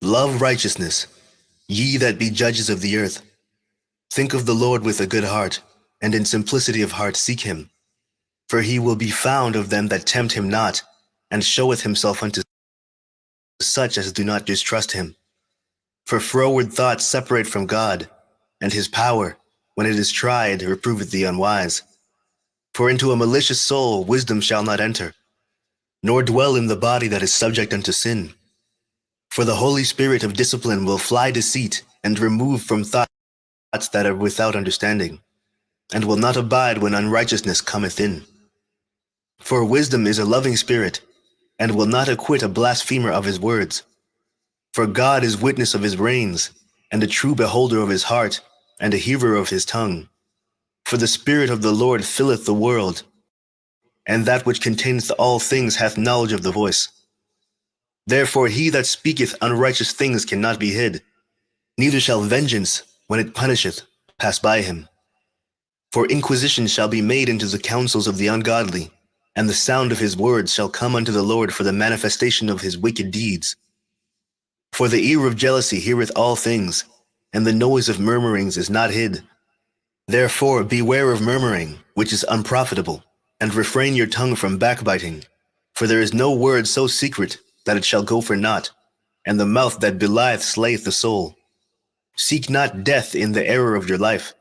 Love righteousness, ye that be judges of the earth. Think of the Lord with a good heart, and in simplicity of heart seek him. For he will be found of them that tempt him not, and showeth himself unto such as do not distrust him. For froward thoughts separate from God, and his power, when it is tried, reproveth the unwise. For into a malicious soul wisdom shall not enter, nor dwell in the body that is subject unto sin. For the Holy Spirit of discipline will fly deceit, and remove from thoughts that are without understanding, and will not abide when unrighteousness cometh in. For wisdom is a loving spirit, and will not acquit a blasphemer of his words. For God is witness of his reins, and a true beholder of his heart, and a hearer of his tongue. For the Spirit of the Lord filleth the world, and that which containeth all things hath knowledge of the voice. Therefore he that speaketh unrighteous things cannot be hid, neither shall vengeance, when it punisheth, pass by him. For inquisition shall be made into the counsels of the ungodly, and the sound of his words shall come unto the Lord for the manifestation of his wicked deeds. For the ear of jealousy heareth all things, and the noise of murmurings is not hid. Therefore beware of murmuring, which is unprofitable, and refrain your tongue from backbiting. For there is no word so secret that it shall go for naught, and the mouth that belieth slayeth the soul. Seek not death in the error of your life,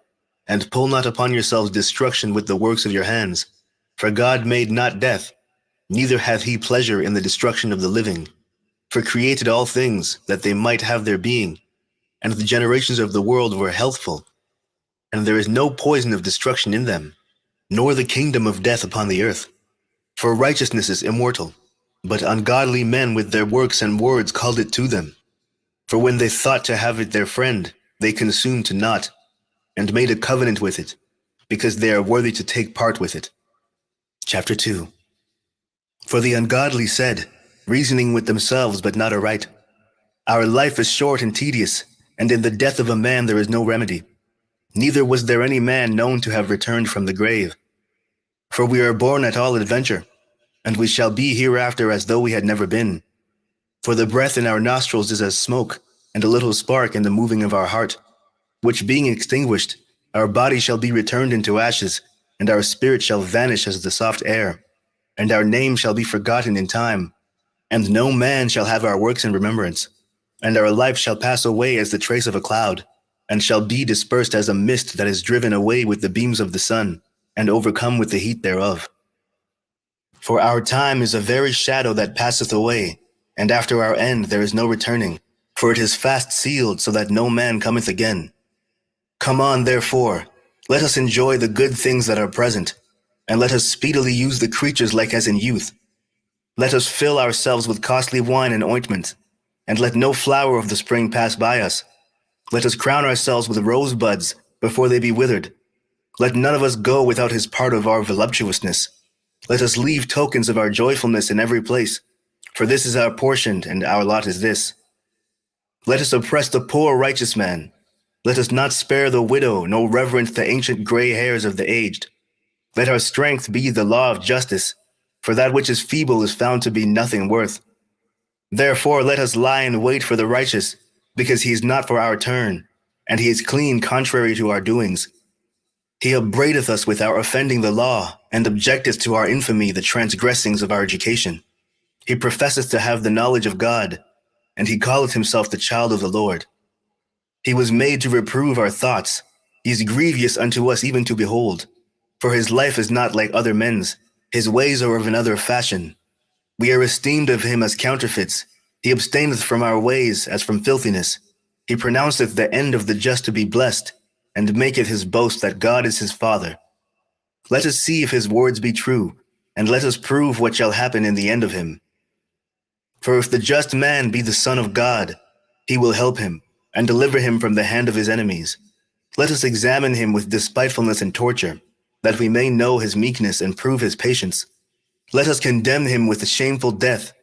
and pull not upon yourselves destruction with the works of your hands. For God made not death, neither hath he pleasure in the destruction of the living. For created all things, that they might have their being, and the generations of the world were healthful. And there is no poison of destruction in them, nor the kingdom of death upon the earth. For righteousness is immortal, but ungodly men with their works and words called it to them. For when they thought to have it their friend, they consumed to naught, and made a covenant with it, because they are worthy to take part with it. Chapter 2. For the ungodly said, reasoning with themselves but not aright, our life is short and tedious, and in the death of a man there is no remedy. Neither was there any man known to have returned from the grave. For we are born at all adventure, and we shall be hereafter as though we had never been. For the breath in our nostrils is as smoke, and a little spark in the moving of our heart, which being extinguished, our body shall be returned into ashes, and our spirit shall vanish as the soft air, and our name shall be forgotten in time, and no man shall have our works in remembrance, and our life shall pass away as the trace of a cloud, and shall be dispersed as a mist that is driven away with the beams of the sun, and overcome with the heat thereof. For our time is a very shadow that passeth away, and after our end there is no returning, for it is fast sealed so that no man cometh again. Come on, therefore, let us enjoy the good things that are present, and let us speedily use the creatures like as in youth. Let us fill ourselves with costly wine and ointment, and let no flower of the spring pass by us. Let us crown ourselves with rosebuds before they be withered. Let none of us go without his part of our voluptuousness. Let us leave tokens of our joyfulness in every place, for this is our portion, and our lot is this. Let us oppress the poor righteous man. Let us not spare the widow, nor reverence the ancient gray hairs of the aged. Let our strength be the law of justice, for that which is feeble is found to be nothing worth. Therefore let us lie in wait for the righteous, because he is not for our turn, and he is clean contrary to our doings. He upbraideth us with our offending the law, and objecteth to our infamy the transgressings of our education. He professeth to have the knowledge of God, and he calleth himself the child of the Lord. He was made to reprove our thoughts. He is grievous unto us even to behold. For his life is not like other men's, his ways are of another fashion. We are esteemed of him as counterfeits. He abstaineth from our ways as from filthiness. He pronounceth the end of the just to be blessed, and maketh his boast that God is his Father. Let us see if his words be true, and let us prove what shall happen in the end of him. For if the just man be the Son of God, he will help him, and deliver him from the hand of his enemies. Let us examine him with despitefulness and torture, that we may know his meekness and prove his patience. Let us condemn him with a shameful death,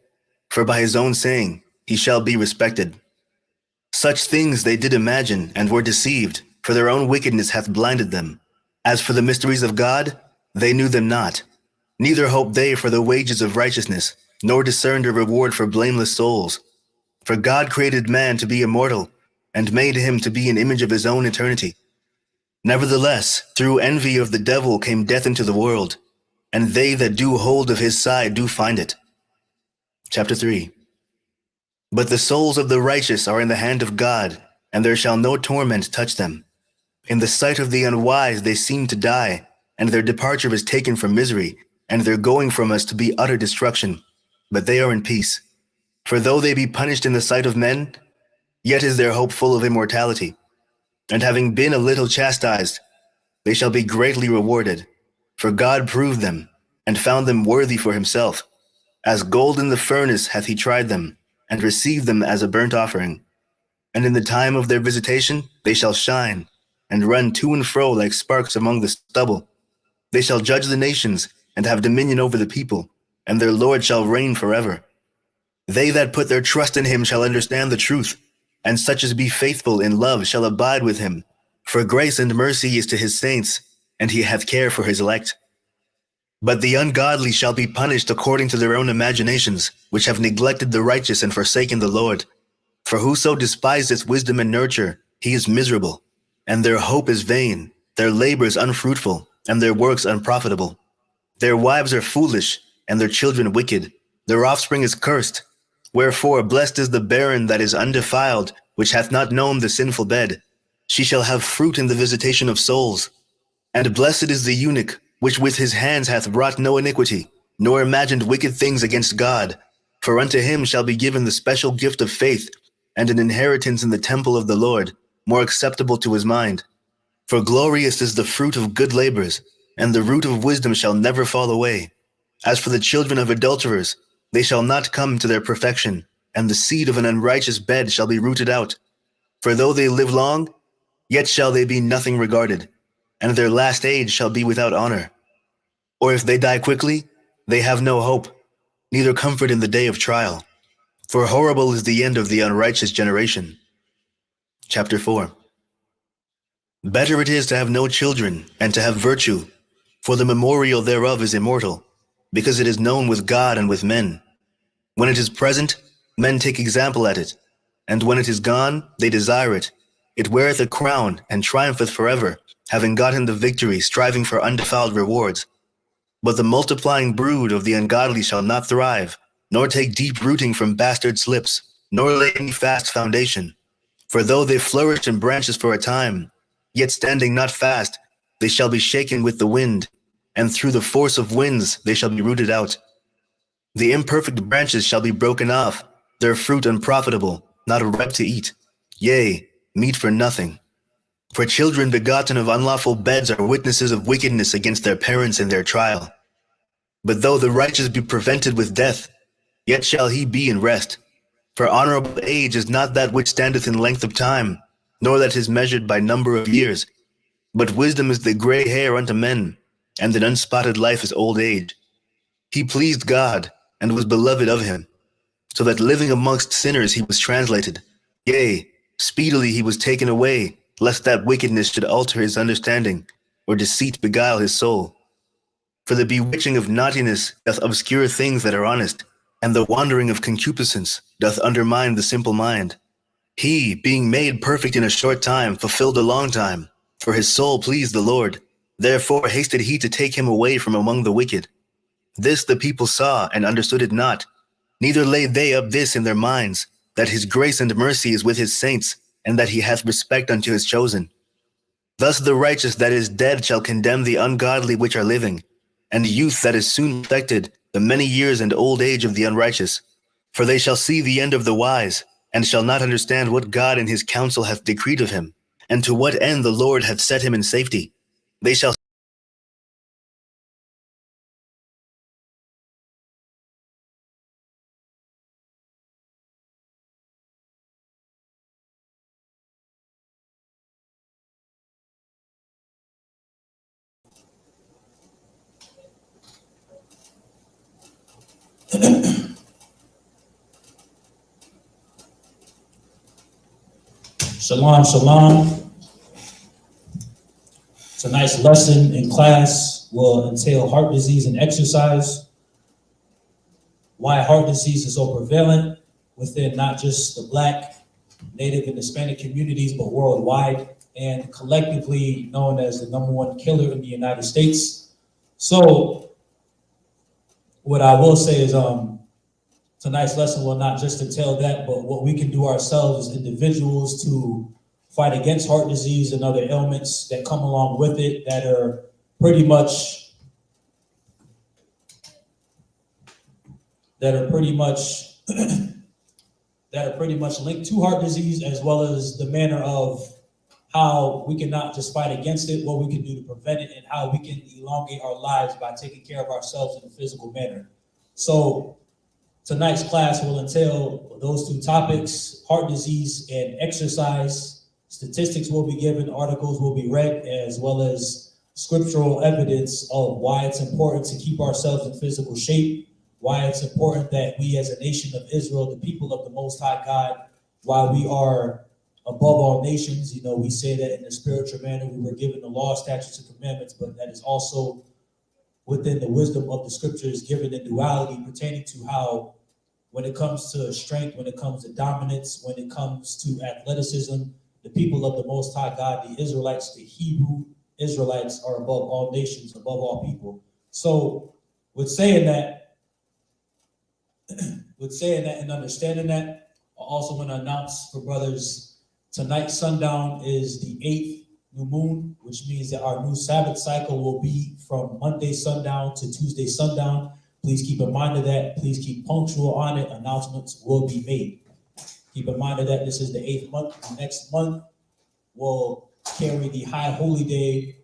for by his own saying he shall be respected. Such things they did imagine, and were deceived, for their own wickedness hath blinded them. As for the mysteries of God, they knew them not, neither hoped they for the wages of righteousness, nor discerned a reward for blameless souls. For God created man to be immortal, and made him to be an image of his own eternity. Nevertheless, through envy of the devil came death into the world, and they that do hold of his side do find it. Chapter 3. But the souls of the righteous are in the hand of God, and there shall no torment touch them. In the sight of the unwise they seem to die, and their departure is taken from misery, and their going from us to be utter destruction. But they are in peace. For though they be punished in the sight of men, yet is their hope full of immortality. And having been a little chastised, they shall be greatly rewarded. For God proved them, and found them worthy for himself. As gold in the furnace hath he tried them, and received them as a burnt offering. And in the time of their visitation they shall shine, and run to and fro like sparks among the stubble. They shall judge the nations, and have dominion over the people, and their Lord shall reign forever. They that put their trust in him shall understand the truth, and such as be faithful in love shall abide with him. For grace and mercy is to his saints, and he hath care for his elect. But the ungodly shall be punished according to their own imaginations, which have neglected the righteous and forsaken the Lord. For whoso despiseth wisdom and nurture, he is miserable. And their hope is vain, their labors unfruitful, and their works unprofitable. Their wives are foolish, and their children wicked. Their offspring is cursed. Wherefore blessed is the barren that is undefiled, which hath not known the sinful bed. She shall have fruit in the visitation of souls. And blessed is the eunuch, which with his hands hath wrought no iniquity, nor imagined wicked things against God. For unto him shall be given the special gift of faith, and an inheritance in the temple of the Lord, more acceptable to his mind. For glorious is the fruit of good labors, and the root of wisdom shall never fall away. As for the children of adulterers, they shall not come to their perfection, and the seed of an unrighteous bed shall be rooted out. For though they live long, yet shall they be nothing regarded, and their last age shall be without honor. Or if they die quickly, they have no hope, neither comfort in the day of trial. For horrible is the end of the unrighteous generation. Chapter 4. Better it is to have no children, and to have virtue, for the memorial thereof is immortal, because it is known with God and with men. When it is present, men take example at it, and when it is gone, they desire it. It weareth a crown, and triumpheth forever, having gotten the victory, striving for undefiled rewards. But the multiplying brood of the ungodly shall not thrive, nor take deep rooting from bastard slips, nor lay any fast foundation. For though they flourish in branches for a time, yet standing not fast, they shall be shaken with the wind, and through the force of winds they shall be rooted out. The imperfect branches shall be broken off, their fruit unprofitable, not ripe to eat, yea, meat for nothing. For children begotten of unlawful beds are witnesses of wickedness against their parents in their trial. But though the righteous be prevented with death, yet shall he be in rest. For honorable age is not that which standeth in length of time, nor that is measured by number of years. But wisdom is the gray hair unto men, and an unspotted life is old age. He pleased God, and was beloved of him, so that living amongst sinners he was translated. Yea, speedily he was taken away, lest that wickedness should alter his understanding, or deceit beguile his soul. For the bewitching of naughtiness doth obscure things that are honest, and the wandering of concupiscence doth undermine the simple mind. He, being made perfect in a short time, fulfilled a long time, for his soul pleased the Lord. Therefore hasted he to take him away from among the wicked. This the people saw and understood it not, neither laid they up this in their minds, that his grace and mercy is with his saints, and that he hath respect unto his chosen. Thus the righteous that is dead shall condemn the ungodly which are living, and youth that is soon affected, the many years and old age of the unrighteous. For they shall see the end of the wise, and shall not understand what God in his counsel hath decreed of him, and to what end the Lord hath set him in safety. They shall Shalom, shalom. Tonight's lesson in class will entail heart disease and exercise, why heart disease is so prevalent, within not just the Black, Native, and Hispanic communities, but worldwide, and collectively known as the #1 killer in the United States. So what I will say is tonight's lesson will not just entail that, but what we can do ourselves as individuals to fight against heart disease and other ailments that come along with it that are pretty much linked to heart disease, as well as the manner of how we can not just fight against it, what we can do to prevent it, and how we can elongate our lives by taking care of ourselves in a physical manner. So tonight's class will entail those two topics, heart disease and exercise. Statistics will be given, articles will be read, as well as scriptural evidence of why it's important to keep ourselves in physical shape, why it's important that we as a nation of Israel, the people of the Most High God, why we are above all nations. You know, we say that in a spiritual manner, we were given the law, statutes, and commandments, but that is also within the wisdom of the scriptures given in duality pertaining to how, when it comes to strength, when it comes to dominance, when it comes to athleticism, the people of the Most High God, the Israelites, the Hebrew Israelites are above all nations, above all people. So with saying that and understanding that, I also want to announce for brothers, tonight's sundown is the 8th new moon, which means that our new Sabbath cycle will be from Monday sundown to Tuesday sundown. Please keep in mind of that. Please keep punctual on it. Announcements will be made. Keep in mind of that this is the 8th month. The next month will carry the high holy day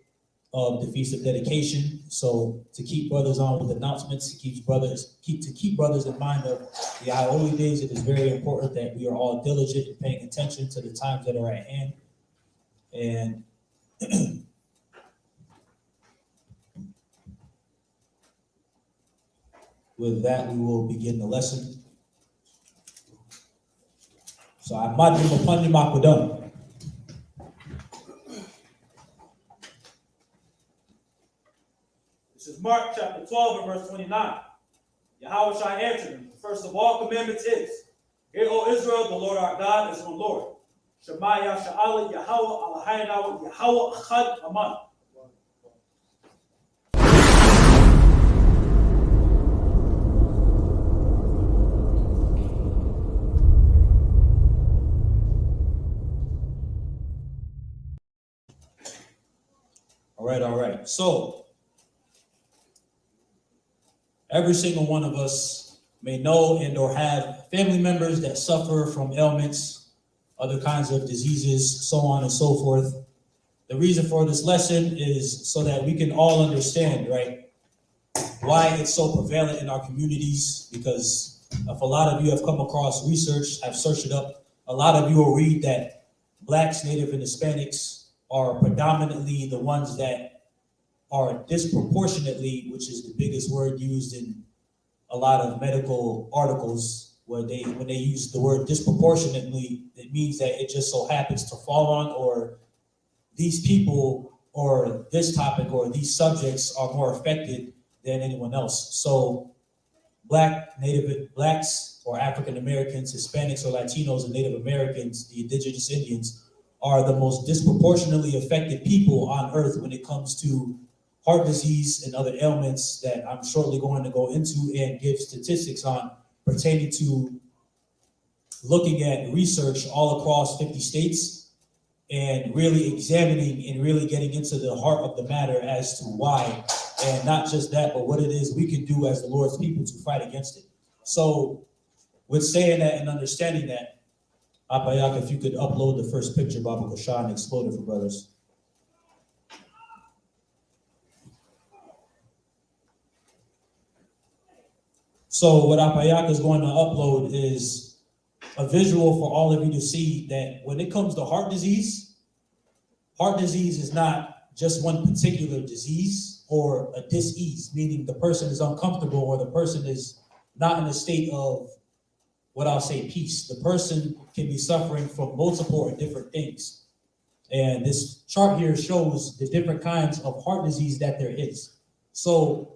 of the Feast of Dedication. So to keep brothers on with announcements, to keep brothers in mind of the high holy days, it is very important that we are all diligent in paying attention to the times that are at hand. And with that, we will begin the lesson. So I might be upon the Makwadam. This is Mark chapter 12 and verse 29. YHWH answered him, the first of all commandments is, Hear, O Israel, the Lord our God is one Lord. SHAMI, YASHARAHLA, YHWH, AHLAHAYANAWA, YHWH, ACHAAD, Aman. All right. So, every single one of us may know and or have family members that suffer from ailments, other kinds of diseases, so on and so forth. The reason for this lesson is so that we can all understand, right, why it's so prevalent in our communities, because if a lot of you have come across research, have searched it up, a lot of you will read that Blacks, Native, and Hispanics are predominantly the ones that are disproportionately, which is the biggest word used in a lot of medical articles, where when they use the word disproportionately, it means that it just so happens to fall on, or these people or this topic or these subjects are more affected than anyone else. So Blacks or African Americans, Hispanics or Latinos and Native Americans, the indigenous Indians, are the most disproportionately affected people on earth when it comes to heart disease and other ailments that I'm shortly going to go into and give statistics on, pertaining to looking at research all across 50 states and really examining and really getting into the heart of the matter as to why, and not just that, but what it is we can do as the Lord's people to fight against it. So with saying that and understanding that, Apayak, if you could upload the first picture, Baba Koshan, and explode it for brothers. So what Apayak is going to upload is a visual for all of you to see that when it comes to heart disease is not just one particular disease or a dis-ease, meaning the person is uncomfortable or the person is not in a state of what I'll say peace. The person can be suffering from multiple or different things. And this chart here shows the different kinds of heart disease that there is. So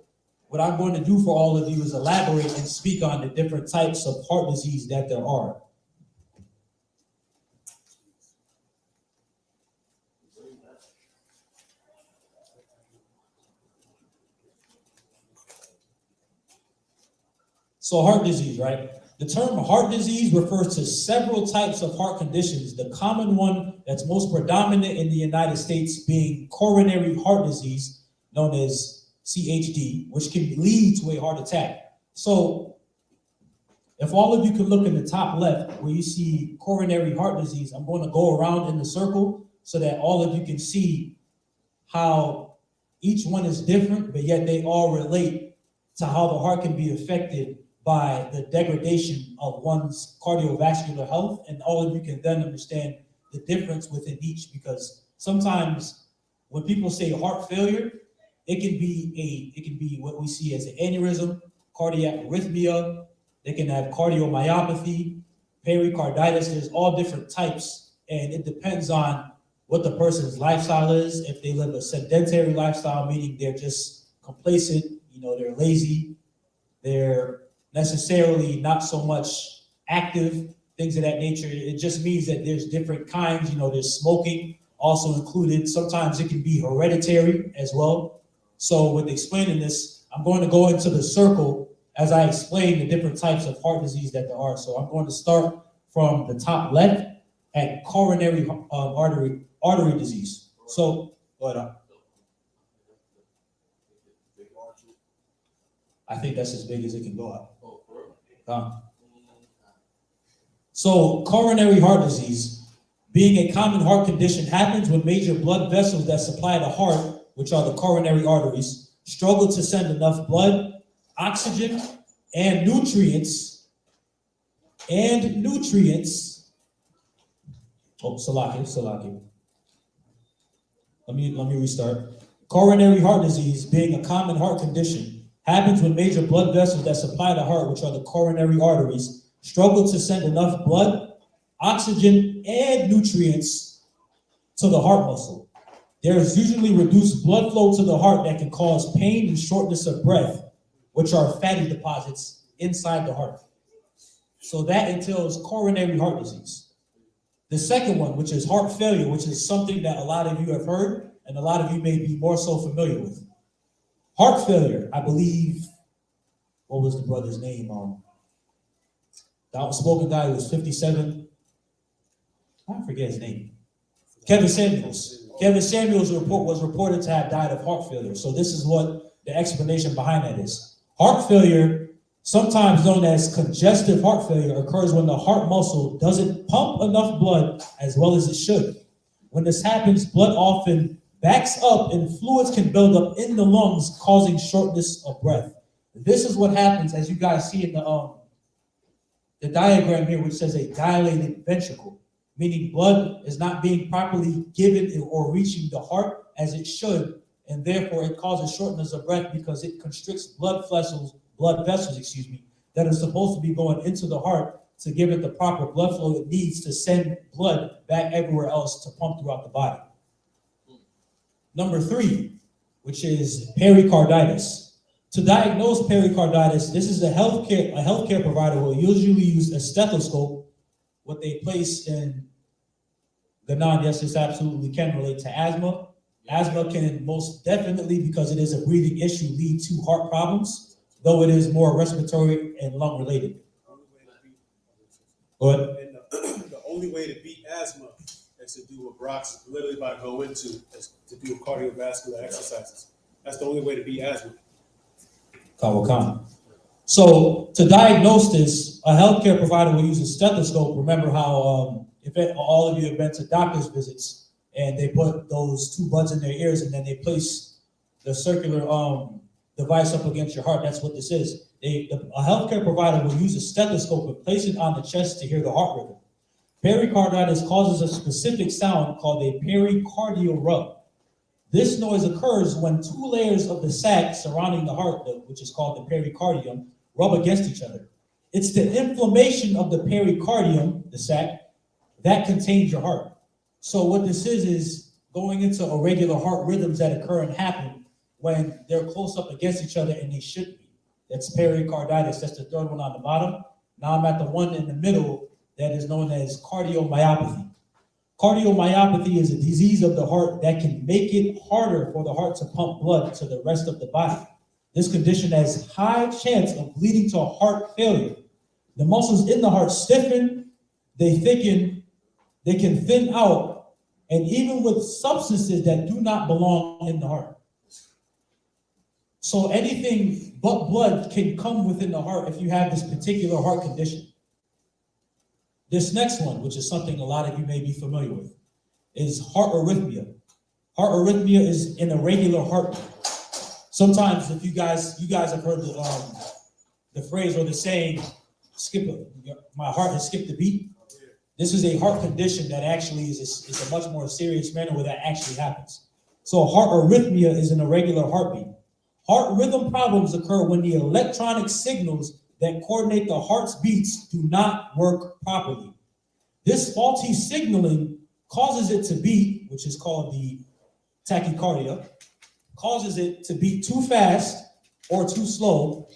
what I'm going to do for all of you is elaborate and speak on the different types of heart disease that there are. So heart disease, right? The term heart disease refers to several types of heart conditions. The common one that's most predominant in the United States being coronary heart disease, known as CHD, which can lead to a heart attack. So if all of you can look in the top left where you see coronary heart disease, I'm going to go around in the circle so that all of you can see how each one is different, but yet they all relate to how the heart can be affected by the degradation of one's cardiovascular health, and all of you can then understand the difference within each, because sometimes when people say heart failure, it can be what we see as an aneurysm, cardiac arrhythmia, they can have cardiomyopathy, pericarditis, there's all different types, and it depends on what the person's lifestyle is. If they live a sedentary lifestyle, meaning they're just complacent, they're lazy, they're necessarily not so much active, things of that nature. It just means that there's different kinds, there's smoking also included. Sometimes it can be hereditary as well. So with explaining this, I'm going to go into the circle as I explain the different types of heart disease that there are. So I'm going to start from the top left at coronary artery disease. So go ahead. I think that's as big as it can go out. So coronary heart disease, being a common heart condition, happens when major blood vessels that supply the heart, which are the coronary arteries, struggle to send enough blood, oxygen, and nutrients. Oh, Salaki. Let me restart. Coronary heart disease, being a common heart condition, happens when major blood vessels that supply the heart, which are the coronary arteries, struggle to send enough blood, oxygen, and nutrients to the heart muscle. There is usually reduced blood flow to the heart that can cause pain and shortness of breath, which are fatty deposits inside the heart. So that entails coronary heart disease. The second one, which is heart failure, which is something that a lot of you have heard and a lot of you may be more so familiar with. Heart failure, I believe, what was the brother's name? The outspoken guy who was 57. I forget his name. Kevin Samuels. Kevin Samuels' report was reported to have died of heart failure. So this is what the explanation behind that is. Heart failure, sometimes known as congestive heart failure, occurs when the heart muscle doesn't pump enough blood as well as it should. When this happens, blood often backs up and fluids can build up in the lungs, causing shortness of breath. This is what happens, as you guys see in the diagram here, which says a dilated ventricle, meaning blood is not being properly given or reaching the heart as it should, and therefore it causes shortness of breath because it constricts blood vessels, that are supposed to be going into the heart to give it the proper blood flow it needs to send blood back everywhere else to pump throughout the body. Number 3, which is pericarditis. To diagnose pericarditis, this is a healthcare provider will usually use a stethoscope, what they place in GANAN. Yes, this absolutely can relate to asthma. Asthma can most definitely, because it is a breathing issue, lead to heart problems, though it is more respiratory and lung related. Go ahead. And the only way to beat asthma is to do what Barak's literally about to go into, is to do cardiovascular exercises. That's the only way to beat asthma. Kawakan. So to diagnose this, a healthcare provider will use a stethoscope. Remember how if all of you have been to doctor's visits and they put those 2 buds in their ears and then they place the circular device up against your heart. That's what this is. A healthcare provider will use a stethoscope and place it on the chest to hear the heart rhythm. Pericarditis causes a specific sound called a pericardial rub. This noise occurs when 2 layers of the sac surrounding the heart, which is called the pericardium, rub against each other. It's the inflammation of the pericardium, the sac, that contains your heart. So what this is going into irregular heart rhythms that occur and happen when they're close up against each other and they should be. That's pericarditis. That's the third one on the bottom. Now I'm at the one in the middle that is known as cardiomyopathy. Cardiomyopathy is a disease of the heart that can make it harder for the heart to pump blood to the rest of the body. This condition has high chance of leading to heart failure. The muscles in the heart stiffen, they thicken, they can thin out, and even with substances that do not belong in the heart. So anything but blood can come within the heart if you have this particular heart condition. This next one, which is something a lot of you may be familiar with, is heart arrhythmia. Heart arrhythmia is an irregular heartbeat. Sometimes, if you guys have heard the phrase or the saying, my heart has skipped a beat. This is a heart condition that actually is a much more serious manner where that actually happens. So heart arrhythmia is an irregular heartbeat. Heart rhythm problems occur when the electronic signals that coordinate the heart's beats do not work properly. This faulty signaling causes it to beat, which is called the tachycardia, causes it to beat too fast or too slow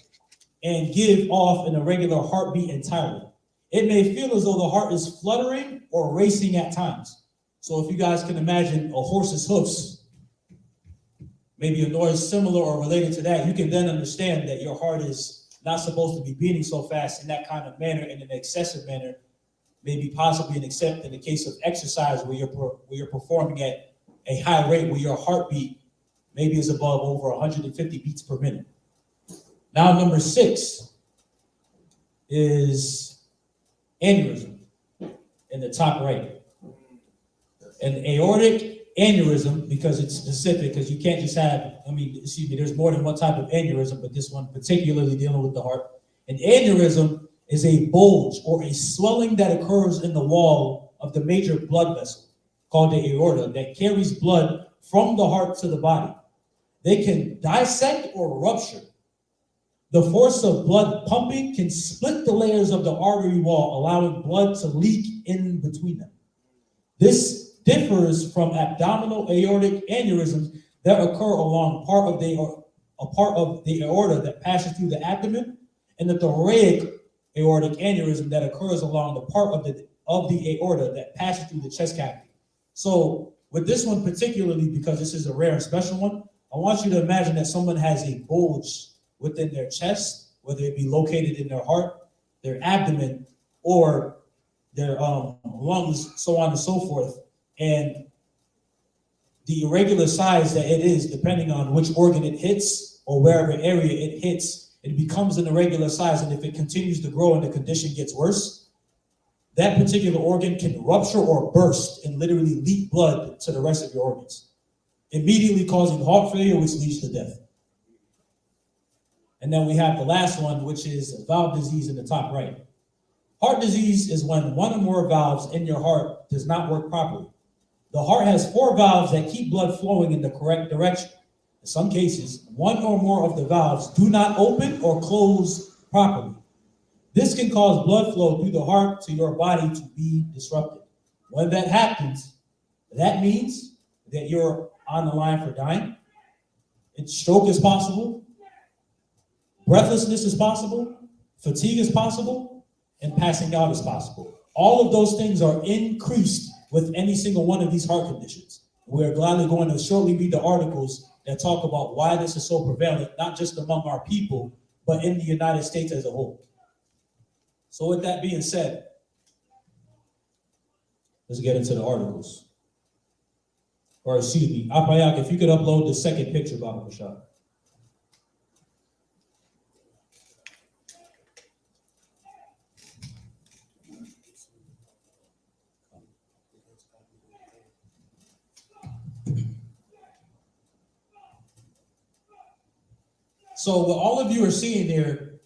and give off an irregular heartbeat entirely. It may feel as though the heart is fluttering or racing at times. So if you guys can imagine a horse's hoofs, maybe a noise similar or related to that, you can then understand that your heart is not supposed to be beating so fast in that kind of manner, in an excessive manner, maybe possibly except in the case of exercise where you're performing at a high rate, where your heartbeat maybe is above over 150 beats per minute. Now, number 6 is aneurysm in the top right. An aortic aneurysm, because it's specific, because you can't just have, there's more than one type of aneurysm, but this one particularly dealing with the heart. An aneurysm is a bulge or a swelling that occurs in the wall of the major blood vessel, called the aorta, that carries blood from the heart to the body. They can dissect or rupture. The force of blood pumping can split the layers of the artery wall, allowing blood to leak in between them. This differs from abdominal aortic aneurysms that occur along a part of the aorta that passes through the abdomen, and the thoracic aortic aneurysm that occurs along the part of the aorta that passes through the chest cavity. So with this one particularly, because this is a rare and special one, I want you to imagine that someone has a bulge within their chest, whether it be located in their heart, their abdomen, or their lungs, so on and so forth. And the irregular size that it is, depending on which organ it hits or wherever area it hits, it becomes an irregular size. And if it continues to grow and the condition gets worse, that particular organ can rupture or burst and literally leak blood to the rest of your organs, immediately causing heart failure, which leads to death. And then we have the last one, which is valve disease in the top right. Heart disease is when one or more valves in your heart does not work properly. The heart has 4 valves that keep blood flowing in the correct direction. In some cases, one or more of the valves do not open or close properly. This can cause blood flow through the heart to your body to be disrupted. When that happens, that means that you're on the line for dying. Stroke is possible. Breathlessness is possible. Fatigue is possible. And passing out is possible. All of those things are increased with any single one of these heart conditions. We're gladly going to shortly read the articles that talk about why this is so prevalent, not just among our people, but in the United States as a whole. So with that being said, let's get into the articles. Or excuse me, Apayak, if you could upload the second picture, Barak Rashad. So what all of you are seeing here,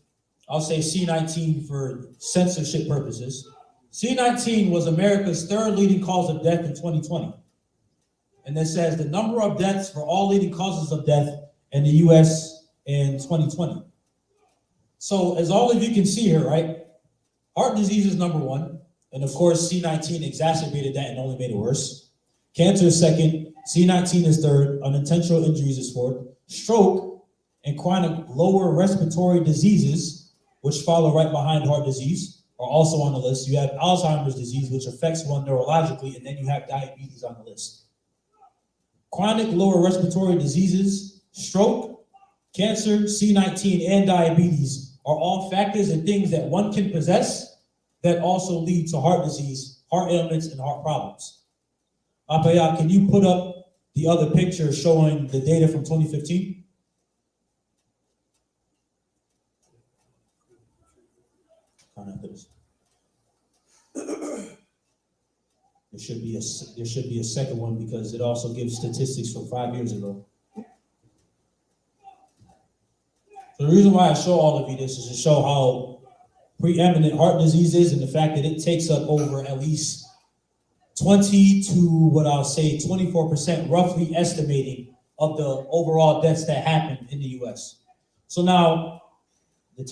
I'll say C19 for censorship purposes. C19 was America's 3rd leading cause of death in 2020. And it says the number of deaths for all leading causes of death in the US in 2020. So as all of you can see here, right? Heart disease is number 1. And of course, C19 exacerbated that and only made it worse. Cancer is 2nd. C19 is 3rd. Unintentional injuries is 4th. stroke, and chronic lower respiratory diseases, which follow right behind heart disease, are also on the list. You have Alzheimer's disease, which affects one neurologically, and then you have diabetes on the list. Chronic lower respiratory diseases, stroke, cancer, C19, and diabetes are all factors and things that one can possess that also lead to heart disease, heart ailments, and heart problems. Apaya, can you put up the other picture showing the data from 2015? There should be a second one because it also gives statistics from 5 years ago. So the reason why I show all of you this is to show how preeminent heart disease is and the fact that it takes up over at least 20 to what I'll say 24%, roughly estimating, of the overall deaths that happen in the US. So now, the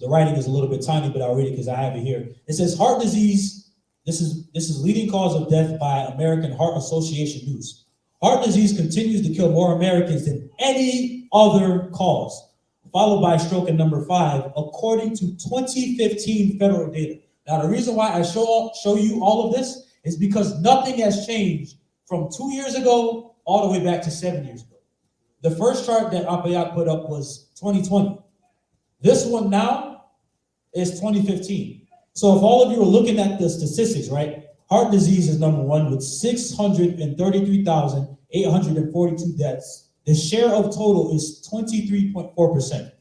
writing is a little bit tiny, but I'll read it because I have it here. It says heart disease, this is leading cause of death by American Heart Association News. Heart disease continues to kill more Americans than any other cause, followed by stroke at number 5, according to 2015 federal data. Now, the reason why I show you all of this is because nothing has changed from 2 years ago all the way back to 7 years ago. The first chart that Apayak put up was 2020. This one now is 2015. So if all of you are looking at the statistics, right? Heart disease is number 1 with 633,842 deaths. The share of total is 23.4%.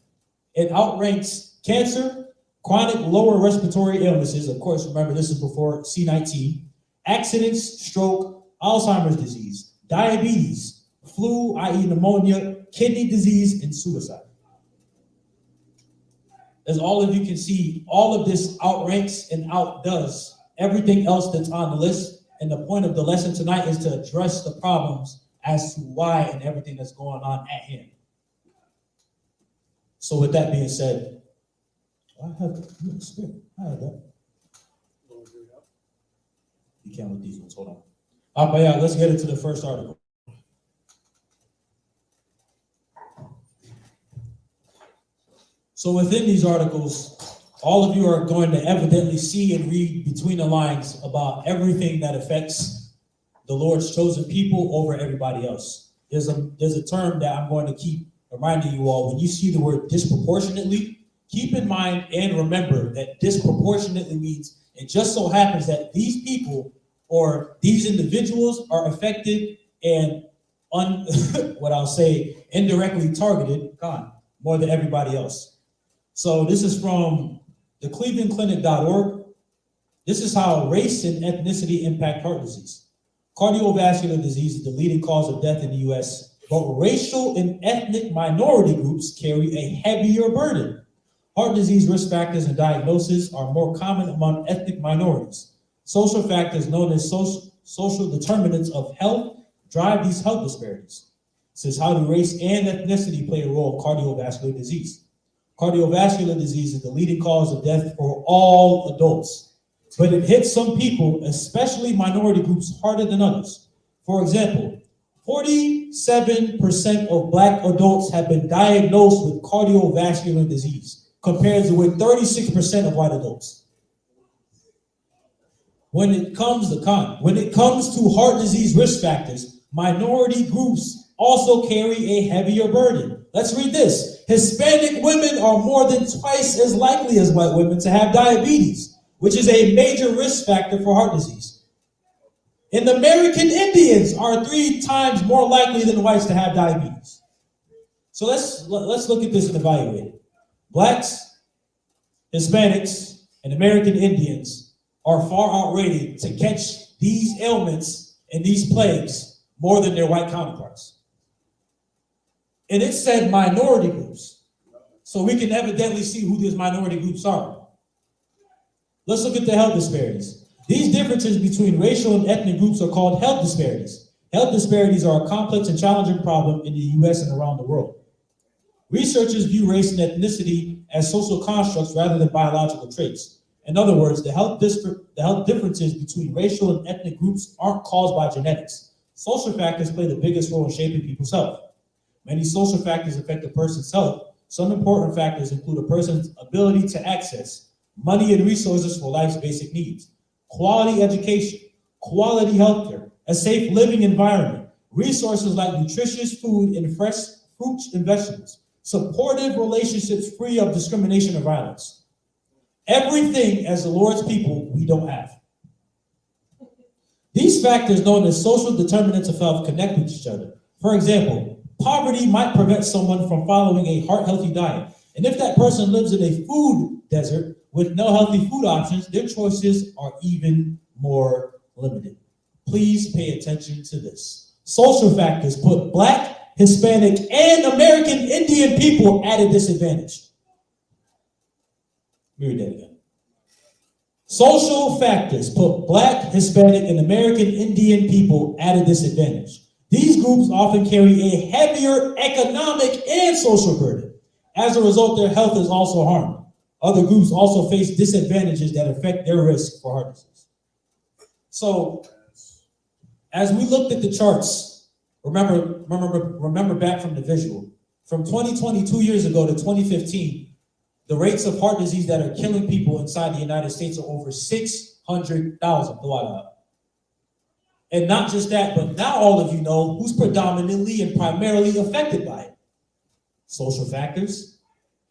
It outranks cancer, chronic lower respiratory illnesses. Of course, remember this is before C19, accidents, stroke, Alzheimer's disease, diabetes, flu, i.e. pneumonia, kidney disease, and suicide. As all of you can see, all of this outranks and outdoes everything else that's on the list. And the point of the lesson tonight is to address the problems as to why and everything that's going on at hand. So with that being said, I have that. You can't with these ones, hold on. But yeah, let's get into the first article. So within these articles, all of you are going to evidently see and read between the lines about everything that affects the Lord's chosen people over everybody else. There's a term that I'm going to keep reminding you all. When you see the word disproportionately, keep in mind and remember that disproportionately means it just so happens that these people or these individuals are affected and what I'll say indirectly targeted more than everybody else. So this is from the clevelandclinic.org. This is how race and ethnicity impact heart disease. Cardiovascular disease is the leading cause of death in the US, but racial and ethnic minority groups carry a heavier burden. Heart disease risk factors and diagnosis are more common among ethnic minorities. Social factors known as social determinants of health drive these health disparities. It says, how do race and ethnicity play a role in cardiovascular disease? Cardiovascular disease is the leading cause of death for all adults, but it hits some people, especially minority groups, harder than others. For example, 47% of Black adults have been diagnosed with cardiovascular disease, compared to with 36% of white adults. When it comes to heart disease risk factors, minority groups also carry a heavier burden. Let's read this. Hispanic women are more than twice as likely as white women to have diabetes, which is a major risk factor for heart disease. And American Indians are 3 times more likely than whites to have diabetes. So let's look at this and evaluate it. Blacks, Hispanics, and American Indians are far outrated to catch these ailments and these plagues more than their white counterparts. And it said minority groups. So we can evidently see who these minority groups are. Let's look at the health disparities. These differences between racial and ethnic groups are called health disparities. Health disparities are a complex and challenging problem in the US and around the world. Researchers view race and ethnicity as social constructs rather than biological traits. In other words, the health differences between racial and ethnic groups aren't caused by genetics. Social factors play the biggest role in shaping people's health. Many social factors affect a person's health. Some important factors include a person's ability to access money and resources for life's basic needs, quality education, quality healthcare, a safe living environment, resources like nutritious food and fresh fruits and vegetables, supportive relationships free of discrimination or violence. Everything as the Lord's people we don't have. These factors, known as social determinants of health, connect with each other. For example, poverty might prevent someone from following a heart-healthy diet. And if that person lives in a food desert with no healthy food options, their choices are even more limited. Please pay attention to this. Social factors put Black, Hispanic, and American Indian people at a disadvantage. Let me read that again. Social factors put Black, Hispanic, and American Indian people at a disadvantage. These groups often carry a heavier economic and social burden. As a result, their health is also harmed. Other groups also face disadvantages that affect their risk for heart disease. So, as we looked at the charts, remember back from the visual, from 2020, 2 years ago to 2015, the rates of heart disease that are killing people inside the United States are over 600,000. And not just that, but now all of you know who's predominantly and primarily affected by it. Social factors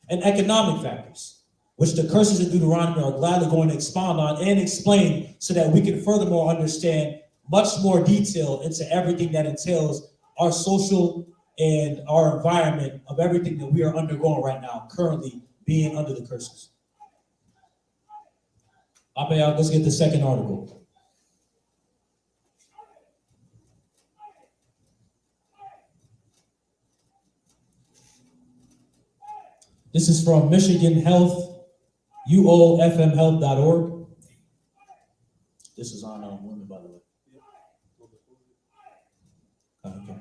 and economic factors, which the curses of Deuteronomy are gladly going to expound on and explain so that we can furthermore understand much more detail into everything that entails our social and our environment of everything that we are undergoing right now, currently being under the curses. Let's get the second article. This is from Michigan Health, uofmhealth.org. This is on women, by the way. Okay.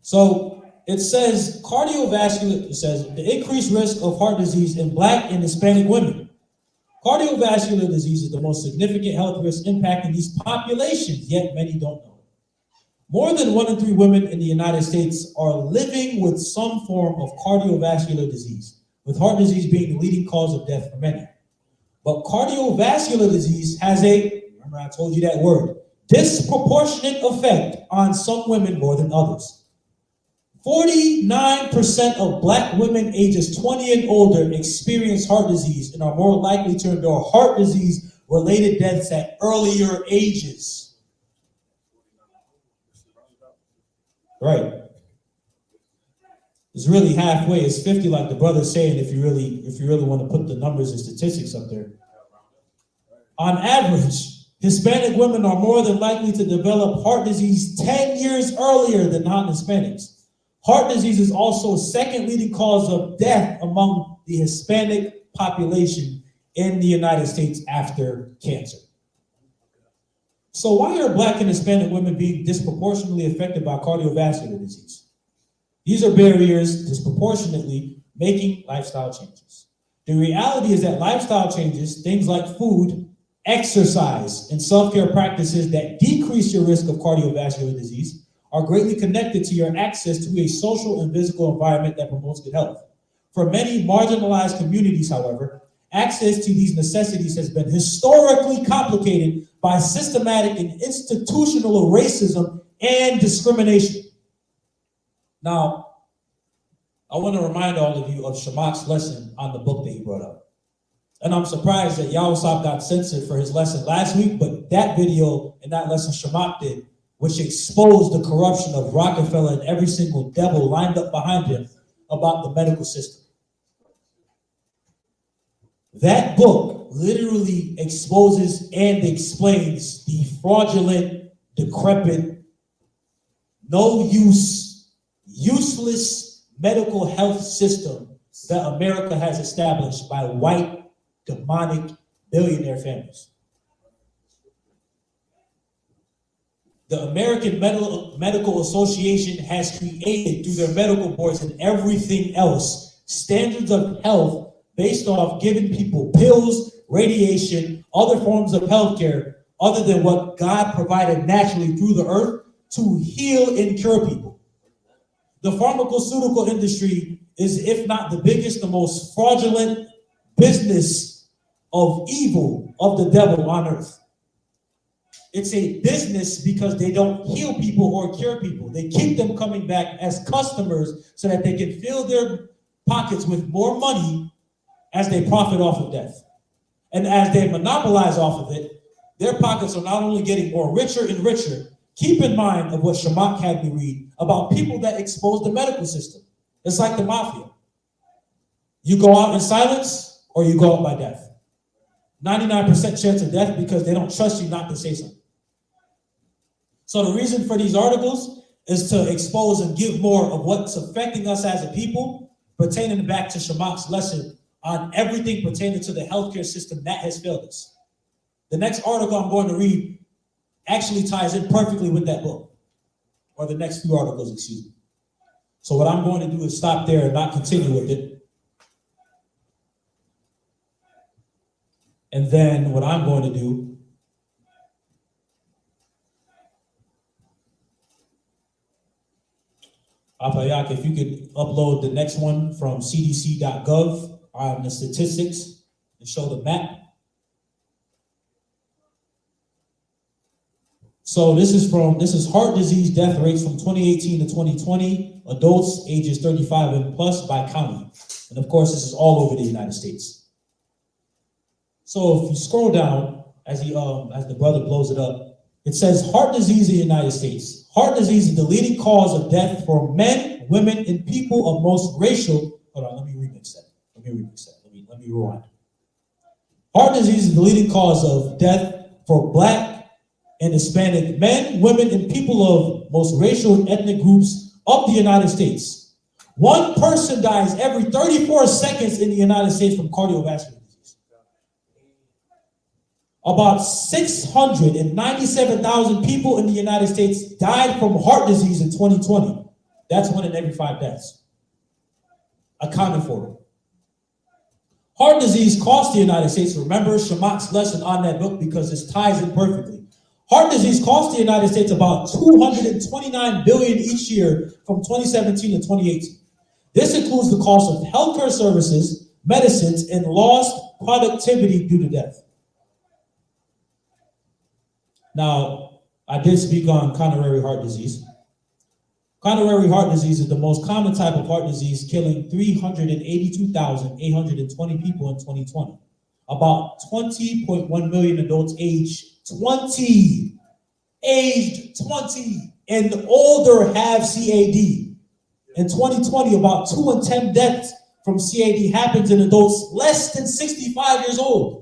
So it says cardiovascular, it says the increased risk of heart disease in Black and Hispanic women. Cardiovascular disease is the most significant health risk impacting these populations, yet many don't know. More than 1 in 3 women in the United States are living with some form of cardiovascular disease, with heart disease being the leading cause of death for many. But cardiovascular disease has a, remember I told you that word, disproportionate effect on some women more than others. 49% of Black women ages 20 and older experience heart disease and are more likely to endure heart disease-related deaths at earlier ages. Right. It's really halfway. It's 50, like the brother's saying, if you really want to put the numbers and statistics up there. On average, Hispanic women are more than likely to develop heart disease 10 years earlier than non-Hispanics. Heart disease is also second leading cause of death among the Hispanic population in the United States after cancer. So why are Black and Hispanic women being disproportionately affected by cardiovascular disease? These are barriers disproportionately making lifestyle changes. The reality is that lifestyle changes, things like food, exercise, and self-care practices that decrease your risk of cardiovascular disease are greatly connected to your access to a social and physical environment that promotes good health. For many marginalized communities, however, access to these necessities has been historically complicated by systematic and institutional racism and discrimination. Now, I want to remind all of you of Shamak's lesson on the book that he brought up. And I'm surprised that YHWH got censored for his lesson last week, but that video and that lesson Shamak did, which exposed the corruption of Rockefeller and every single devil lined up behind him about the medical system. That book literally exposes and explains the fraudulent, decrepit, no use, useless medical health system that America has established by white, demonic, billionaire families. The American Medical Association has created, through their medical boards and everything else, standards of health based off giving people pills, radiation, other forms of healthcare, other than what God provided naturally through the earth to heal and cure people. The pharmaceutical industry is, if not the biggest, the most fraudulent business of evil of the devil on earth. It's a business because they don't heal people or cure people. They keep them coming back as customers so that they can fill their pockets with more money as they profit off of death. And as they monopolize off of it, their pockets are not only getting more richer and richer. Keep in mind of what Shamak had me read about people that expose the medical system. It's like the mafia. You go out in silence or you go out by death. 99% chance of death because they don't trust you not to say something. So the reason for these articles is to expose and give more of what's affecting us as a people, pertaining back to Shamak's lesson on everything pertaining to the healthcare system that has failed us. The next article I'm going to read actually ties in perfectly with that book, or the next few articles, excuse me. So what I'm going to do is stop there and not continue with it. And then what I'm going to do Apayak, if you could upload the next one from cdc.gov on the statistics and show the map. So this is heart disease death rates from 2018 to 2020, adults ages 35 and plus by county. And of course, this is all over the United States. So if you scroll down, as the brother blows it up, it says heart disease in the United States. Heart disease is the leading cause of death for men, women, and people of most racial. Hold on, let me remix that. Let me rewind. Heart disease is the leading cause of death for Black and Hispanic men, women, and people of most racial and ethnic groups of the United States. One person dies every 34 seconds in the United States from cardiovascular disease. About 697,000 people in the United States died from heart disease in 2020. That's 1 in every 5 deaths. Accounted for. Heart disease cost the United States. Remember Shamak's lesson on that book because this ties in perfectly. Heart disease cost the United States about $229 billion each year from 2017 to 2018. This includes the cost of healthcare services, medicines, and lost productivity due to death. Now, I did speak on coronary heart disease. Coronary heart disease is the most common type of heart disease, killing 382,820 people in 2020. About 20.1 million adults aged 20 and older have CAD. In 2020, about 2 in 10 deaths from CAD happens in adults less than 65 years old.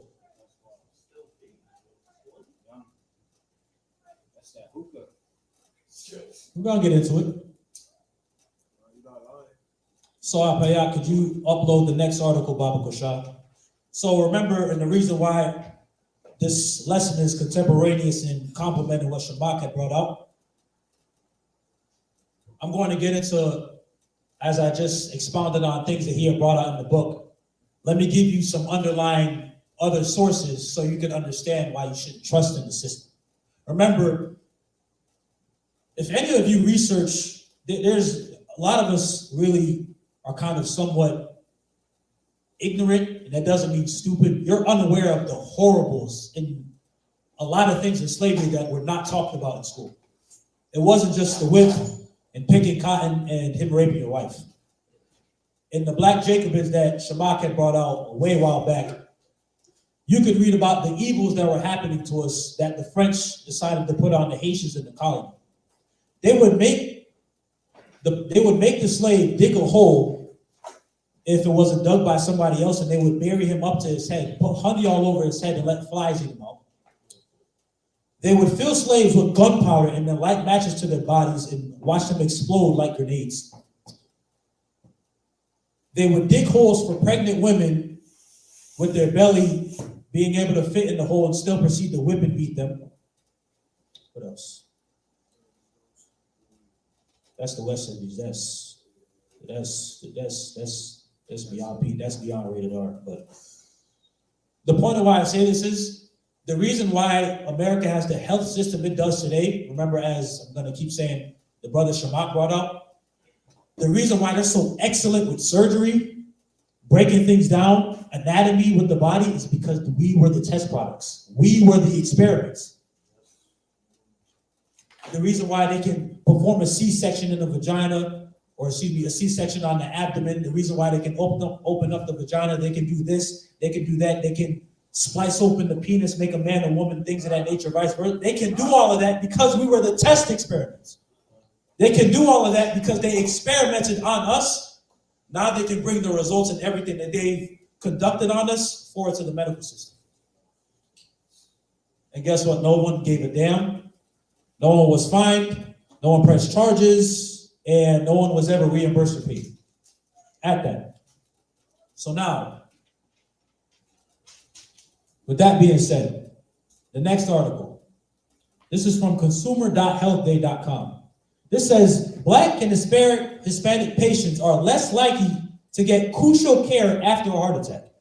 We're gonna get into it. So, Apaya, could you upload the next article, Baba Kushal? So remember, and the reason why this lesson is contemporaneous and complementing what Shamak had brought out, I'm going to get into, as I just expounded on things that he had brought out in the book, let me give you some underlying other sources so you can understand why you shouldn't trust in the system. Remember, if any of you research, there's a lot of us really are kind of somewhat ignorant, and that doesn't mean stupid. You're unaware of the horribles in a lot of things in slavery that were not talked about in school. It wasn't just the whip and picking cotton and him raping your wife. In the Black Jacobins that Shamak had brought out a way while back, you could read about the evils that were happening to us that the French decided to put on the Haitians in the colony. They would make the slave dig a hole if it wasn't dug by somebody else, and they would bury him up to his head, put honey all over his head and let flies eat him out. They would fill slaves with gunpowder and then light matches to their bodies and watch them explode like grenades. They would dig holes for pregnant women with their belly being able to fit in the hole and still proceed to whip and beat them. What else? That's the West Indies. That's beyond P. That's beyond rated R. But the point of why I say this is the reason why America has the health system it does today. Remember, as I'm going to keep saying, the brother Shamak brought up, The reason why they're so excellent with surgery, breaking things down, anatomy with the body, is because we were the test products. We were the experiments. The reason why they can perform a C-section in the vagina, or excuse me, a C-section on the abdomen, the reason why they can open up the vagina, they can do this, they can do that, they can splice open the penis, make a man a woman, things of that nature, vice versa. They can do all of that because we were the test experiments. They can do all of that because they experimented on us. Now they can bring the results and everything that they've conducted on us forward to the medical system. And guess what? No one gave a damn. No one was fined. No one pressed charges. And no one was ever reimbursed or paid at that. So now, with that being said, the next article, this is from consumer.healthday.com. This says, Black and Hispanic patients are less likely to get crucial care after a heart attack.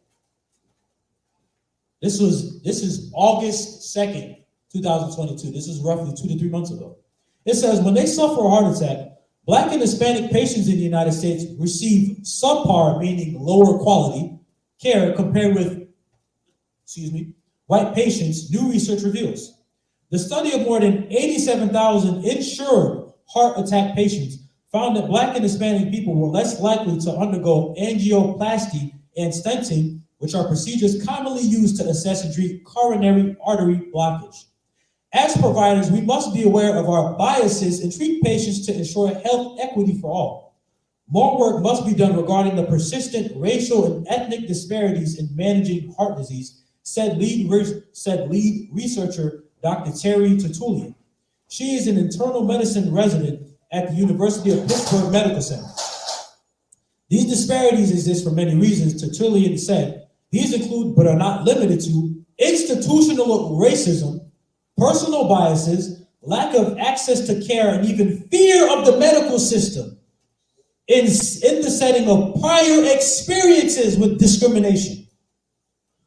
This is August 2nd, 2022. This is roughly 2 to 3 months ago. It says, when they suffer a heart attack, Black and Hispanic patients in the United States receive subpar, meaning lower quality, care compared with white patients, new research reveals. The study of more than 87,000 insured heart attack patients found that Black and Hispanic people were less likely to undergo angioplasty and stenting, which are procedures commonly used to assess and treat coronary artery blockage. As providers, we must be aware of our biases and treat patients to ensure health equity for all. More work must be done regarding the persistent racial and ethnic disparities in managing heart disease, said lead researcher Dr. Terry Tertullian. She is an internal medicine resident at the University of Pittsburgh Medical Center. These disparities exist for many reasons, Tertullian said. These include, but are not limited to, institutional racism, personal biases, lack of access to care, and even fear of the medical system in the setting of prior experiences with discrimination.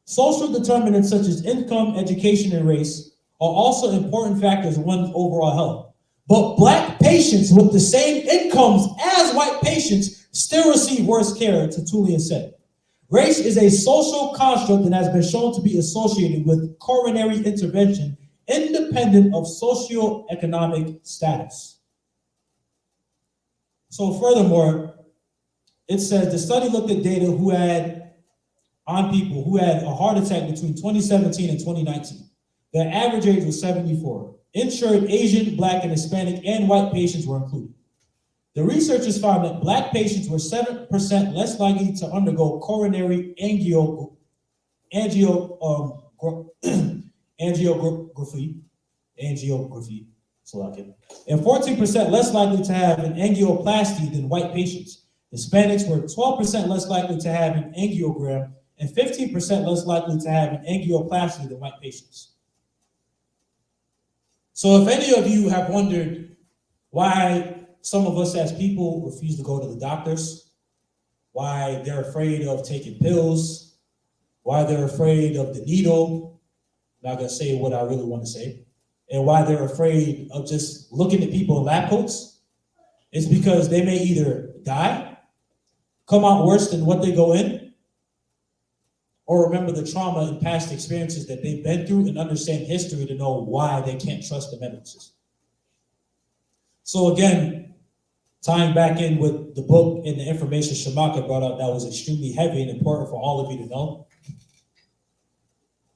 Social determinants such as income, education, and race are also important factors in one's overall health. But Black patients with the same incomes as white patients still receive worse care, Tertullian said. Race is a social construct and has been shown to be associated with coronary intervention independent of socioeconomic status. So furthermore, it says the study looked at data on people who had a heart attack between 2017 and 2019. Their average age was 74. Insured Asian, Black, and Hispanic and white patients were included. The researchers found that Black patients were 7% less likely to undergo coronary angiography, and 14% less likely to have an angioplasty than white patients. Hispanics were 12% less likely to have an angiogram and 15% less likely to have an angioplasty than white patients. So if any of you have wondered why some of us as people refuse to go to the doctors, why they're afraid of taking pills, why they're afraid of the needle, I'm not gonna say what I really want to say, and why they're afraid of just looking at people in lab coats, it's because they may either die, come out worse than what they go in, or remember the trauma and past experiences that they've been through and understand history to know why they can't trust the medical system. So again, tying back in with the book and the information Shamaka brought up that was extremely heavy and important for all of you to know.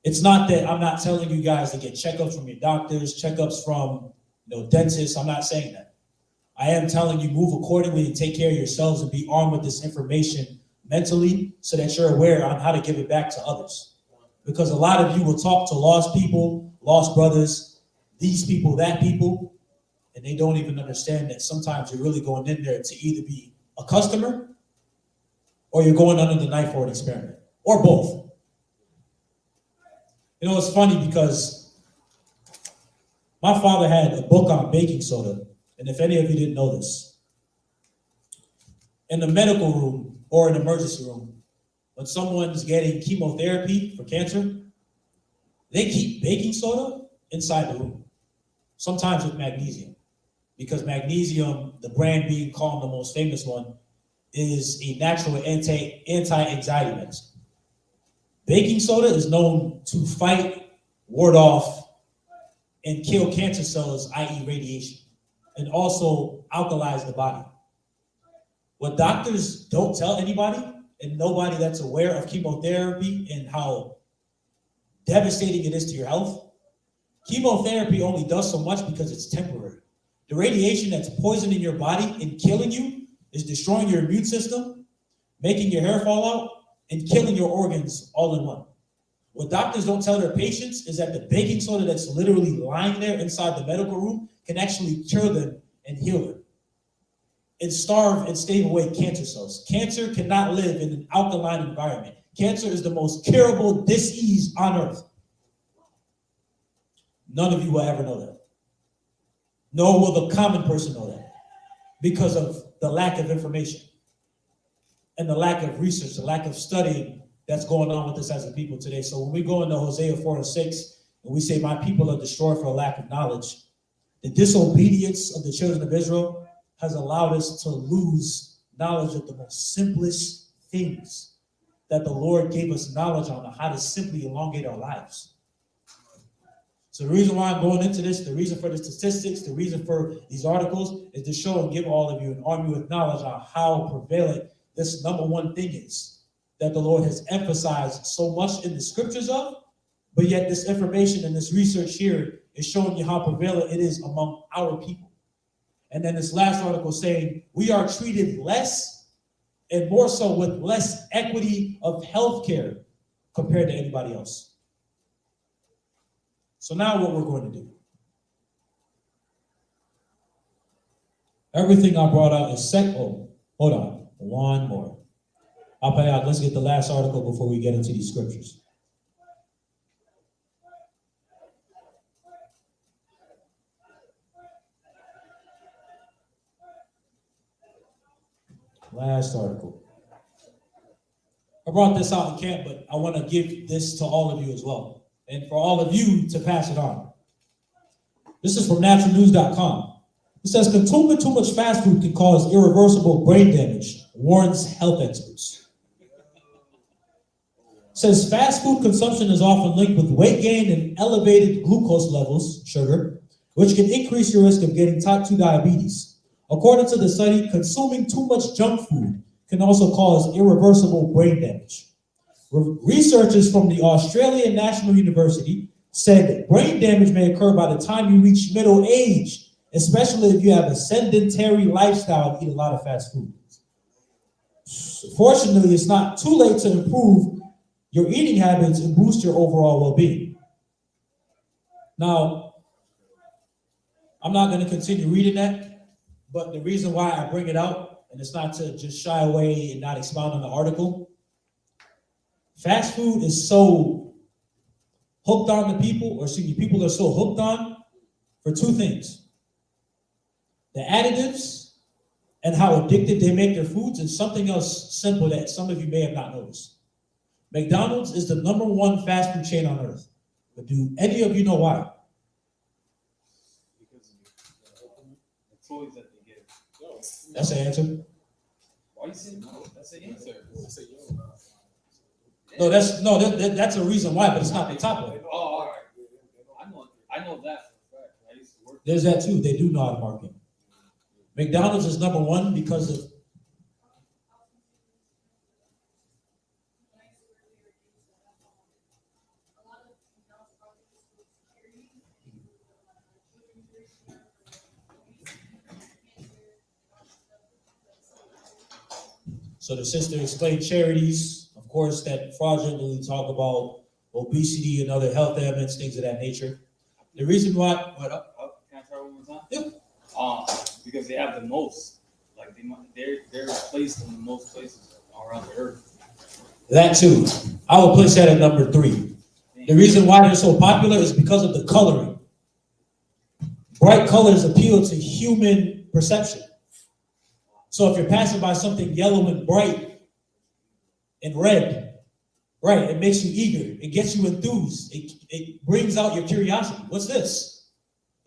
It's not that I'm not telling you guys to get checkups from your doctors, checkups from dentists. I'm not saying that. I am telling you move accordingly and take care of yourselves and be armed with this information mentally so that you're aware on how to give it back to others. Because a lot of you will talk to lost people, lost brothers, these people, that people, and they don't even understand that sometimes you're really going in there to either be a customer or you're going under the knife for an experiment, or both. It's funny because my father had a book on baking soda, and if any of you didn't know this, in the medical room or an emergency room, when someone's getting chemotherapy for cancer, they keep baking soda inside the room, sometimes with magnesium. because magnesium, the brand being called the most famous one, is a natural anti-anxiety medicine. Baking soda is known to fight, ward off, and kill cancer cells, i.e. radiation, and also alkalize the body. What doctors don't tell anybody, and nobody that's aware of chemotherapy and how devastating it is to your health, chemotherapy only does so much because it's temporary. The radiation that's poisoning your body and killing you is destroying your immune system, making your hair fall out, and killing your organs all in one. What doctors don't tell their patients is that the baking soda that's literally lying there inside the medical room can actually cure them and heal them and starve and stave away cancer cells. Cancer cannot live in an alkaline environment. Cancer is the most curable disease on earth. None of you will ever know that. Nor will the common person know that because of the lack of information and the lack of research, the lack of studying that's going on with us as a people today. So when we go into Hosea 4:6 and we say, my people are destroyed for a lack of knowledge, the disobedience of the children of Israel has allowed us to lose knowledge of the most simplest things that the Lord gave us knowledge on how to simply elongate our lives. So the reason why I'm going into this, the reason for the statistics, the reason for these articles is to show and give all of you and arm you with knowledge on how prevalent this number one thing is that the Lord has emphasized so much in the scriptures of, but yet this information and this research here is showing you how prevalent it is among our people. And then this last article saying we are treated less and more so with less equity of healthcare compared to anybody else. So now what we're going to do. Everything I brought out is hold on, one more. Let's get the last article before we get into these scriptures. Last article. I brought this out in camp, but I want to give this to all of you as well, and for all of you to pass it on. This is from naturalnews.com. It says, consuming too much fast food can cause irreversible brain damage, warns health experts. It says, fast food consumption is often linked with weight gain and elevated glucose levels, sugar, which can increase your risk of getting type 2 diabetes. According to the study, consuming too much junk food can also cause irreversible brain damage. Researchers from the Australian National University said brain damage may occur by the time you reach middle age, especially if you have a sedentary lifestyle and eat a lot of fast food. Fortunately, it's not too late to improve your eating habits and boost your overall well-being. Now, I'm not going to continue reading that, but the reason why I bring it out, and it's not to just shy away and not expound on the article, fast food is so hooked on the people, people are so hooked on for two things. The additives and how addicted they make their foods, and something else simple that some of you may have not noticed. McDonald's is the number one fast food chain on earth. But do any of you know why? Because the toys that they give. That's the answer. Why you saying no? That's the answer. No, that's a reason why, but it's not the top one. Oh, all right. I know that for a fact. I used to work. There's that too. They do know how to market. McDonald's is number one because of So the sister explained charities, of course, that fraudulently talk about obesity and other health ailments, things of that nature. The reason why, Can I try one more time? Yeah. Because they have the most. Like they're placed in the most places around the earth. That too. I would place that at number 3. The reason why they're so popular is because of the coloring. Bright colors appeal to human perception. So if you're passing by something yellow and bright and red, right, it makes you eager. It gets you enthused. It brings out your curiosity. What's this?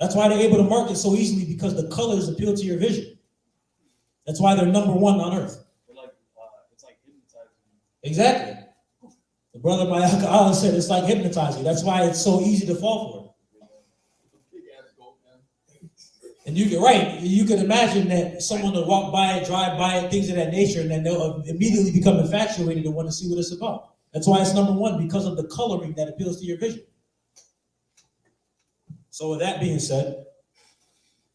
That's why they're able to market so easily, because the colors appeal to your vision. That's why they're number one on earth. They're like, it's like hypnotizing. Exactly. The brother by AHLAHAYANAWA said it's like hypnotizing. That's why it's so easy to fall for it. And you can imagine that someone will walk by it, drive by it, things of that nature, and then they'll immediately become infatuated and want to see what it's about. That's why it's number one, because of the coloring that appeals to your vision. So with that being said,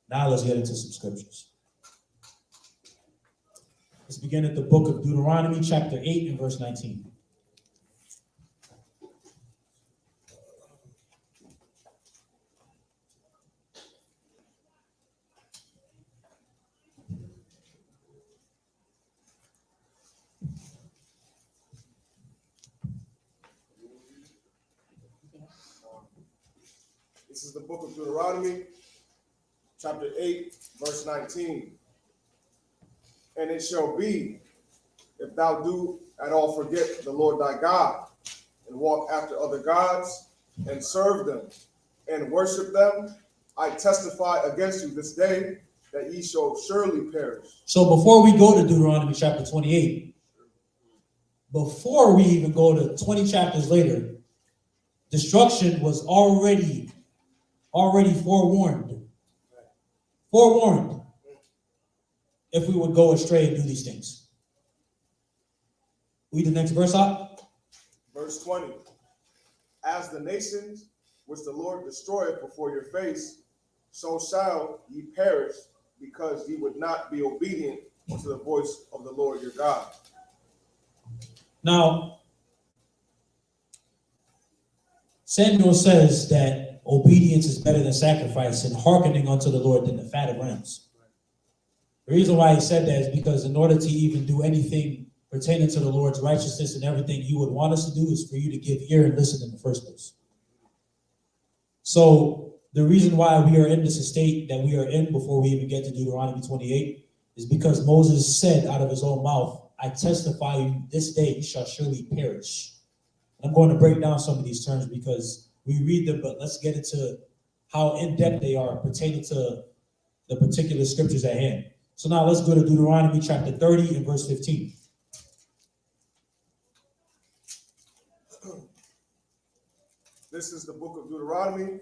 now let's get into some scriptures. Let's begin at the book of Deuteronomy, chapter 8 and verse 19. This is the book of Deuteronomy, chapter 8, verse 19. And it shall be, if thou do at all forget the Lord thy God, and walk after other gods, and serve them, and worship them, I testify against you this day that ye shall surely perish. So before we go to Deuteronomy chapter 28, before we even go to 20 chapters later, destruction was already forewarned. Forewarned if we would go astray and do these things. Read the next verse out. Verse 20. As the nations which the Lord destroyeth before your face, so shall ye perish, because ye would not be obedient unto the voice of the Lord your God. Now, Samuel says that obedience is better than sacrifice, and hearkening unto the Lord than the fat of rams. The reason why he said that is because in order to even do anything pertaining to the Lord's righteousness and everything you would want us to do is for you to give ear and listen in the first place. So the reason why we are in this estate that we are in before we even get to Deuteronomy 28 is because Moses said out of his own mouth, I testify you this day you shall surely perish. I'm going to break down some of these terms because we read them, but let's get into how in-depth they are pertaining to the particular scriptures at hand. So now let's go to Deuteronomy chapter 30 and verse 15. This is the book of Deuteronomy,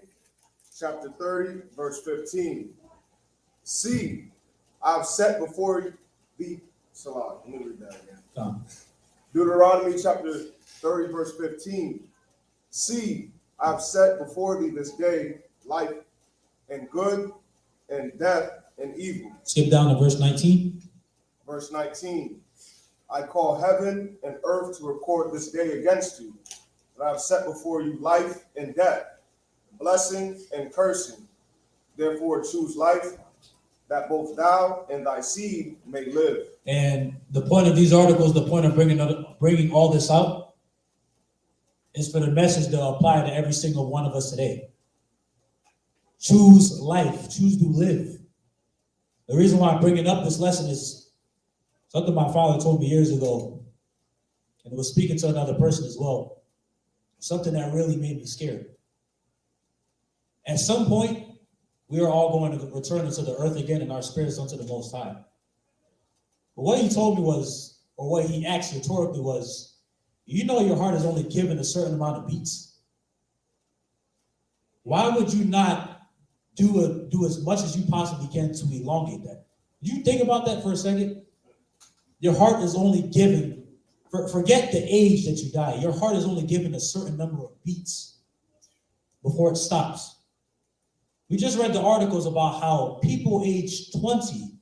chapter 30, verse 15. See, I've set before thee, Salah, let me read that again. Deuteronomy chapter 30, verse 15. See, I've set before thee this day life and good and death and evil. Skip down to verse 19. Verse 19. I call heaven and earth to record this day against you, that I have set before you life and death, blessing and cursing. Therefore choose life, that both thou and thy seed may live. And the point of these articles, the point of bringing all this out, is for the message to apply to every single one of us today. Choose life, choose to live. The reason why I'm bringing up this lesson is something my father told me years ago, and it was speaking to another person as well. Something that really made me scared. At some point, we are all going to return into the earth again and our spirits unto the Most High. But what he told me was, or what he asked rhetorically was, you know your heart is only given a certain amount of beats. Why would you not do as much as you possibly can to elongate that? You think about that for a second. Your heart is only given, forget the age that you die, your heart is only given a certain number of beats before it stops. We just read the articles about how people aged 20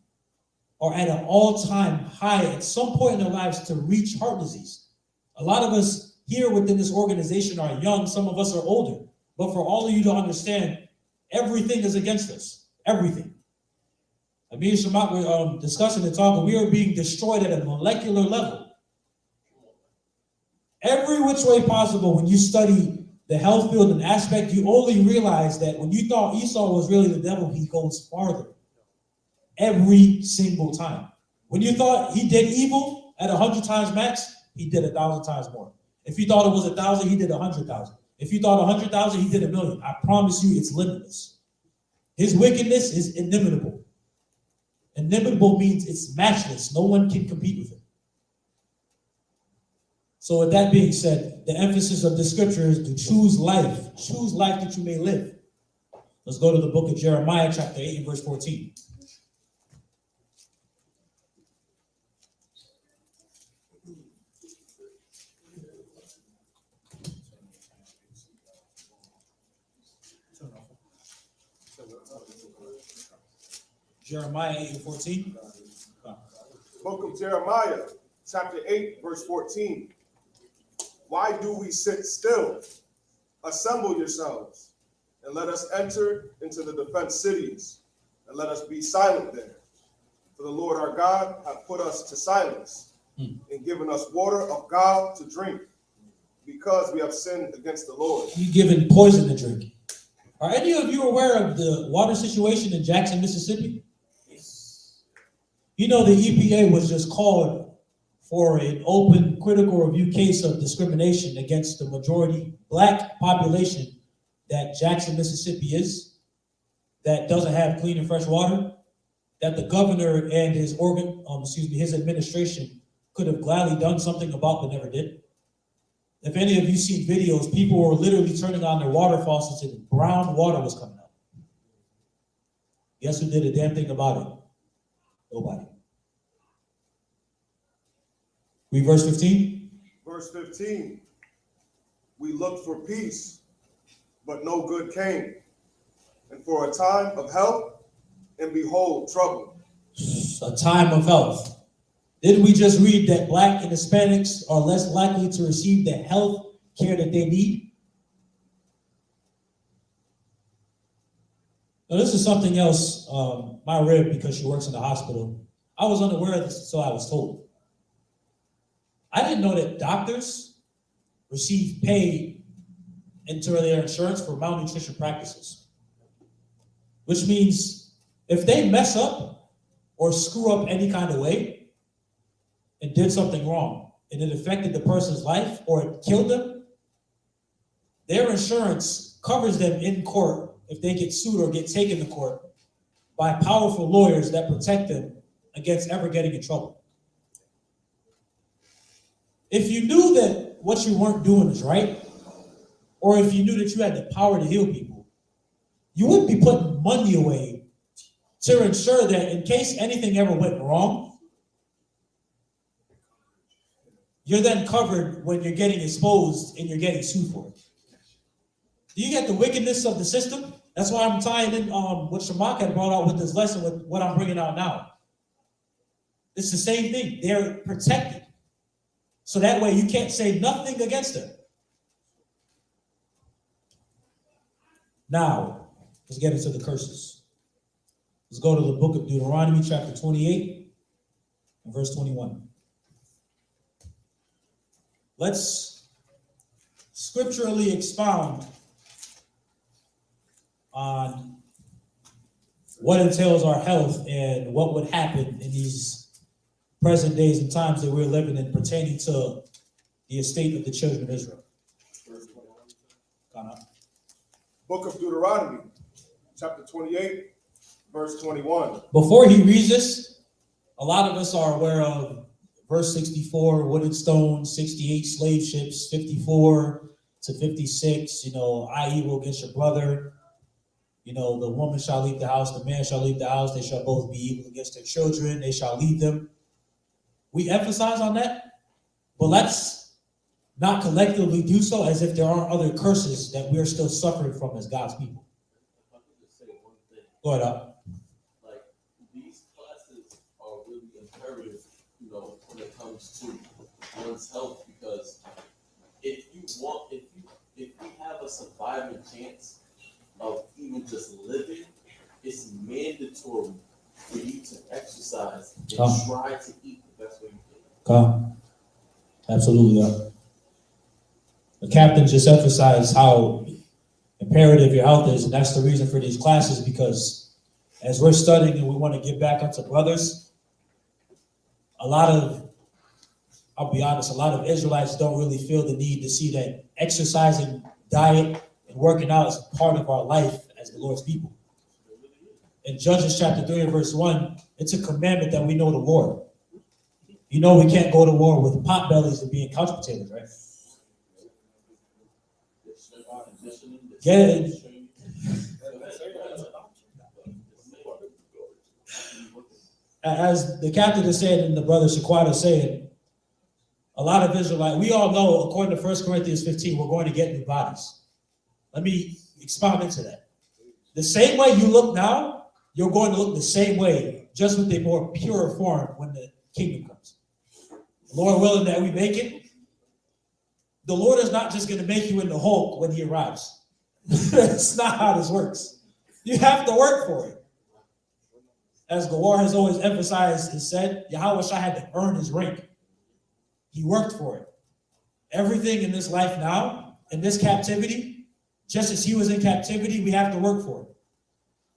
are at an all-time high at some point in their lives to reach heart disease. A lot of us here within this organization are young, some of us are older. But for all of you to understand, everything is against us. Everything. Me and Shamak were discussing and talking. We are being destroyed at a molecular level. Every which way possible, when you study the health field and aspect, you only realize that when you thought Esau was really the devil, he goes farther. Every single time. When you thought he did evil at 100 times max, he did 1,000 times more. If you thought it was 1,000, he did 100,000. If you thought 100,000, he did 1,000,000. I promise you, it's limitless. His wickedness is inimitable. Inimitable means it's matchless. No one can compete with it. So with that being said, the emphasis of the scripture is to choose life. Choose life that you may live. Let's go to the book of Jeremiah, chapter 8 and verse 14. Jeremiah 8 and 14. Book of Jeremiah, chapter 8, verse 14. Why do we sit still? Assemble yourselves, and let us enter into the defense cities, and let us be silent there. For the Lord our God hath put us to silence, and given us water of God to drink, because we have sinned against the Lord. You given poison to drink. Are any of you aware of the water situation in Jackson, Mississippi? You know, the EPA was just called for an open critical review case of discrimination against the majority black population that Jackson, Mississippi is, that doesn't have clean and fresh water, that the governor and his his administration could have gladly done something about but never did. If any of you see videos, people were literally turning on their water faucets and brown water was coming out. Guess who did a damn thing about it? Nobody. Read verse 15. Verse 15. We looked for peace, but no good came. And for a time of health, and behold, trouble. A time of health. Didn't we just read that Black and Hispanics are less likely to receive the health care that they need? Now, this is something else. My rib, because she works in the hospital, I was unaware of this, so I was told. I didn't know that doctors receive pay into their insurance for malnutrition practices, which means if they mess up or screw up any kind of way and did something wrong and it affected the person's life or it killed them, their insurance covers them in court if they get sued or get taken to court by powerful lawyers that protect them against ever getting in trouble. If you knew that what you weren't doing is right, or if you knew that you had the power to heal people, you wouldn't be putting money away to ensure that in case anything ever went wrong, you're then covered when you're getting exposed and you're getting sued for it. Do you get the wickedness of the system? That's why I'm tying in what Shamak had brought out with this lesson with what I'm bringing out now. It's the same thing. They're protected. So that way you can't say nothing against them. Now, let's get into the curses. Let's go to the book of Deuteronomy, chapter 28, and verse 21. Let's scripturally expound on what entails our health and what would happen in these present days and times that we're living in pertaining to the estate of the children of Israel. Book of Deuteronomy, chapter 28, verse 21. Before he reads this, a lot of us are aware of verse 64, wood and stone, 68 slave ships, 54 to 56, I evil against your brother. The woman shall leave the house, the man shall leave the house, they shall both be evil against their children, they shall lead them. We emphasize on that, but let's not collectively do so as if there aren't other curses that we're still suffering from as God's people. If I could just say one thing. Go ahead, up. Like, these classes are really imperative, when it comes to one's health, because if we have a surviving chance of even just living, it's mandatory for you to exercise and try to eat the best way you can. Absolutely. Yeah. The captain just emphasized how imperative your health is, and that's the reason for these classes, because as we're studying and we want to get back onto brothers, I'll be honest, a lot of Israelites don't really feel the need to see that exercising, diet, and working out is part of our life as the Lord's people. in Judges chapter 3 and verse 1, it's a commandment that we know the war. You know we can't go to war with pot bellies and being couch potatoes, right? Yeah. As the captain is saying and the brother Shaquad is saying, a lot of Israelites, we all know, according to 1 Corinthians 15, we're going to get new bodies. Let me expound into that. The same way you look now, you're going to look the same way, just with a more pure form when the kingdom comes. Lord willing that we make it. The Lord is not just going to make you into Hulk when he arrives. That's not how this works. You have to work for it. As Gabar has always emphasized and said, YHWH had to earn his rank. He worked for it. Everything in this life now, in this captivity, just as he was in captivity, we have to work for it.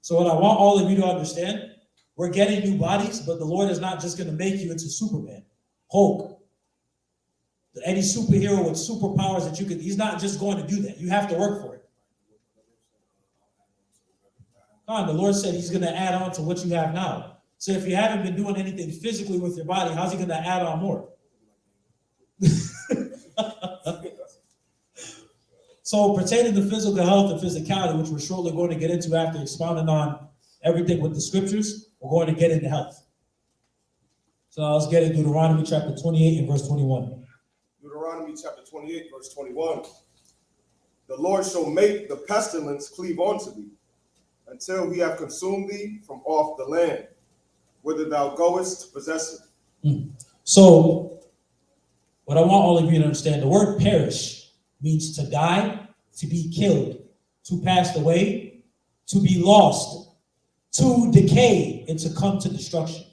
So what I want all of you to understand, we're getting new bodies, but the Lord is not just going to make you into Superman, Hulk, any superhero with superpowers that you could, he's not just going to do that. You have to work for it. The Lord said he's going to add on to what you have now. So if you haven't been doing anything physically with your body, how's he going to add on more? So pertaining to physical health and physicality, which we're shortly going to get into after expounding on everything with the scriptures, we're going to get into health. So let's get into Deuteronomy chapter 28 and verse 21. Deuteronomy chapter 28, verse 21. The Lord shall make the pestilence cleave unto thee, until he have consumed thee from off the land, whither thou goest to possess it. So, what I want all of you to understand, the word perish means to die, to be killed, to pass away, to be lost, to decay, and to come to destruction.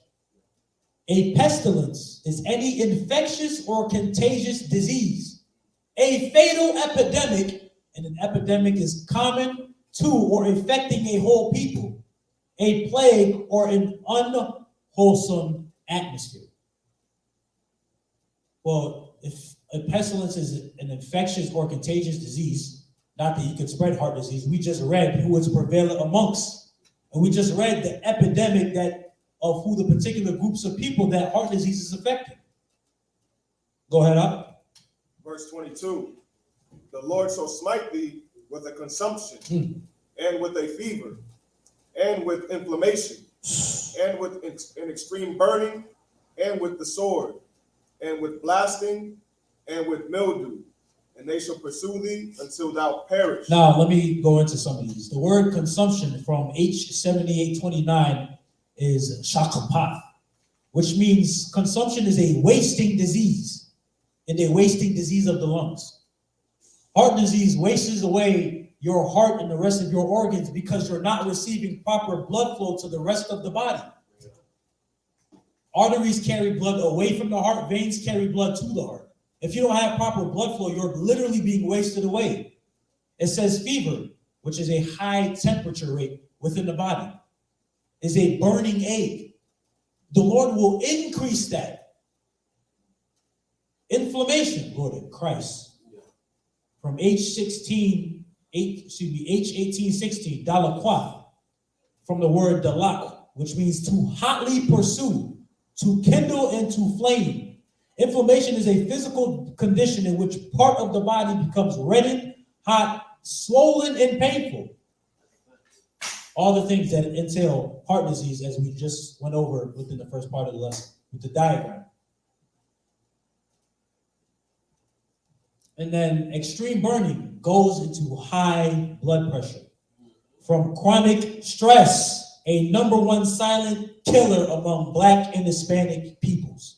A pestilence is any infectious or contagious disease, a fatal epidemic, and an epidemic is common to or affecting a whole people, a plague or an unwholesome atmosphere. Well, if a pestilence is an infectious or contagious disease, not that you could spread heart disease, we just read who is prevalent amongst, and we just read the epidemic that of who the particular groups of people that heart disease is affecting. Go ahead up. Verse 22. The Lord shall smite thee with a consumption, and with a fever, and with inflammation, and with an extreme burning, and with the sword, and with blasting, and with mildew, and they shall pursue thee until thou perish. Now, let me go into some of these. The word consumption from H7829 is shakapath, which means consumption is a wasting disease, and a wasting disease of the lungs. Heart disease wastes away your heart and the rest of your organs because you're not receiving proper blood flow to the rest of the body. Arteries carry blood away from the heart, veins carry blood to the heart. If you don't have proper blood flow, you're literally being wasted away. It says fever, which is a high temperature rate within the body, is a burning ache. The Lord will increase that. Inflammation, Lord in Christ. From H1816, dalakwa, from the word dalak, which means to hotly pursue, to kindle and to flame. Inflammation is a physical condition in which part of the body becomes reddened, hot, swollen, and painful. All the things that entail heart disease, as we just went over within the first part of the lesson, with the diagram. And then extreme burning goes into high blood pressure. From chronic stress, a #1 silent killer among Black and Hispanic peoples.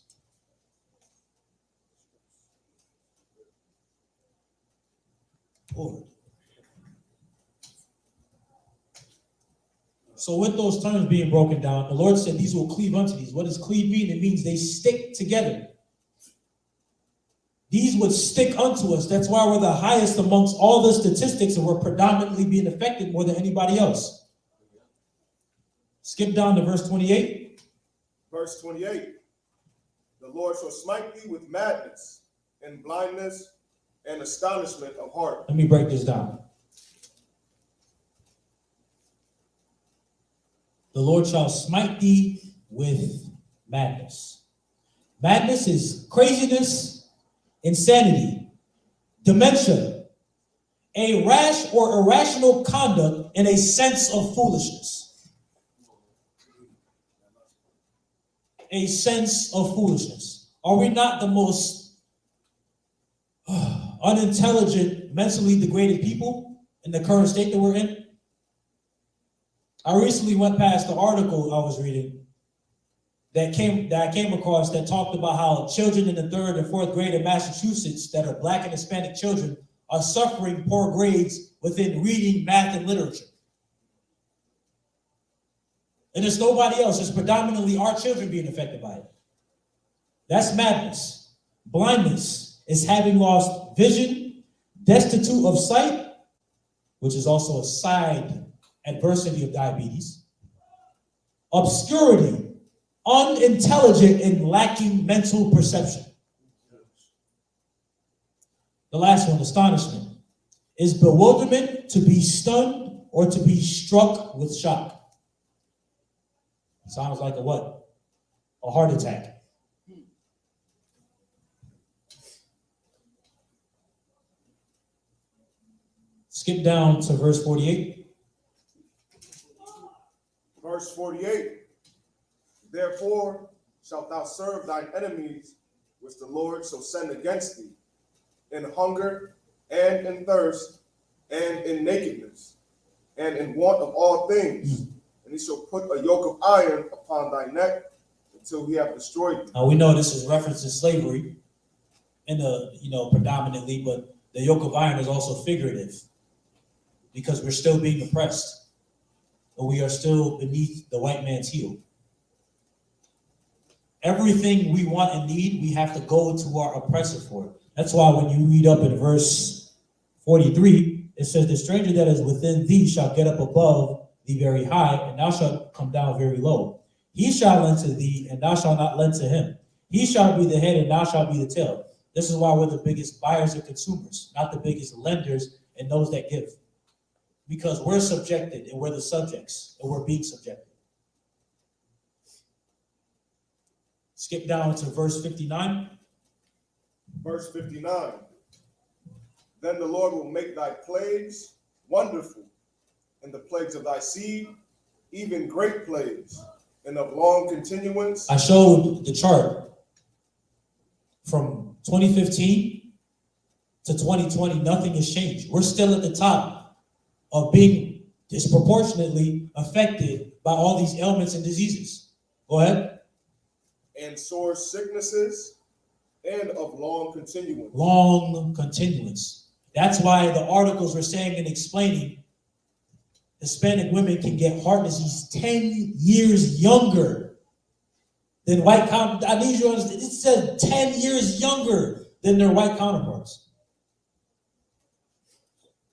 Lord. So with those terms being broken down, the Lord said these will cleave unto these. What does cleave mean? It means they stick together. These would stick unto us. That's why we're the highest amongst all the statistics, and we're predominantly being affected more than anybody else. Skip down to verse 28. Verse 28. The Lord shall smite thee with madness, and blindness, and astonishment of heart. Let me break this down. the Lord shall smite thee with madness. Madness is craziness, insanity, dementia, a rash or irrational conduct, and a sense of foolishness. A sense of foolishness. Are we not the most unintelligent, mentally degraded people in the current state that we're in? I recently went past the article I was reading that I came across that talked about how children in the 3rd and 4th grade in Massachusetts that are Black and Hispanic children are suffering poor grades within reading, math, and literature. And it's nobody else. It's predominantly our children being affected by it. That's madness. Blindness is having lost vision, destitute of sight, which is also a side adversity of diabetes. Obscurity, unintelligent and lacking mental perception. The last one, astonishment, is bewilderment, to be stunned or to be struck with shock. Sounds like a what? A heart attack. Skip down to verse 48. Verse 48. Therefore shalt thou serve thine enemies, which the Lord shall send against thee, in hunger and in thirst and in nakedness and in want of all things. And he shall put a yoke of iron upon thy neck until he have destroyed thee. Now we know this is reference to slavery in the, predominantly, but the yoke of iron is also figurative because we're still being oppressed, but we are still beneath the white man's heel. Everything we want and need, we have to go to our oppressor for it. That's why when you read up in verse 43, it says, the stranger that is within thee shall get up above thee very high, and thou shalt come down very low. He shall lend to thee, and thou shalt not lend to him. He shall be the head, and thou shalt be the tail. This is why we're the biggest buyers and consumers, not the biggest lenders and those that give. Because we're subjected, and we're the subjects, and we're being subjected. Skip down to verse 59. Verse 59. Then the Lord will make thy plagues wonderful, and the plagues of thy seed, even great plagues, and of long continuance. I showed the chart from 2015 to 2020, nothing has changed. We're still at the top of being disproportionately affected by all these ailments and diseases. Go ahead. And sore sicknesses, and of long continuance. Long continuance. That's why the articles were saying and explaining Hispanic women can get heart disease 10 years younger than white counterparts. I need you to understand, it said 10 years younger than their white counterparts.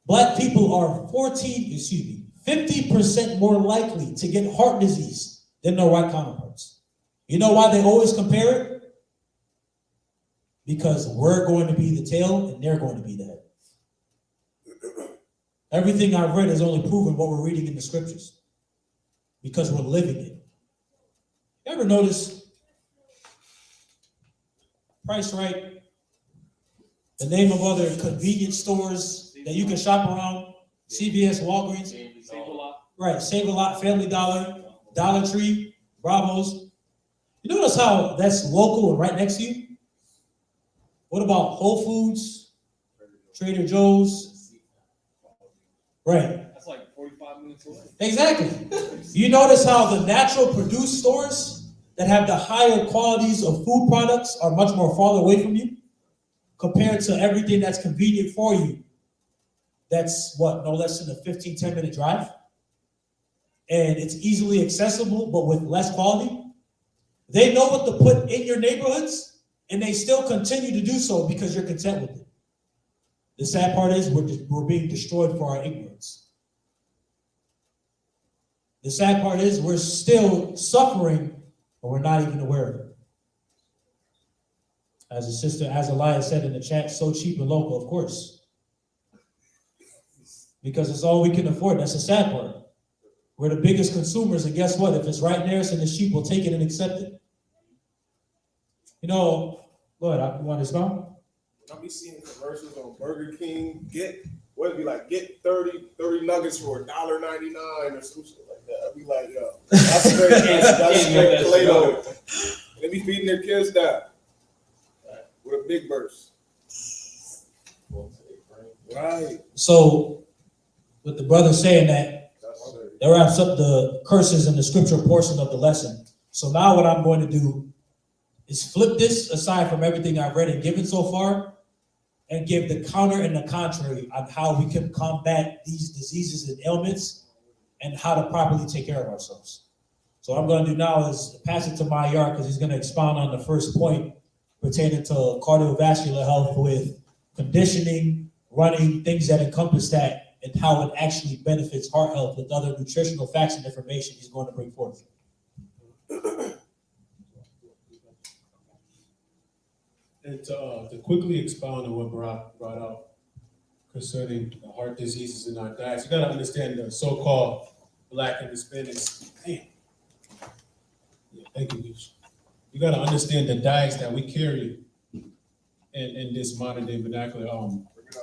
Black people are 50% more likely to get heart disease than their white counterparts. You know why they always compare it? Because we're going to be the tail and they're going to be the head. Everything I've read has only proven what we're reading in the scriptures because we're living it. You ever notice Price Right, the name of other convenience stores that you can shop around? CVS, Walgreens, Save a lot. right? Save a Lot, Family Dollar, Dollar Tree, Bravos. You notice how that's local and right next to you? What about Whole Foods, Trader Joe's? Right. That's like 45 minutes away. Exactly. You notice how the natural produce stores that have the higher qualities of food products are much more farther away from you compared to everything that's convenient for you. That's what, no less than a 15, 10-minute drive. And it's easily accessible, but with less quality. They know what to put in your neighborhoods, and they still continue to do so because you're content with it. The sad part is we're being destroyed for our ignorance. The sad part is we're still suffering, but we're not even aware of it. As a sister AHLAHAYANAWA said in the chat, so cheap and local, of course. Because it's all we can afford. That's the sad part. We're the biggest consumers, and guess what? If it's right near us and the sheep will take it and accept it. You know, go ahead, you want to respond? When I be seeing commercials on Burger King, get 30 nuggets for $1.99 or some shit like that. I'd be like, yo, that's straight, that's straight Play-Doh. They be feeding their kids that with a big burst. Right. So, with the brother saying that, that wraps up the curses in the scripture portion of the lesson. So now what I'm going to do is flip this aside from everything I've read and given so far and give the counter and the contrary on how we can combat these diseases and ailments and how to properly take care of ourselves. So what I'm going to do now is pass it to Mayar because he's going to expound on the first point pertaining to cardiovascular health with conditioning, running, things that encompass that, and how it actually benefits heart health with other nutritional facts and information he's going to bring forth. And to quickly expound on what Barak brought out concerning the heart diseases in our diets, you got to understand the so-called Black and Hispanics. Damn. Yeah, thank you, Luis. You got to understand the diets that we carry in this modern day vernacular.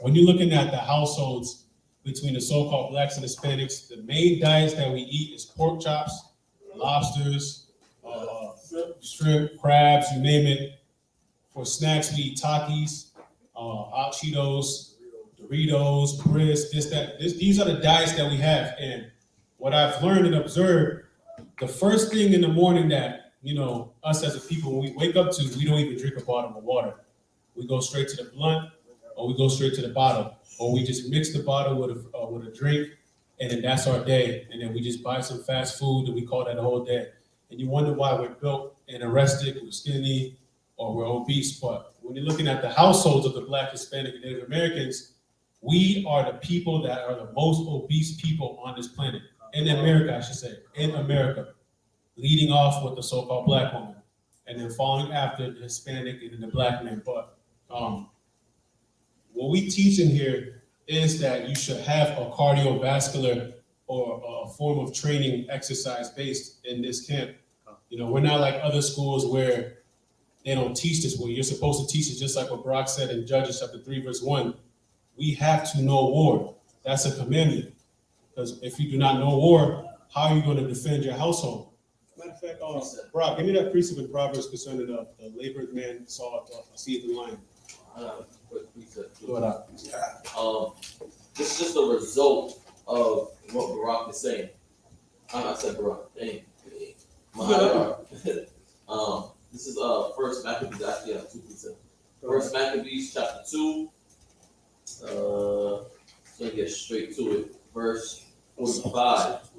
When you're looking at the households between the so-called Blacks and Hispanics, the main diets that we eat is pork chops, lobsters, shrimp, crabs, you name it. For snacks, we eat Takis, hot Cheetos, Doritos, Brisk, this, that. These are the diets that we have. And what I've learned and observed, the first thing in the morning that, you know, us as a people, when we wake up to, we don't even drink a bottle of water. We go straight to the blunt, or we go straight to the bottle, or we just mix the bottle with a drink, and then that's our day. And then we just buy some fast food, and we call that a whole day. And you wonder why we're built anorexic, we're skinny, or we're obese. But when you're looking at the households of the Black, Hispanic, and Native Americans, we are the people that are the most obese people on this planet. In America, I should say, in America, leading off with the so-called Black woman, and then following after the Hispanic and then the Black man. But what we teach in here is that you should have a cardiovascular or a form of training exercise based in this camp. You know, we're not like other schools where they don't teach this. Well, you're supposed to teach it just like what Barak said in Judges chapter 3, verse 1. We have to know war. That's a commandment. Because if you do not know war, how are you going to defend your household? Matter of fact, Barak, give me that precept in Proverbs concerning the labored man saw a seed in the lion. Quick precept. Go ahead. This is just a result of what Barak is saying. I said Barak. Dang. This is First Maccabees. Actually, I have two precepts. First Maccabees chapter 2. So I get straight to it. Verse 45.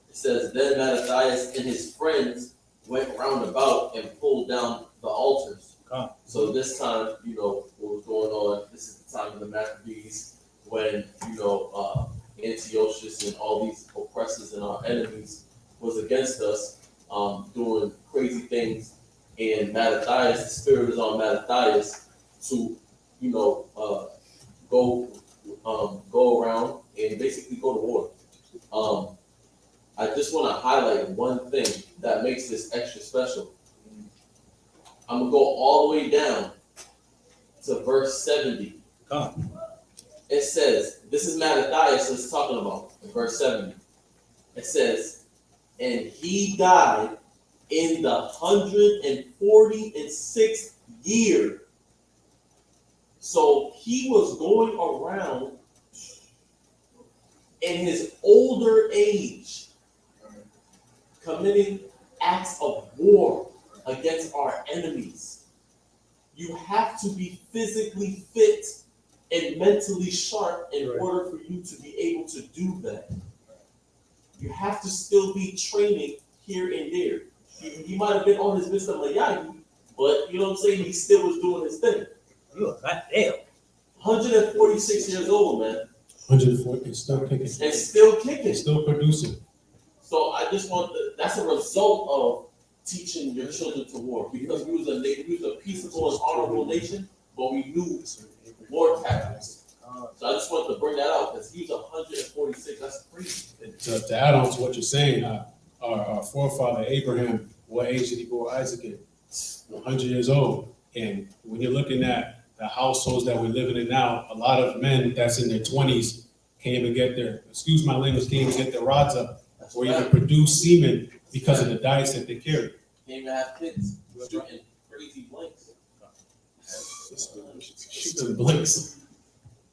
It says, "Then Mattathias and his friends went round about and pulled down the altars." So this time, you know, what was going on, this is the time of the Maccabees when, you know, Antiochus and all these oppressors and our enemies was against us, doing crazy things. And Mattathias, the spirit is on Mattathias to, you know, go around and basically go to war. I just want to highlight one thing that makes this extra special. I'm going to go all the way down to verse 70. It says, this is Mattathias that's talking about in verse 70. It says, "And he died in the 146th year." So he was going around in his older age, committing acts of war against our enemies. You have to be physically fit and mentally sharp in order for you to be able to do that. You have to still be training here and there. He might have been on his Mr. Mayagi, but you know what I'm saying? He still was doing his thing. Goddamn. 146 years old, man. 140, it's still kicking. And still kicking. It's still producing. So I just want that's a result of teaching your children to war, because we was a peaceable and honorable nation, but we knew war tactics. So I just wanted to bring that out because he was 146. That's crazy. to add on to what you're saying, our forefather Abraham, what age did he bore Isaac in? 100 years old. And when you're looking at the households that we're living in now, a lot of men that's in their 20s can't even get their, excuse my language, can't even get their rods up or even produce semen because of the diets that they carry. Can't even have kids. Shooting crazy blanks. Shooting blanks.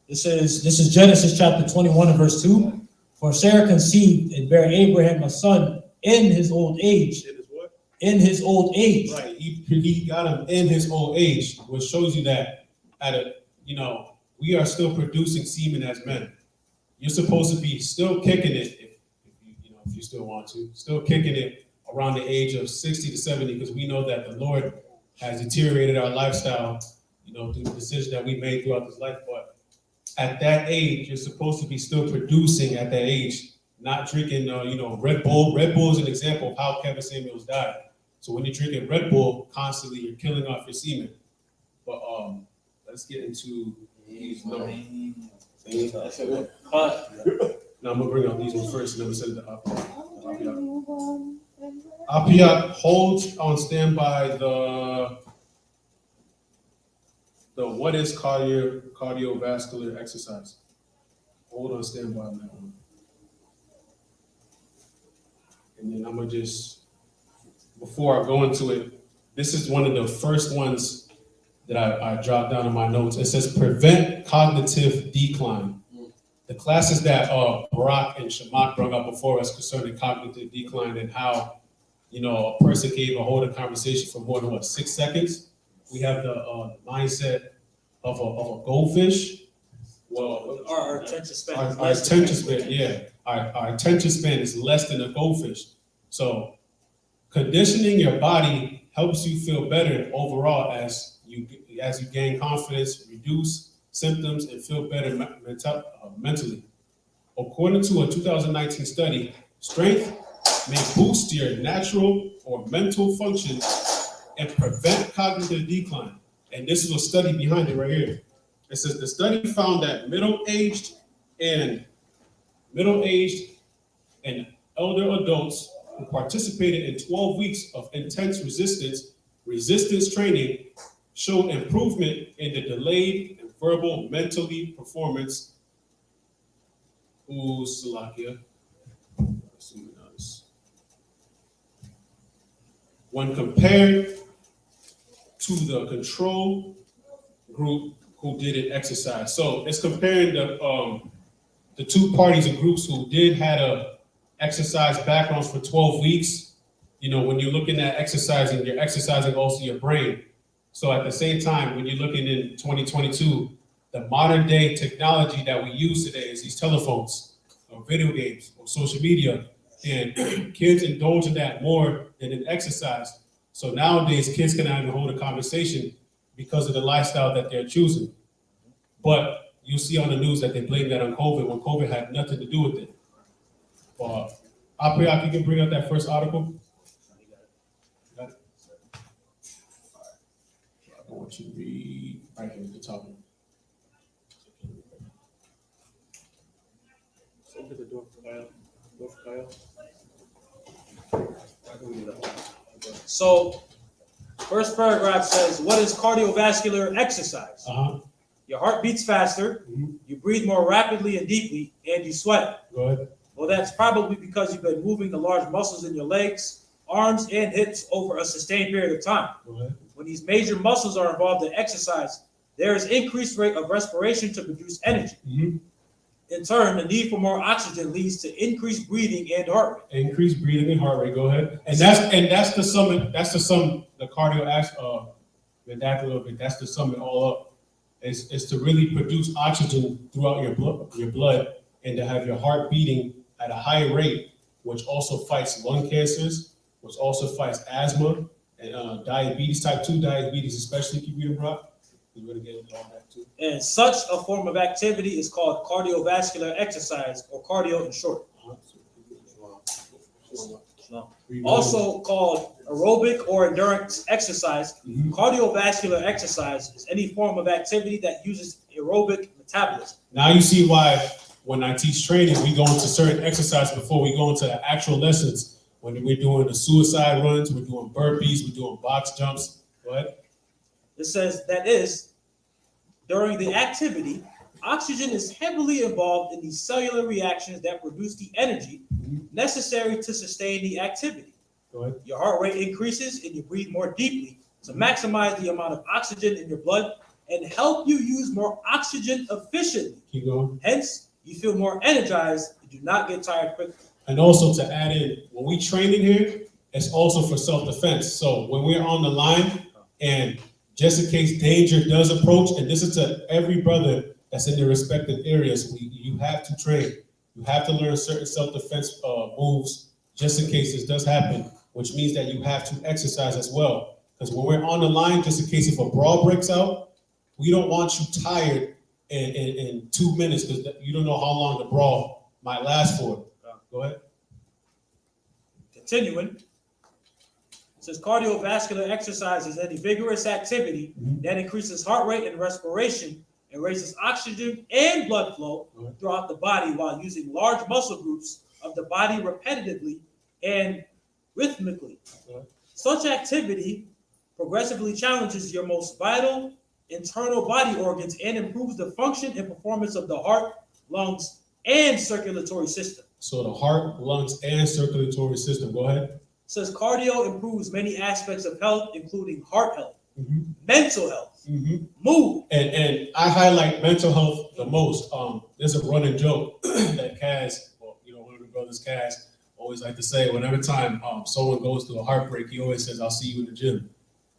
This is Genesis chapter 21 and verse 2. For Sarah conceived and bare Abraham a son in his old age. It is what? In his old age. Right. He got him in his old age, which shows you that we are still producing semen as men. You're supposed to be still kicking it if you still want to, still kicking it around the age of 60 to 70, because we know that the Lord has deteriorated our lifestyle, through the decisions that we made throughout this life. But at that age, you're supposed to be still producing at that age, not drinking, Red Bull. Red Bull is an example of how Kevin Samuels died. So when you're drinking Red Bull constantly, you're killing off your semen. But let's get into these numbers. Now I'm gonna bring out these ones first, and then we send it to Apiat. Apiat, hold on standby the what is cardiovascular exercise. Hold on standby on that one. And then I'm gonna just, before I go into it, this is one of the first ones that I jotted down in my notes. It says prevent cognitive decline. The classes that Barak and Shamak brought up before us concerning cognitive decline and how, a person can even hold a conversation for more than 6 seconds. We have the mindset of a goldfish. Well, Our attention span. Our attention span, yeah. Our attention span is less than a goldfish. So conditioning your body helps you feel better overall as you gain confidence, reduce symptoms, and feel better mentally. According to a 2019 study, strength may boost your natural or mental functions and prevent cognitive decline. And this is a study behind it right here. It says the study found that middle-aged and elder adults who participated in 12 weeks of intense resistance training showed improvement in the delayed and verbal mentally performance. When compared to the control group who didn't exercise. So it's comparing the two parties and groups who had a exercise backgrounds for 12 weeks. When you're looking at exercising, you're exercising also your brain. So at the same time, when you're looking in 2022, the modern day technology that we use today is these telephones or video games or social media, and kids indulge in that more than in exercise. So nowadays, kids cannot even hold a conversation because of the lifestyle that they're choosing. But you'll see on the news that they blame that on COVID when COVID had nothing to do with it. Apriak, you can bring up that first article. Got it? I want you to read right here at the top. Open the door for Kyle. So, first paragraph says, what is cardiovascular exercise? Your heart beats faster, you breathe more rapidly and deeply, and you sweat. Go ahead. Well, that's probably because you've been moving the large muscles in your legs, arms, and hips over a sustained period of time. Go ahead. When these major muscles are involved in exercise, there is increased rate of respiration to produce energy. In turn, the need for more oxygen leads to increased breathing and heart rate. Increased breathing and heart rate. Go ahead. And that's the sum. That's the sum. The cardiovascular of it. That's the sum it all up. Is to really produce oxygen throughout your blood, and to have your heart beating at a high rate, which also fights lung cancers, which also fights asthma and diabetes, type 2 diabetes, especially if you read Barak. We're going to get into all that too. And such a form of activity is called cardiovascular exercise, or cardio in short. Also called aerobic or endurance exercise. Cardiovascular exercise is any form of activity that uses aerobic metabolism. Now you see why when I teach training, we go into certain exercises before we go into the actual lessons. When we're doing the suicide runs, we're doing burpees, we're doing box jumps. Go ahead. It says that is, during the activity, oxygen is heavily involved in the cellular reactions that produce the energy necessary to sustain the activity. Go ahead. Your heart rate increases and you breathe more deeply to maximize the amount of oxygen in your blood and help you use more oxygen efficiently. Keep going. Hence, you feel more energized and do not get tired quickly. And also to add in, when we train in here, it's also for self-defense. So when we're on the line and just in case danger does approach, and this is to every brother that's in their respective areas, you have to train. You have to learn certain self-defense moves just in case this does happen, which means that you have to exercise as well. Because when we're on the line, just in case if a brawl breaks out, we don't want you tired in 2 minutes because you don't know how long the brawl might last for. Go ahead. Continuing, it says cardiovascular exercise is any vigorous activity that increases heart rate and respiration and raises oxygen and blood flow throughout the body while using large muscle groups of the body repetitively and rhythmically. Such activity progressively challenges your most vital internal body organs and improves the function and performance of the heart, lungs, and circulatory system. So the heart, lungs, and circulatory system. Go ahead. It says cardio improves many aspects of health, including heart health, mental health, mood. And I highlight mental health the most. There's a running joke that Kaz, one of the brothers, Kaz, always like to say whenever time someone goes through a heartbreak, he always says, "I'll see you in the gym."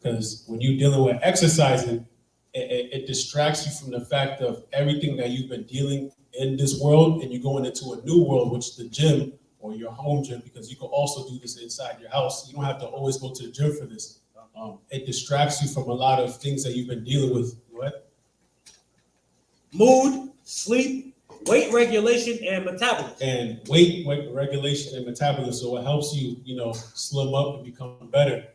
Because when you're dealing with exercising, it distracts you from the fact of everything that you've been dealing in this world, and you're going into a new world, which is the gym or your home gym, because you can also do this inside your house. You don't have to always go to the gym for this. It distracts you from a lot of things that you've been dealing with. What? Mood, sleep, weight regulation, and metabolism. And weight regulation and metabolism. So it helps you, slim up and become better.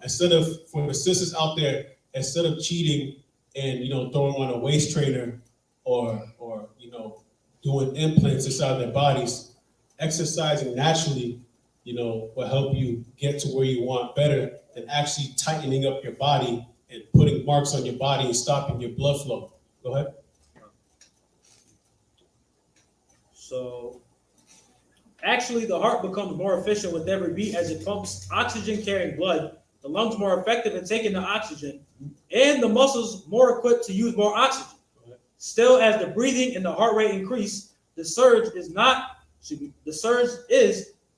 Instead of, for the sisters out there, instead of cheating and, throwing on a waist trainer or doing implants inside their bodies, exercising naturally, will help you get to where you want better than actually tightening up your body and putting marks on your body and stopping your blood flow. Go ahead. So actually the heart becomes more efficient with every beat as it pumps oxygen carrying blood, the lungs more effective in taking the oxygen, and the muscles more equipped to use more oxygen. Still, as the breathing and the heart rate increase, the surge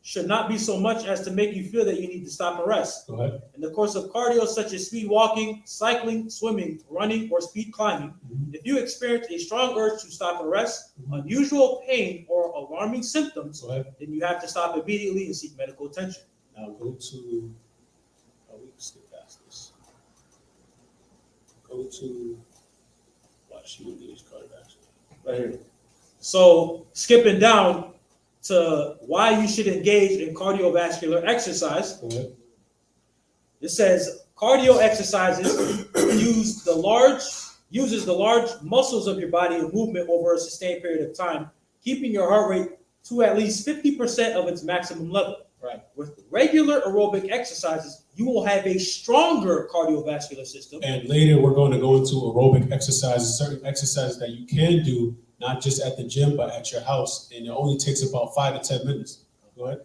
should not be so much as to make you feel that you need to stop and rest. Go ahead. In the course of cardio, such as speed walking, cycling, swimming, running, or speed climbing, if you experience a strong urge to stop and rest, unusual pain, or alarming symptoms, then you have to stop immediately and seek medical attention. Now go to, we can skip past this. Go to, watch you engage cardiovascular. Right here. So skipping down to why you should engage in cardiovascular exercise. It says cardio exercises uses the large muscles of your body in movement over a sustained period of time, keeping your heart rate to at least 50% of its maximum level. Right. With regular aerobic exercises, you will have a stronger cardiovascular system. And later we're going to go into aerobic exercises, certain exercises that you can do, not just at the gym, but at your house. And it only takes about 5 to 10 minutes. Go ahead.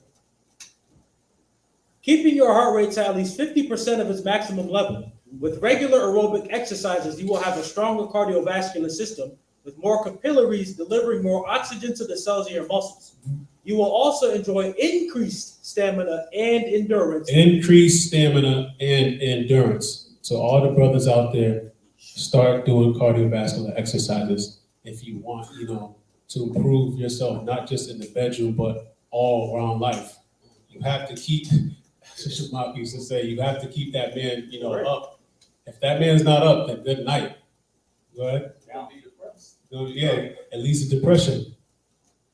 Keeping your heart rate to at least 50% of its maximum level. With regular aerobic exercises, you will have a stronger cardiovascular system with more capillaries delivering more oxygen to the cells in your muscles. You will also enjoy increased stamina and endurance. Increased stamina and endurance. So all the brothers out there, start doing cardiovascular exercises if you want, to improve yourself, not just in the bedroom, but all around life. You have to keep, Shemaki used to say, you have to keep that man, up. If that man's not up, then good night. Go ahead. Yeah, at least a depression.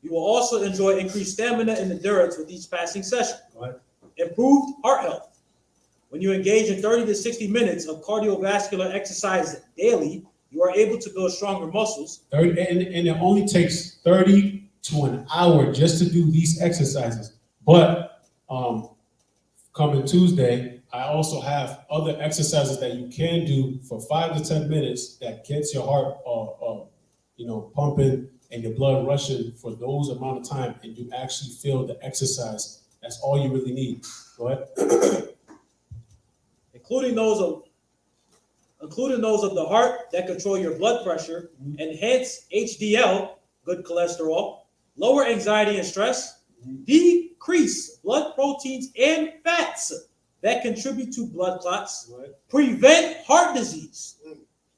You will also enjoy increased stamina and endurance with each passing session. Improved heart health. When you engage in 30 to 60 minutes of cardiovascular exercise daily, you are able to build stronger muscles. 30, and it only takes 30 to an hour just to do these exercises. But coming Tuesday, I also have other exercises that you can do for 5 to 10 minutes that gets your heart, pumping and your blood rushing for those amount of time, and you actually feel the exercise. That's all you really need. Go ahead. Including those of the heart that control your blood pressure, enhance HDL, good cholesterol, lower anxiety and stress, decrease blood proteins and fats that contribute to blood clots, prevent heart disease,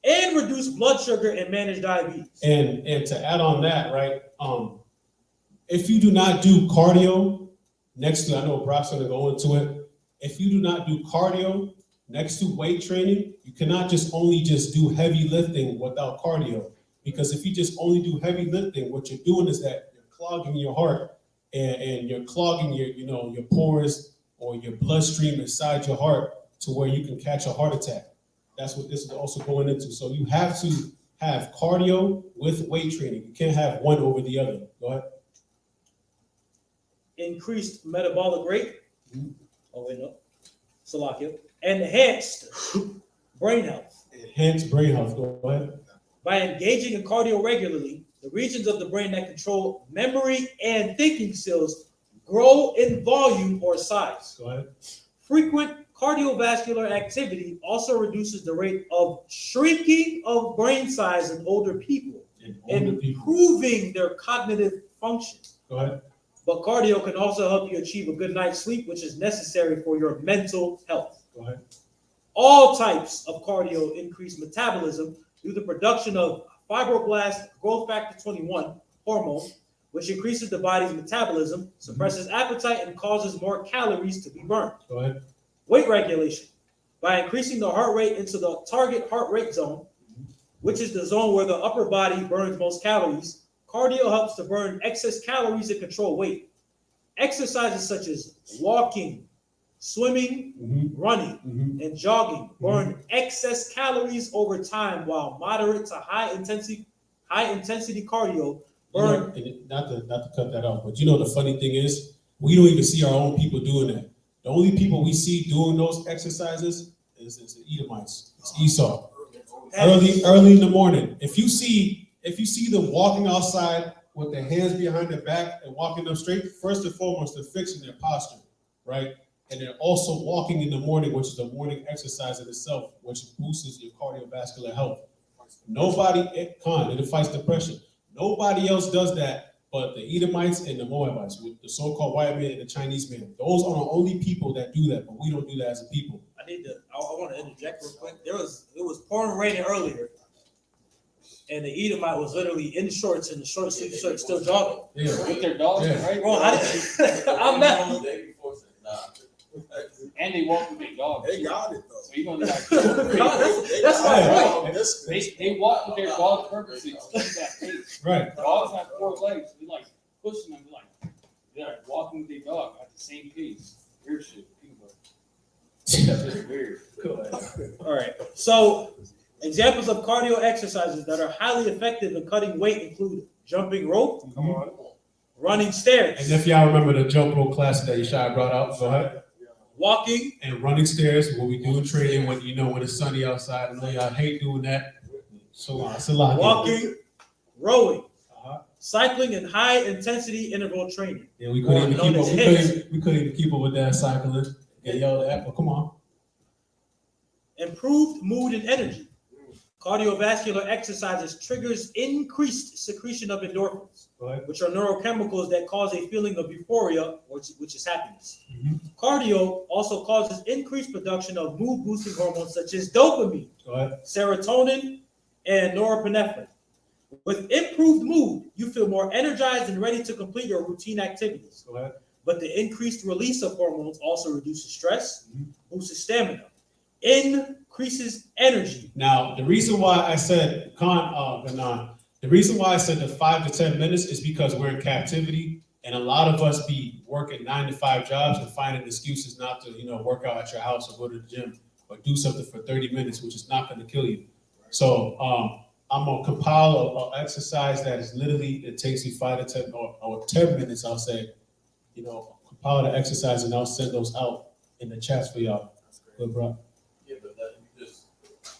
and reduce blood sugar and manage diabetes. And to add on that, right? If you do not do cardio next to, I know Barak's gonna go into it. If you do not do cardio next to weight training, you cannot only do heavy lifting without cardio. Because if you just only do heavy lifting, what you're doing is that you're clogging your heart and you're clogging your pores or your bloodstream inside your heart to where you can catch a heart attack. That's what this is also going into. So you have to have cardio with weight training. You can't have one over the other. Go ahead. Increased metabolic rate. Oh wait, no. Salakia. Enhanced brain health. Enhanced brain health. Go ahead. By engaging in cardio regularly, the regions of the brain that control memory and thinking skills grow in volume or size. Go ahead. Frequent cardiovascular activity also reduces the rate of shrinking of brain size in older people, improving their cognitive function. Go ahead. But cardio can also help you achieve a good night's sleep, which is necessary for your mental health. Go ahead. All types of cardio increase metabolism through the production of fibroblast growth factor 21 hormone, which increases the body's metabolism, suppresses appetite, and causes more calories to be burned. Go ahead. Weight regulation. By increasing the heart rate into the target heart rate zone, which is the zone where the upper body burns most calories, cardio helps to burn excess calories and control weight. Exercises such as walking, swimming, running, and jogging burn excess calories over time, while moderate to high intensity cardio burn. Not to cut that off, but the funny thing is, we don't even see our own people doing that. The only people we see doing those exercises is the Edomites. It's Esau. Early in the morning. If you see them walking outside with their hands behind their back and walking up straight, first and foremost, they're fixing their posture, right? And they're also walking in the morning, which is a morning exercise in itself, which boosts your cardiovascular health. It fights depression. Nobody else does that but the Edomites and the Moabites, with the so-called white man and the Chinese man. Those are the only people that do that, but we don't do that as a people. I want to interject real quick. It was pouring raining earlier, and the Edomite was literally in shorts and the short sleeve shirt, still jogging. Yeah. With their dogs, right? Bro, I'm not. And they walk with their dogs. They got it though. So you're gonna That's my point. They walk with their dogs purposely to keep that pace. Right. Dogs have 4 legs. We like pushing them. They're like walking with their dog at the same pace. Weird shit. That's just weird. All right. So examples of cardio exercises that are highly effective in cutting weight include jumping rope, running stairs. And if y'all remember the jump rope class that Yeshai brought out, go ahead. Walking and running stairs, what we do in training when it's sunny outside. I know y'all hate doing that. So it's a lot. Walking, rowing, cycling, and high intensity interval training. Yeah, we couldn't even keep up. We couldn't even keep up with that cycling. Yeah, y'all, come on. Improved mood and energy. Cardiovascular exercises triggers increased secretion of endorphins, which are neurochemicals that cause a feeling of euphoria, which is happiness. Cardio also causes increased production of mood-boosting hormones such as dopamine, serotonin, and norepinephrine. With improved mood, you feel more energized and ready to complete your routine activities. But the increased release of hormones also reduces stress, boosts stamina, increases energy. Now, the reason why I said Ganan, the reason why I said the 5 to 10 minutes is because we're in captivity, and a lot of us be working 9 to 5 jobs and finding excuses not to, work out at your house or go to the gym or do something for 30 minutes, which is not going to kill you. So I'm gonna compile an exercise that is literally, it takes you 5 to 10 or 10 minutes, I'll say. You know, compile the exercise and I'll send those out in the chats for y'all. Good, bro. Yeah, but that you just,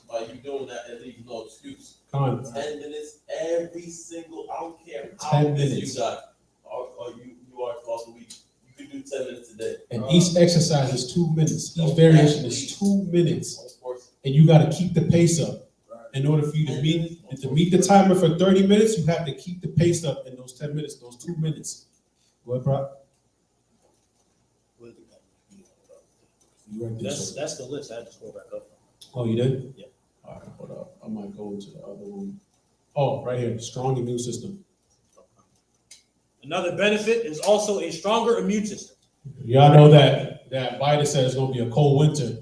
by you doing that, it leaves no excuse. Come on. 10 minutes every single, I don't care 10 how busy minutes. you got, or you are throughout the week. You can do 10 minutes a day. And each exercise is 2 minutes. Each variation is 2 minutes. Of course. And you gotta keep the pace up. In order for you to meet the timer for 30 minutes, you have to keep the pace up in those 10 minutes, those 2 minutes. What, bro? You read this? That's the list. I had to scroll back up. Oh, you did? Yeah. All right, hold up. I might go into the other one. Oh, right here, strong immune system. Another benefit is also a stronger immune system. Y'all know that Biden said it's gonna be a cold winter.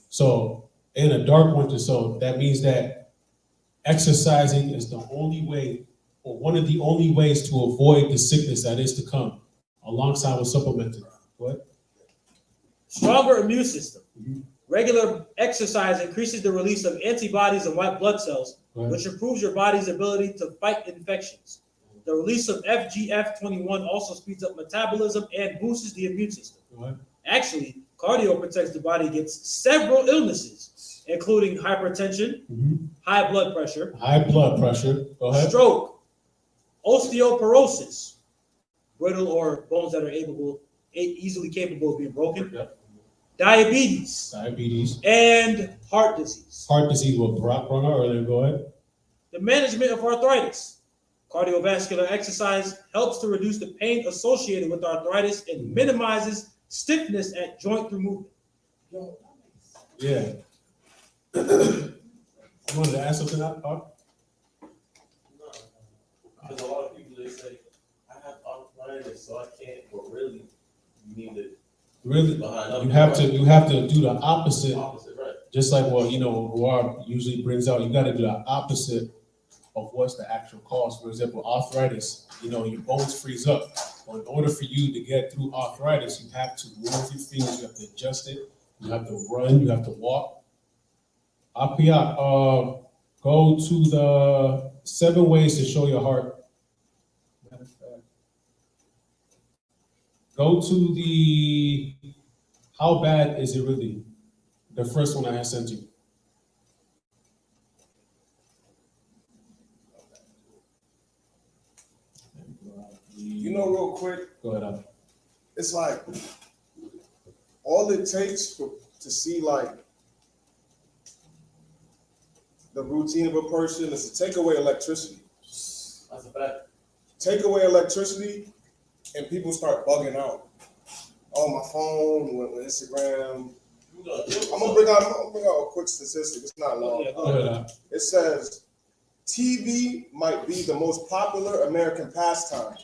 So, in a dark winter, so that means that exercising is the only way, or one of the only ways to avoid the sickness that is to come, alongside with supplementing. What? Stronger immune system. Mhm. Regular exercise increases the release of antibodies and white blood cells, Right. which improves your body's ability to fight infections. The release of FGF21 also speeds up metabolism and boosts the immune system. What? Actually, cardio protects the body against several illnesses, including hypertension, Mhm. high blood pressure, High blood pressure. Go ahead. stroke, osteoporosis, brittle or bones that are easily capable of being broken, Yep. diabetes, Diabetes. and heart disease. Heart disease, what Barak brought up earlier. Go ahead. The management of arthritis. Cardiovascular exercise helps to reduce the pain associated with arthritis and minimizes stiffness at joint through movement. Yeah. You wanted to ask something, Mark? No. Because a lot of people, they say, I have arthritis, so I can't, but really, you need it Really, behind up. you have to do the opposite. Opposite, right? Just like what Ruar usually brings out, you got to do the opposite of what's the actual cause. For example, arthritis. Your bones freeze up. Well, in order for you to get through arthritis, you have to move your fingers. You have to adjust it. You have to run. You have to walk. Apiat, go to the 7 ways to show your heart. Matter of fact, go to the how bad is it really? The first one I had sent you. Real quick, Go ahead. it's like all it takes to see like the routine of a person is to take away electricity. That's a fact. Take away electricity, and people start bugging out. Oh, my phone, with Instagram. I'm gonna bring out a quick statistic. It's not long. Yeah, Go ahead. It says TV might be the most popular American pastime.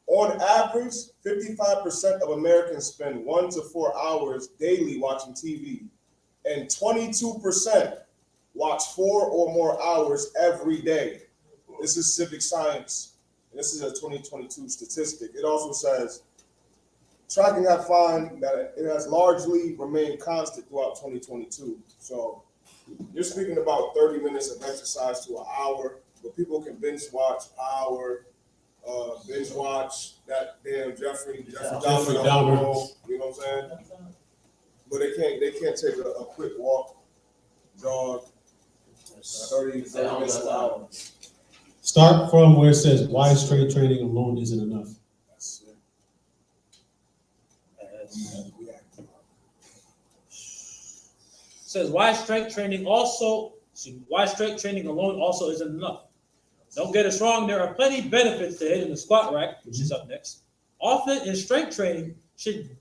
On average, 55% of Americans spend 1 to 4 hours daily watching TV, and 22% watch 4 or more hours every day. This is Civic Science, and this is a 2022 statistic. It also says tracking have found that it has largely remained constant throughout 2022. So you're speaking about 30 minutes of exercise to an hour, but people can binge watch that damn Jeffrey Dahmer. You know what I'm saying? But they can't take a quick walk, jog, 30 minutes an hour. Start from where it says why strength training alone isn't enough. That's it. Says why strength training alone also isn't enough. Don't get us wrong, there are plenty benefits to hitting the squat rack, which is up next. Often in strength training should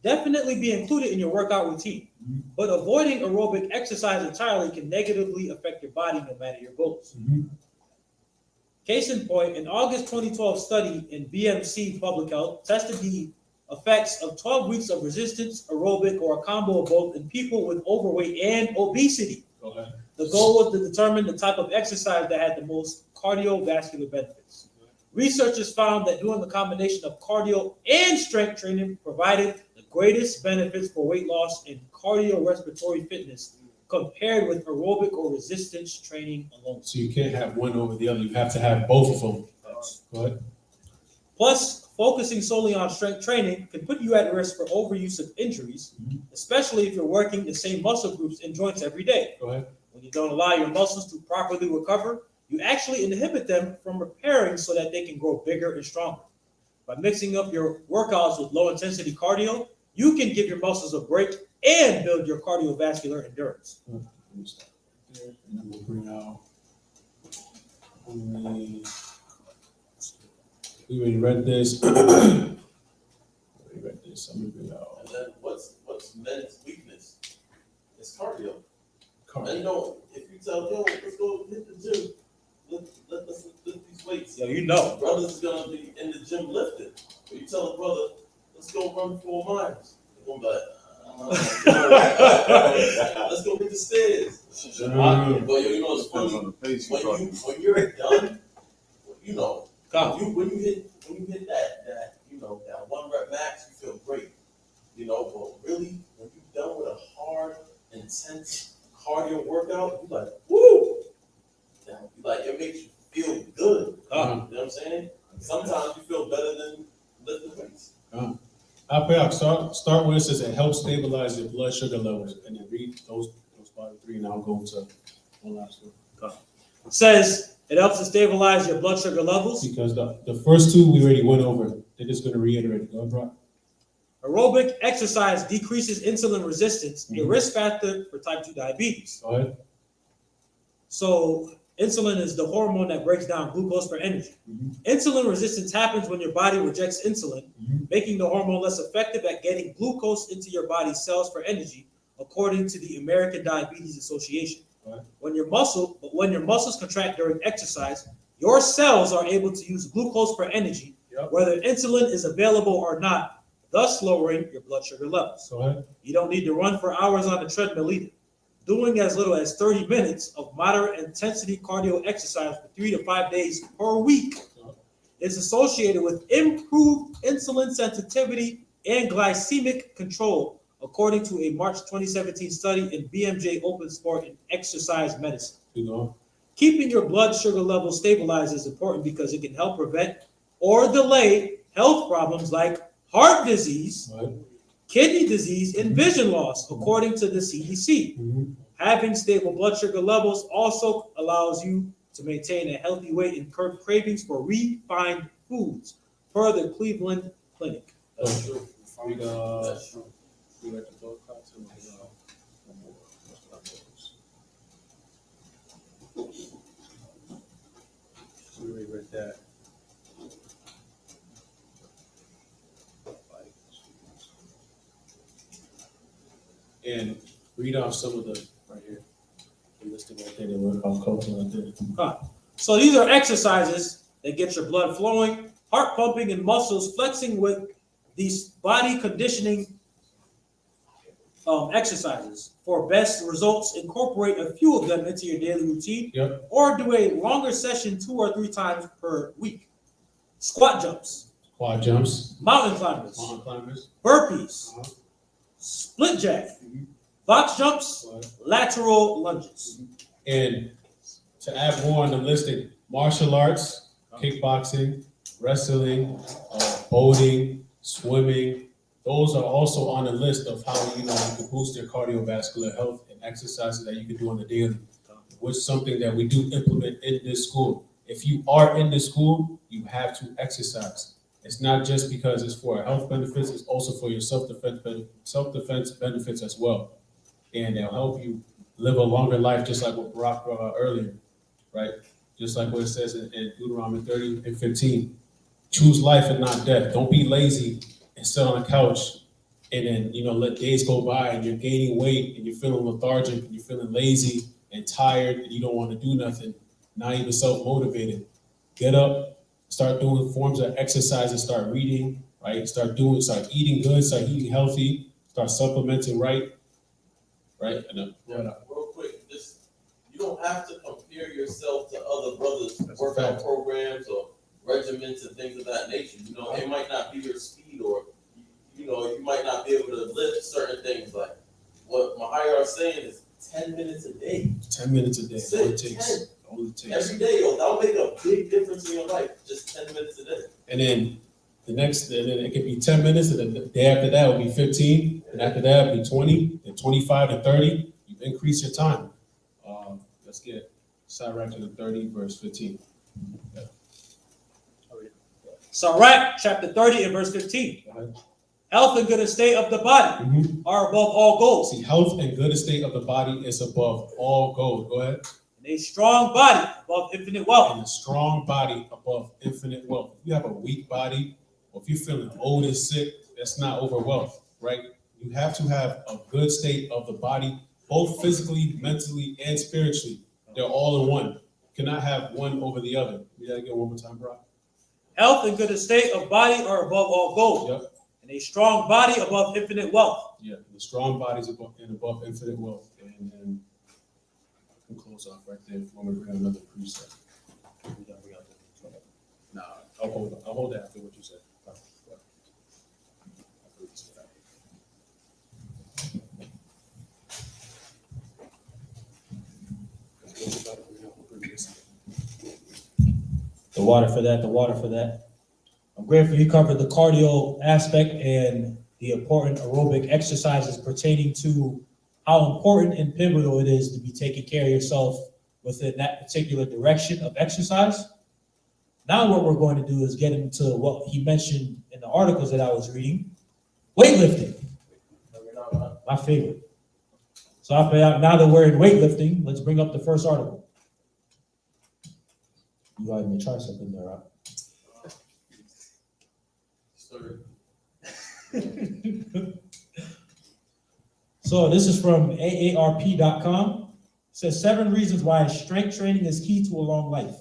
definitely be included in your workout routine, but avoiding aerobic exercise entirely can negatively affect your body no matter your goals. Case in point, an August 2012 study in BMC Public Health tested the effects of 12 weeks of resistance, aerobic, or a combo of both in people with overweight and obesity. Go ahead. The goal was to determine the type of exercise that had the most cardiovascular benefits. Researchers found that doing the combination of cardio and strength training provided the greatest benefits for weight loss and cardiorespiratory fitness compared with aerobic or resistance training alone. So you can't have one over the other. You have to have both of them. Go ahead. Plus, focusing solely on strength training can put you at risk for overuse of injuries, especially if you're working the same muscle groups and joints every day. Go ahead. When you don't allow your muscles to properly recover, you actually inhibit them from repairing so that they can grow bigger and stronger. By mixing up your workouts with low-intensity cardio, you can give your muscles a break and build your cardiovascular endurance. Let me stop there, and then we'll bring out. We already read this. I'm gonna bring out. And then what's men's weakness? It's cardio. Cardio. And you know, if you tell yo, let's go hit the gym, let's lift these weights. Yo, you know. Brothers is gonna be in the gym lifting. But you tell a brother, let's go run 4 miles. They're gonna be like, let's go hit the stairs. But you know it's funny when you're done, you know. When you hit that you know that 1 rep max, you feel great, you know. But really, when you're done with a hard, intense cardio workout, you like woo, like it makes you feel good. You know what I'm saying? Sometimes you feel better than lifting weights. Barak, start where it says it helps stabilize your blood sugar levels, and then read those bottom 3, and I'll go to one last one. It says it helps to stabilize your blood sugar levels. Because the first 2 we already went over. They're just going to reiterate it. Go ahead, Barak. Aerobic exercise decreases insulin resistance, a risk factor for type 2 diabetes. Go ahead. So insulin is the hormone that breaks down glucose for energy. Insulin resistance happens when your body rejects insulin, making the hormone less effective at getting glucose into your body's cells for energy, according to the American Diabetes Association. Right. When your muscles contract during exercise, your cells are able to use glucose for energy, whether insulin is available or not, thus lowering your blood sugar levels. Go ahead. You don't need to run for hours on the treadmill either. Doing as little as 30 minutes of moderate intensity cardio exercise for 3 to 5 days per week is associated with improved insulin sensitivity and glycemic control, according to a March 2017 study in BMJ Open Sport and Exercise Medicine. Keeping your blood sugar level stabilized is important because it can help prevent or delay health problems like heart disease, kidney disease, and vision loss, according to the CDC. Having stable blood sugar levels also allows you to maintain a healthy weight and curb cravings for refined foods, per the Cleveland Clinic. That's true. That's true. We already read that. And read off some of the right here. The listing right there. I'll cover right there. So these are exercises that get your blood flowing, heart pumping, and muscles flexing with these body conditioning exercises. For best results, incorporate a few of them into your daily routine, or do a longer session 2 or 3 times per week. Squat jumps, mountain climbers, burpees, split jack, box jumps, lateral lunges. And to add more on the listing, martial arts, kickboxing, wrestling, boating, swimming, those are also on the list of how you can boost your cardiovascular health and exercises that you can do on the daily, which is something that we do implement in this school. If you are in this school, you have to exercise. It's not just because it's for health benefits, it's also for your self-defense benefits as well. And they'll help you live a longer life, just like what Barak brought out earlier, right? Just like what it says in Deuteronomy 30:15. Choose life and not death. Don't be lazy and sit on a couch and then, let days go by and you're gaining weight and you're feeling lethargic and you're feeling lazy and tired and you don't want to do nothing, not even self-motivated. Get up, start doing forms of exercise and start reading, right? Start eating good, start eating healthy, start supplementing right? Real quick, you don't have to compare yourself to other brothers' workout programs or regiments and things of that nature. It might not be your speed, or you might not be able to lift certain things. Like what Mahayar is saying is 10 minutes a day. 10 minutes a day. Sit All it takes. 10. All it takes. Every day, yo, that'll make a big difference in your life. Just 10 minutes a day. And then and then it could be 10 minutes, and then the day after that will be 15, and after that will be 20, then 25 to 30. You increase your time. Let's get Sirach to the 30, verse 15. Yeah. Sirach chapter 30 and verse 15. Go ahead. Health and good estate of the body are above all gold. See, health and good estate of the body is above all gold. Go ahead. And a strong body above infinite wealth. And a strong body above infinite wealth. If you have a weak body, or if you're feeling old and sick, that's not over wealth, right? You have to have a good state of the body, both physically, mentally, and spiritually. They're all in one. You cannot have one over the other. Read that again one more time, bro. Health and good estate of body are above all gold. Yep. And a strong body above infinite wealth. Yeah, the strong bodies above infinite wealth. And then we can close off right there if you want me to bring another precept. Nah, I'll hold that after what you said. The water for that. I'm grateful you covered the cardio aspect and the important aerobic exercises pertaining to how important and pivotal it is to be taking care of yourself within that particular direction of exercise. Now what we're going to do is get into what he mentioned in the articles that I was reading, weightlifting, my favorite. So now that we're in weightlifting, let's bring up the first article. You got your tricep in there, right? So this is from AARP.com. It says 7 reasons why strength training is key to a long life.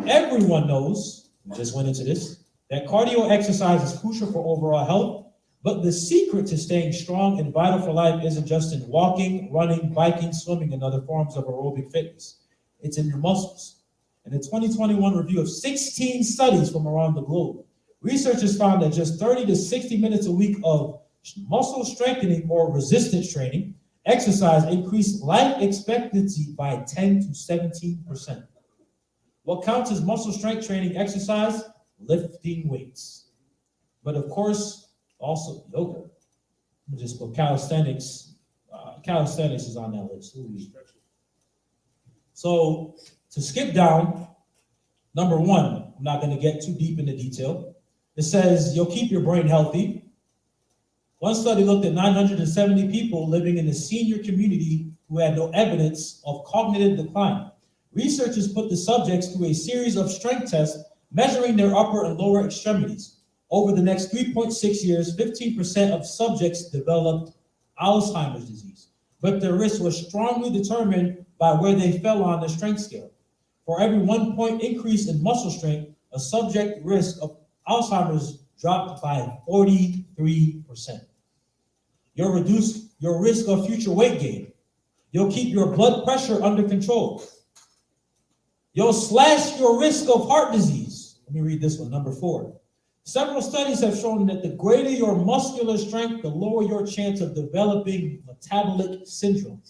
Everyone knows, we just went into this, that cardio exercise is crucial for overall health, but the secret to staying strong and vital for life isn't just in walking, running, biking, swimming, and other forms of aerobic fitness. It's in your muscles. In a 2021 review of 16 studies from around the globe, researchers found that just 30 to 60 minutes a week of muscle strengthening or resistance training exercise increased life expectancy by 10 to 17%. What counts as muscle strength training exercise? Lifting weights. But of course, also yoga. Let me just put calisthenics. Calisthenics is on that list. So to skip down, number 1, I'm not going to get too deep into detail. It says you'll keep your brain healthy. One study looked at 970 people living in the senior community who had no evidence of cognitive decline. Researchers put the subjects through a series of strength tests measuring their upper and lower extremities. Over the next 3.6 years, 15% of subjects developed Alzheimer's disease, but their risk was strongly determined by where they fell on the strength scale. For every 1 point increase in muscle strength, a subject risk of Alzheimer's dropped by 43%. You'll reduce your risk of future weight gain. You'll keep your blood pressure under control. You'll slash your risk of heart disease. Let me read this one, number 4. Several studies have shown that the greater your muscular strength, the lower your chance of developing metabolic syndrome,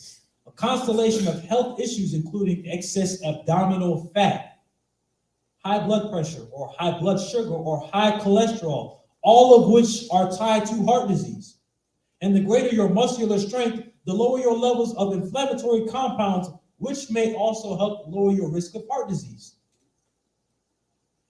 a constellation of health issues including excess abdominal fat, high blood pressure or high blood sugar or high cholesterol, all of which are tied to heart disease. And the greater your muscular strength, the lower your levels of inflammatory compounds, which may also help lower your risk of heart disease.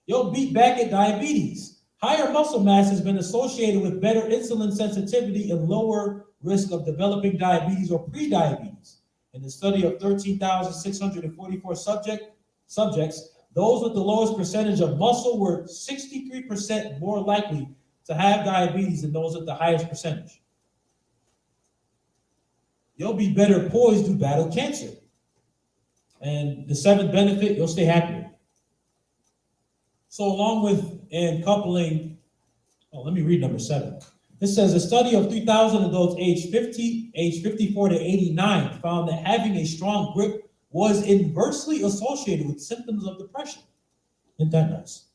You'll beat back at diabetes. Higher muscle mass has been associated with better insulin sensitivity and lower risk of developing diabetes or prediabetes. In the study of 13,644 subjects, those with the lowest percentage of muscle were 63% more likely to have diabetes than those with the highest percentage. You'll be better poised to battle cancer. And the 7th benefit, you'll stay happier. So along with and coupling, let me read number 7. This says a study of 3,000 adults aged 54 to 89 found that having a strong grip was inversely associated with symptoms of depression. Isn't that nice?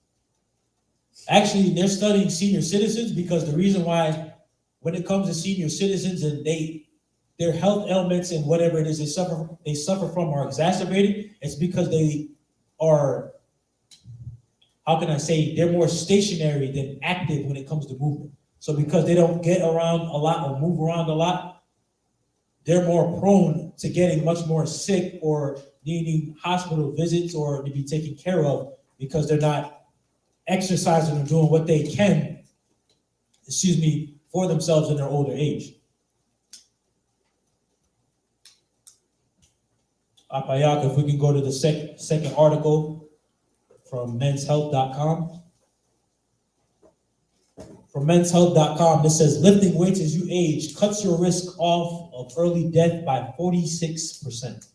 Actually, they're studying senior citizens because the reason why when it comes to senior citizens and they their health ailments and whatever it is they suffer from are exacerbated, it's because they are, how can I say, they're more stationary than active when it comes to movement. So because they don't get around a lot or move around a lot, they're more prone to getting much more sick or needing hospital visits or to be taken care of because they're not exercising or doing what they can, for themselves in their older age. Apayak, if we can go to the second article from menshealth.com. From menshealth.com, it says lifting weights as you age cuts your risk off of early death by 46%.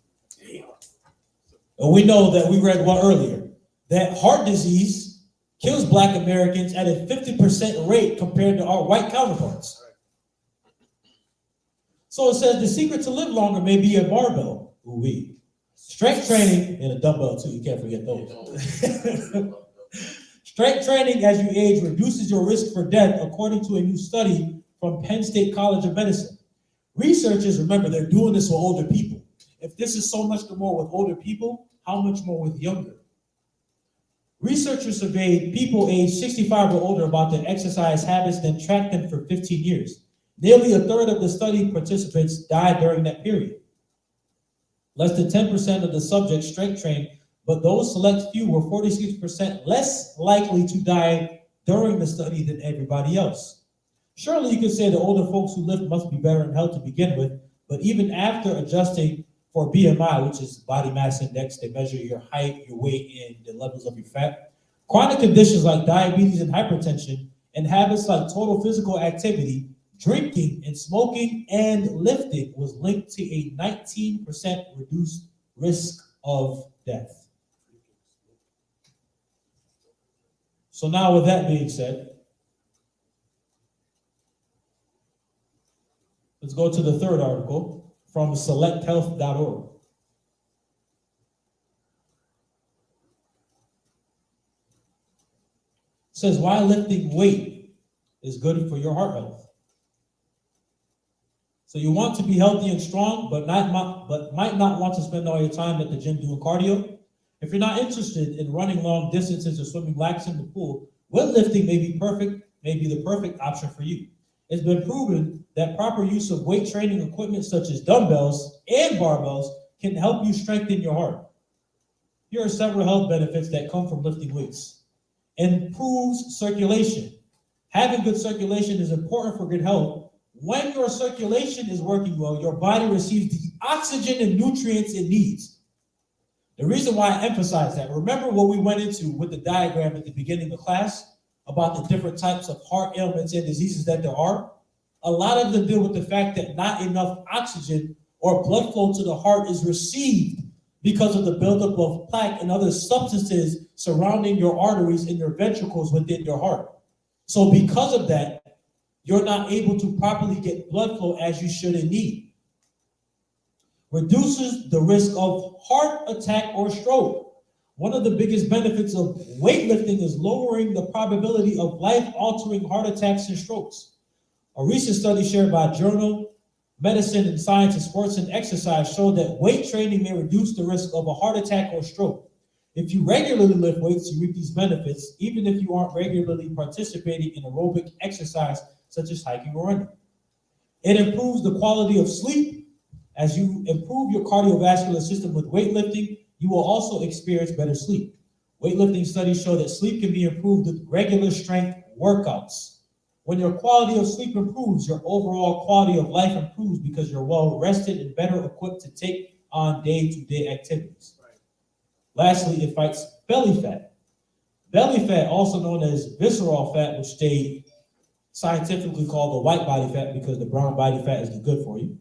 And we know that we read one earlier, that heart disease kills Black Americans at a 50% rate compared to our white counterparts. So it says the secret to live longer may be a barbell. Ooh-wee. Strength training and a dumbbell too, you can't forget those. Strength training as you age reduces your risk for death, according to a new study from Penn State College of Medicine. Researchers, remember, they're doing this with older people. If this is so much more with older people, how much more with younger? Researchers surveyed people aged 65 or older about their exercise habits, then tracked them for 15 years. Nearly a third of the study participants died during that period. Less than 10% of the subjects strength trained, but those select few were 46% less likely to die during the study than everybody else. Surely you could say the older folks who lift must be better in health to begin with, but even after adjusting for BMI, which is body mass index, they measure your height, your weight, and the levels of your fat, chronic conditions like diabetes and hypertension, and habits like total physical activity, drinking and smoking and lifting was linked to a 19% reduced risk of death. So now with that being said, let's go to the third article from selecthealth.org. It says why lifting weight is good for your heart health. So you want to be healthy and strong, but might not want to spend all your time at the gym doing cardio. If you're not interested in running long distances or swimming laps in the pool, weightlifting may be the perfect option for you. It's been proven that proper use of weight training equipment such as dumbbells and barbells can help you strengthen your heart. Here are several health benefits that come from lifting weights. Improves circulation. Having good circulation is important for good health. When your circulation is working well, your body receives the oxygen and nutrients it needs. The reason why I emphasize that, remember what we went into with the diagram at the beginning of class about the different types of heart ailments and diseases that there are? A lot of them deal with the fact that not enough oxygen or blood flow to the heart is received because of the buildup of plaque and other substances surrounding your arteries and your ventricles within your heart. So because of that, you're not able to properly get blood flow as you should and need. Reduces the risk of heart attack or stroke. One of the biggest benefits of weightlifting is lowering the probability of life-altering heart attacks and strokes. A recent study shared by Journal Medicine and Science in Sports and Exercise showed that weight training may reduce the risk of a heart attack or stroke. If you regularly lift weights, you reap these benefits, even if you aren't regularly participating in aerobic exercise such as hiking or running. It improves the quality of sleep. As you improve your cardiovascular system with weightlifting, you will also experience better sleep. Weightlifting studies show that sleep can be improved with regular strength workouts. When your quality of sleep improves, your overall quality of life improves because you're well rested and better equipped to take on day-to-day activities. Right. Lastly, it fights belly fat. Belly fat, also known as visceral fat, which they scientifically call the white body fat because the brown body fat is good for you,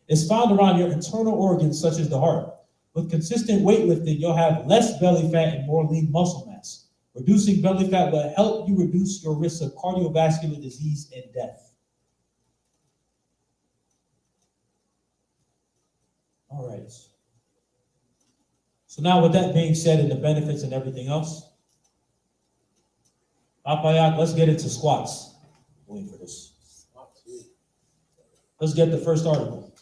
is found around your internal organs such as the heart. With consistent weightlifting, you'll have less belly fat and more lean muscle mass. Reducing belly fat will help you reduce your risk of cardiovascular disease and death. All right. So now with that being said and the benefits and everything else, Apayak, let's get into squats. Waiting for this. Let's get the first article.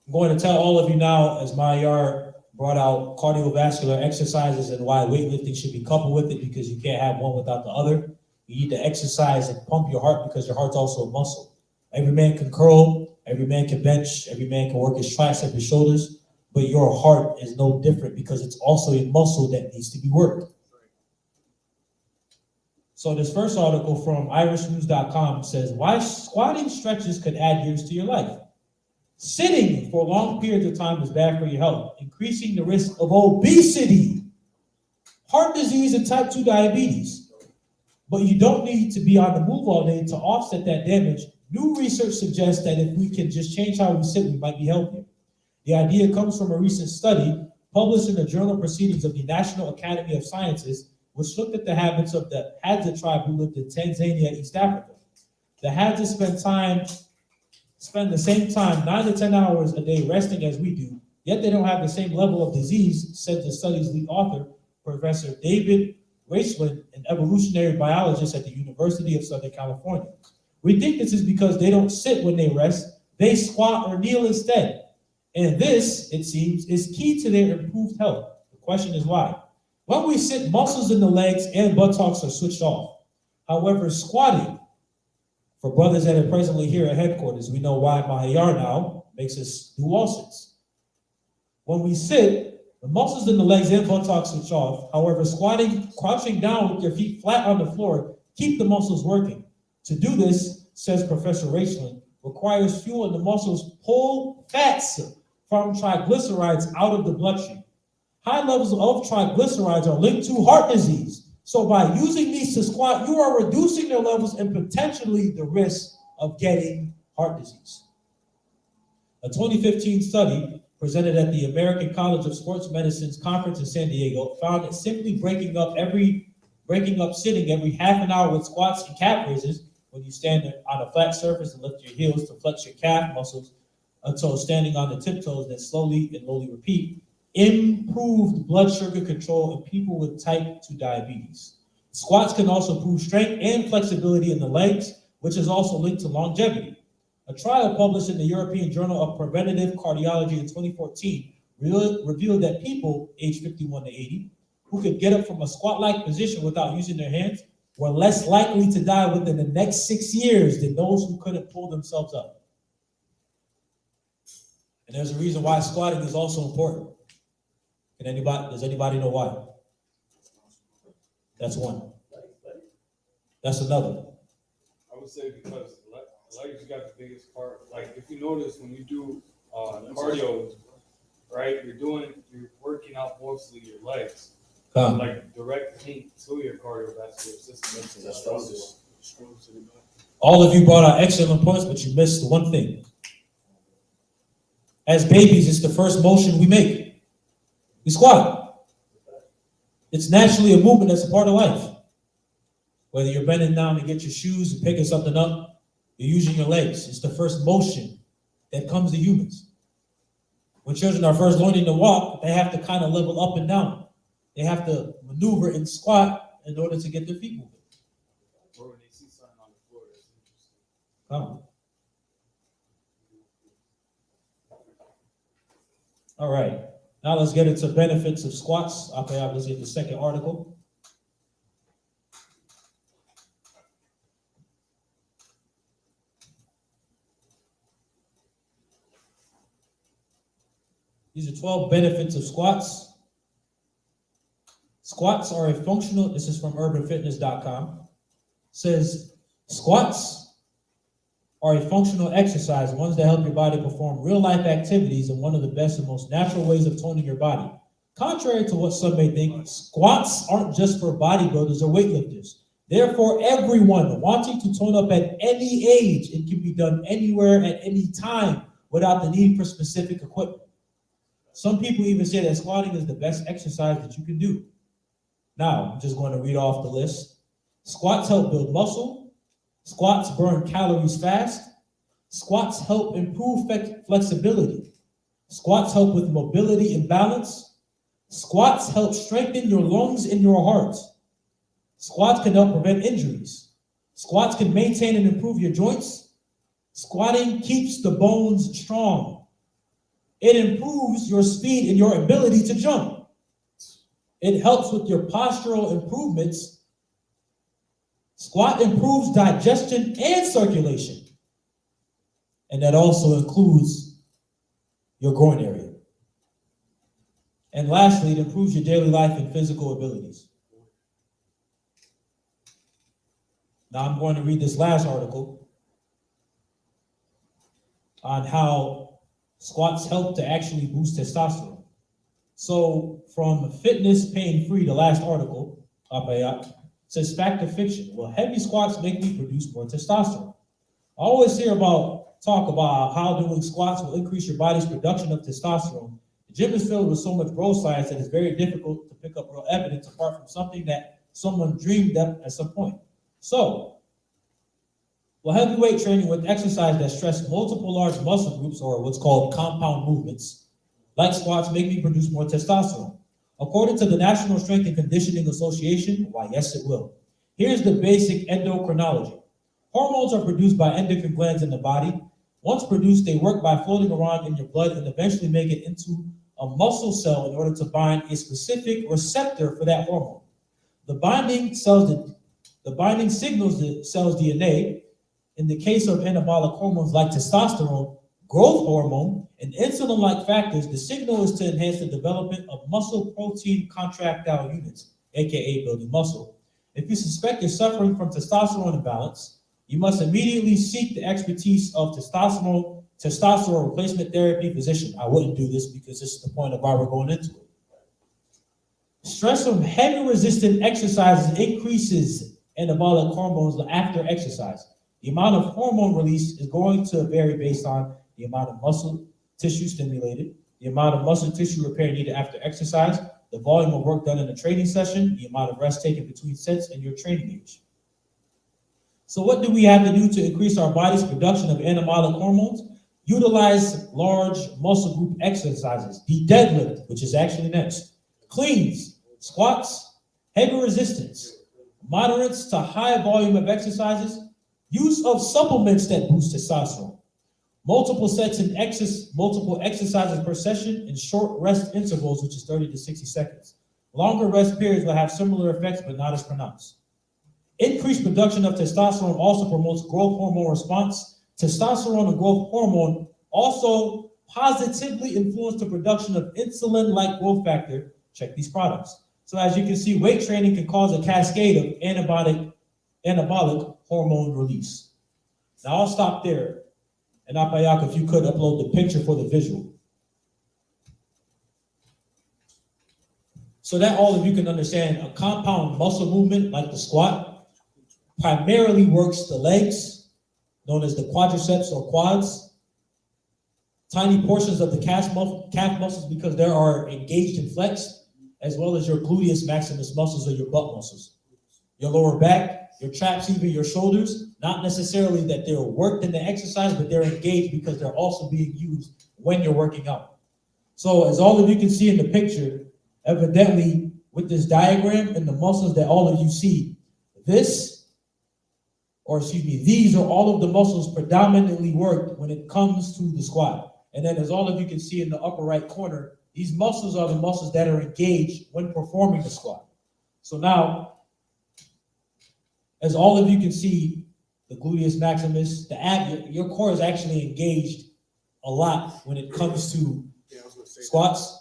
I'm going to tell all of you now, as Mayar brought out cardiovascular exercises and why weightlifting should be coupled with it, because you can't have one without the other. You need to exercise and pump your heart because your heart's also a muscle. Every man can curl, every man can bench, every man can work his triceps, his shoulders, but your heart is no different because it's also a muscle that needs to be worked. So this first article from irishnews.com says, why squatting stretches could add years to your life. Sitting for long periods of time is bad for your health, increasing the risk of obesity, heart disease, and type 2 diabetes. But you don't need to be on the move all day to offset that damage. New research suggests that if we can just change how we sit, we might be healthier. The idea comes from a recent study published in the Journal Proceedings of the National Academy of Sciences, which looked at the habits of the Hadza tribe who lived in Tanzania, East Africa. The Hadza spend the same time, 9 to 10 hours a day resting as we do, yet they don't have the same level of disease, said the study's lead author, Professor David Raishlin, an evolutionary biologist at the University of Southern California. We think this is because they don't sit when they rest, they squat or kneel instead. And this, it seems, is key to their improved health. The question is why? When we sit, muscles in the legs and buttocks are switched off. However, squatting, for brothers that are presently here at headquarters, we know why Mahayar now makes us do wall sits. When we sit, the muscles in the legs and buttocks switch off. However, squatting, crouching down with your feet flat on the floor, keep the muscles working. To do this, says Professor Raishlin, requires fuel in the muscles pull fats from triglycerides out of the bloodstream. High levels of triglycerides are linked to heart disease. So by using these to squat, you are reducing their levels and potentially the risk of getting heart disease. A 2015 study presented at the American College of Sports Medicine's conference in San Diego found that simply breaking up sitting every half an hour with squats and calf raises, when you stand on a flat surface and lift your heels to flex your calf muscles until standing on the tiptoes, then slowly and slowly repeat, improved blood sugar control in people with type 2 diabetes. Squats can also improve strength and flexibility in the legs, which is also linked to longevity. A trial published in the European Journal of Preventive Cardiology in 2014 revealed that people aged 51 to 80 who could get up from a squat-like position without using their hands were less likely to die within the next 6 years than those who couldn't pull themselves up. And there's a reason why squatting is also important. Does anybody know why? That's one. That's another. I would say because legs got the biggest part. Like if you notice when you do cardio, right, you're working out mostly your legs. Like direct link to your cardiovascular system. All of you brought out excellent points, but you missed one thing. As babies, it's the first motion we make. We squat. It's naturally a movement that's a part of life. Whether you're bending down to get your shoes and picking something up, you're using your legs. It's the first motion that comes to humans. When children are first learning to walk, they have to kind of level up and down. They have to maneuver and squat in order to get their feet moving. Or when they see something on the floor, that's interesting. Come on. All right. Now let's get into benefits of squats. Okay, let's get the second article. These are 12 benefits of squats. Squats are a functional, this is from urbanfitness.com, says squats are a functional exercise, ones that help your body perform real life activities and one of the best and most natural ways of toning your body. Contrary to what some may think, squats aren't just for bodybuilders or weightlifters. They're for everyone wanting to tone up at any age. It can be done anywhere at any time without the need for specific equipment. Some people even say that squatting is the best exercise that you can do. Now, I'm just going to read off the list. Squats help build muscle. Squats burn calories fast. Squats help improve flexibility. Squats help with mobility and balance. Squats help strengthen your lungs and your heart. Squats can help prevent injuries. Squats can maintain and improve your joints. Squatting keeps the bones strong. It improves your speed and your ability to jump. It helps with your postural improvements. Squat improves digestion and circulation. And that also includes your groin area. And lastly, it improves your daily life and physical abilities. Now I'm going to read this last article on how squats help to actually boost testosterone. So from Fitness Pain Free, the last article, says fact or fiction. Will heavy squats make me produce more testosterone? I always hear talk about how doing squats will increase your body's production of testosterone. The gym is filled with so much bro science that it's very difficult to pick up real evidence apart from something that someone dreamed up at some point. So, well, heavyweight training with exercise that stress multiple large muscle groups, or what's called compound movements, like squats, make me produce more testosterone? According to the National Strength and Conditioning Association, why, yes, it will. Here's the basic endocrinology. Hormones are produced by endocrine glands in the body. Once produced, they work by floating around in your blood and eventually make it into a muscle cell in order to bind a specific receptor for that hormone. The binding signals the cell's DNA. In the case of anabolic hormones like testosterone, growth hormone, and insulin-like factors, the signal is to enhance the development of muscle protein contractile units, aka building muscle. If you suspect you're suffering from testosterone imbalance, you must immediately seek the expertise of testosterone replacement therapy physician. I wouldn't do this because this is the point of why we're going into it. Stress from heavy resistant exercises increases anabolic hormones after exercise. The amount of hormone release is going to vary based on the amount of muscle tissue stimulated, the amount of muscle tissue repair needed after exercise, the volume of work done in a training session, the amount of rest taken between sets, and your training age. So what do we have to do to increase our body's production of anabolic hormones? Utilize large muscle group exercises, the deadlift, which is actually next, cleans, squats, heavy resistance, moderates to high volume of exercises, use of supplements that boost testosterone, multiple exercises per session, and short rest intervals, which is 30 to 60 seconds. Longer rest periods will have similar effects, but not as pronounced. Increased production of testosterone also promotes growth hormone response. Testosterone and growth hormone also positively influence the production of insulin-like growth factor. Check these products. So as you can see, weight training can cause a cascade of anabolic hormone release. Now I'll stop there. And Apayak, if you could upload the picture for the visual. So that all of you can understand, a compound muscle movement like the squat primarily works the legs, known as the quadriceps or quads, tiny portions of the calf muscles because they are engaged and flexed, as well as your gluteus maximus muscles or your butt muscles. Your lower back, your traps, even your shoulders, not necessarily that they're worked in the exercise, but they're engaged because they're also being used when you're working out. So as all of you can see in the picture, evidently with this diagram and the muscles that all of you see, these are all of the muscles predominantly worked when it comes to the squat. And then as all of you can see in the upper right corner, these muscles are the muscles that are engaged when performing the squat. So now, as all of you can see, the gluteus maximus, the ab, your core is actually engaged a lot when it comes to squats.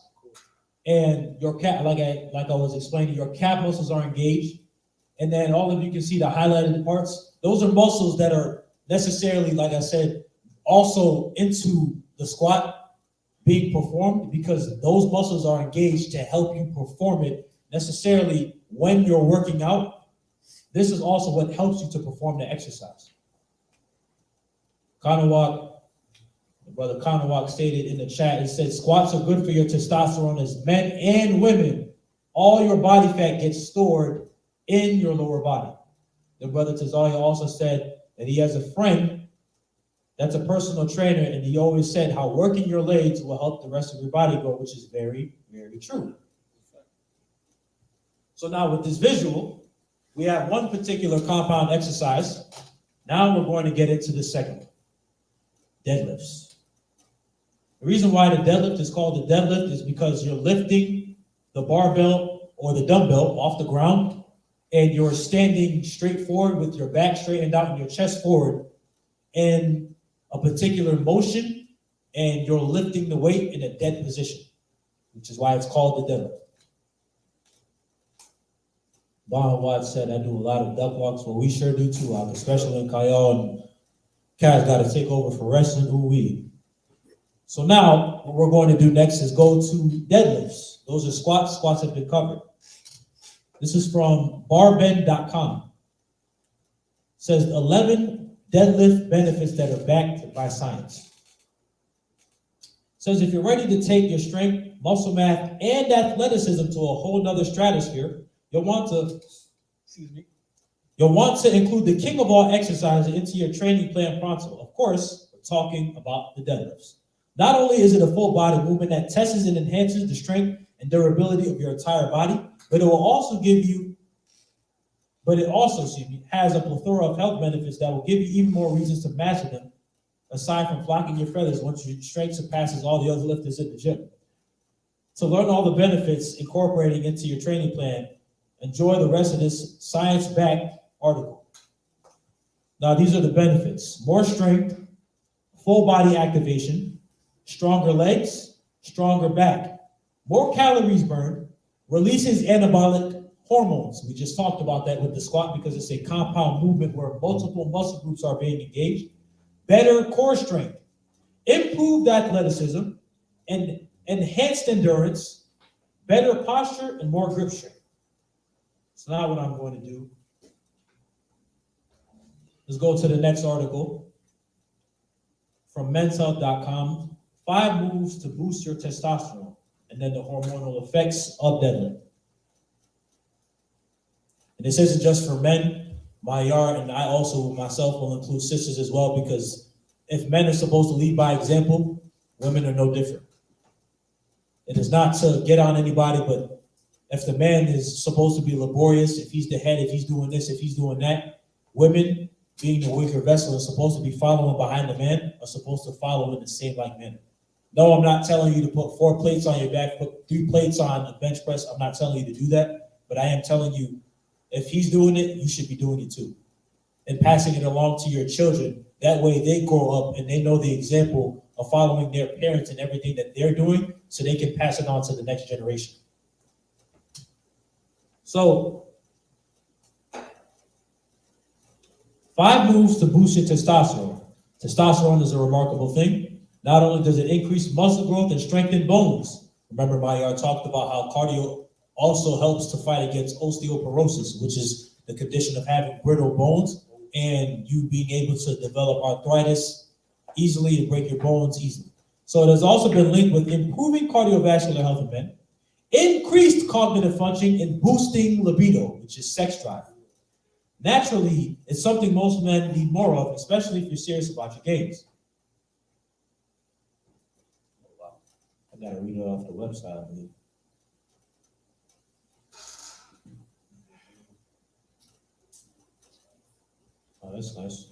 And your calf, like I was explaining, your calf muscles are engaged. And then all of you can see the highlighted parts. Those are muscles that are necessarily, like I said, also into the squat being performed because those muscles are engaged to help you perform it necessarily when you're working out. This is also what helps you to perform the exercise. Brother Kanawak stated in the chat, he said, squats are good for your testosterone as men and women. All your body fat gets stored in your lower body. The brother Tazalia also said that he has a friend that's a personal trainer, and he always said how working your legs will help the rest of your body grow, which is very, very true. So now with this visual, we have one particular compound exercise. Now we're going to get into the second one, deadlifts. The reason why the deadlift is called the deadlift is because you're lifting the barbell or the dumbbell off the ground, and you're standing straight forward with your back straightened out and your chest forward in a particular motion, and you're lifting the weight in a dead position, which is why it's called the deadlift. Bon Watts said, I do a lot of duck walks. Well, we sure do too, especially in Kyle, and Kaz got to take over for wrestling. Ooh wee. So now, what we're going to do next is go to deadlifts. Those are squats. Squats have been covered. This is from barbend.com. It says 11 deadlift benefits that are backed by science. It says if you're ready to take your strength, muscle mass, and athleticism to a whole nother stratosphere, you'll want to include the king of all exercises into your training plan pronto. Of course, we're talking about the deadlifts. Not only is it a full body movement that tests and enhances the strength and durability of your entire body, but it also has a plethora of health benefits that will give you even more reasons to master them, aside from flocking your feathers once your strength surpasses all the other lifters in the gym. To learn all the benefits incorporating into your training plan, enjoy the rest of this science-backed article. Now, these are the benefits: more strength, full body activation, stronger legs, stronger back, more calories burned, releases anabolic hormones. We just talked about that with the squat because it's a compound movement where multiple muscle groups are being engaged. Better core strength, improved athleticism, and enhanced endurance, better posture, and more grip strength. So now what I'm going to do is go to the next article from menshealth.com, 5 moves to boost your testosterone, and then the hormonal effects of deadlift. And this isn't just for men. Mayar and I also, myself, will include sisters as well, because if men are supposed to lead by example, women are no different. It is not to get on anybody, but if the man is supposed to be laborious, if he's the head, if he's doing this, if he's doing that, women, being the weaker vessel, is supposed to be following behind the man, are supposed to follow in the same like manner. No, I'm not telling you to put 4 plates on your back, put 3 plates on a bench press. I'm not telling you to do that, but I am telling you, if he's doing it, you should be doing it too. And passing it along to your children. That way they grow up and they know the example of following their parents and everything that they're doing, so they can pass it on to the next generation. So, 5 moves to boost your testosterone. Testosterone is a remarkable thing. Not only does it increase muscle growth and strengthen bones. Remember, Mayar talked about how cardio also helps to fight against osteoporosis, which is the condition of having brittle bones and you being able to develop arthritis easily and break your bones easily. So it has also been linked with improving cardiovascular health in men, increased cognitive function, and boosting libido, which is sex drive. Naturally, it's something most men need more of, especially if you're serious about your gains. I gotta read it off the website, I believe. Oh, that's nice.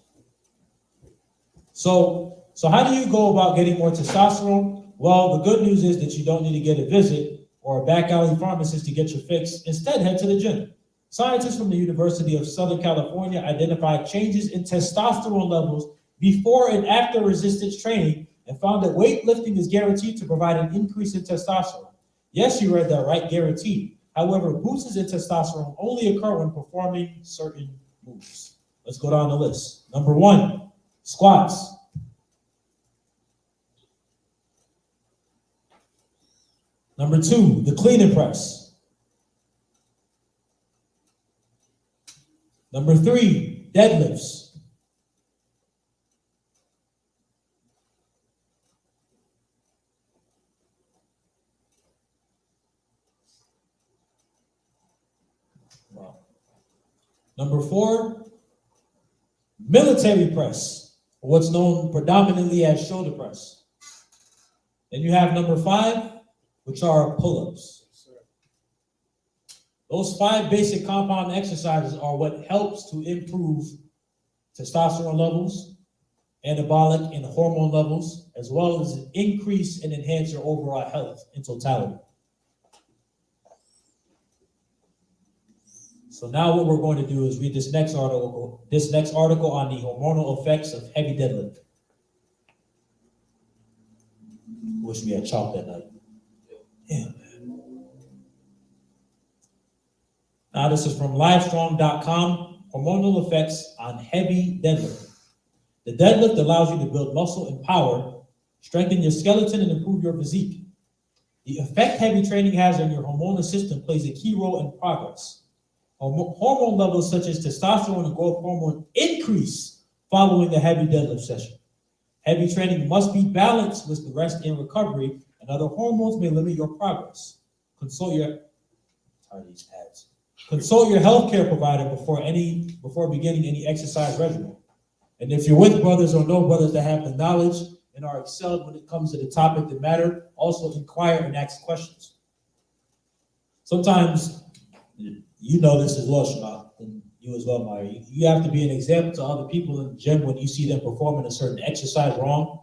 So how do you go about getting more testosterone? Well, the good news is that you don't need to get a visit or a back alley pharmacist to get your fix. Instead, head to the gym. Scientists from the University of Southern California identified changes in testosterone levels before and after resistance training and found that weightlifting is guaranteed to provide an increase in testosterone. Yes, you read that right, guaranteed. However, boosts in testosterone only occur when performing certain moves. Let's go down the list. Number 1, squats. Number 2, the clean and press. Number 3, deadlifts. Wow. Number 4, military press, or what's known predominantly as shoulder press. Then you have number 5, which are pull-ups. Those 5 basic compound exercises are what helps to improve testosterone levels, anabolic and hormone levels, as well as increase and enhance your overall health in totality. So now what we're going to do is read this next article on the hormonal effects of heavy deadlift. Wish we had chalk that night. Yeah, man. Now this is from livestrong.com, hormonal effects on heavy deadlift. The deadlift allows you to build muscle and power, strengthen your skeleton, and improve your physique. The effect heavy training has on your hormonal system plays a key role in progress. Hormone levels such as testosterone and growth hormone increase following the heavy deadlift session. Heavy training must be balanced with the rest and recovery, and other hormones may limit your progress. Consult your healthcare provider before beginning any exercise regimen. And if you're with brothers or know brothers that have the knowledge and are excelled when it comes to the topic that matter, also inquire and ask questions. Sometimes, you know this as well, Shema, and you as well, Maya. You have to be an example to other people in the gym when you see them performing a certain exercise wrong,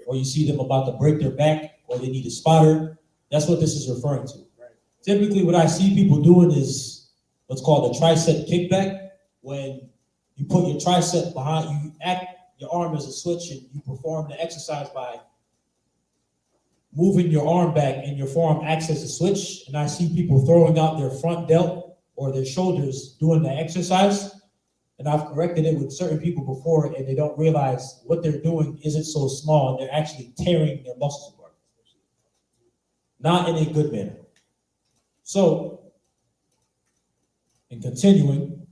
or you see them about to break their back, or they need a spotter. That's what this is referring to. Right. Typically, what I see people doing is what's called a tricep kickback, when you put your tricep behind, you act your arm as a switch, and you perform the exercise by moving your arm back and your forearm acts as a switch. And I see people throwing out their front delt or their shoulders doing the exercise. And I've corrected it with certain people before, and they don't realize what they're doing isn't so small, and they're actually tearing their muscles apart. Not in a good manner. So, in continuing,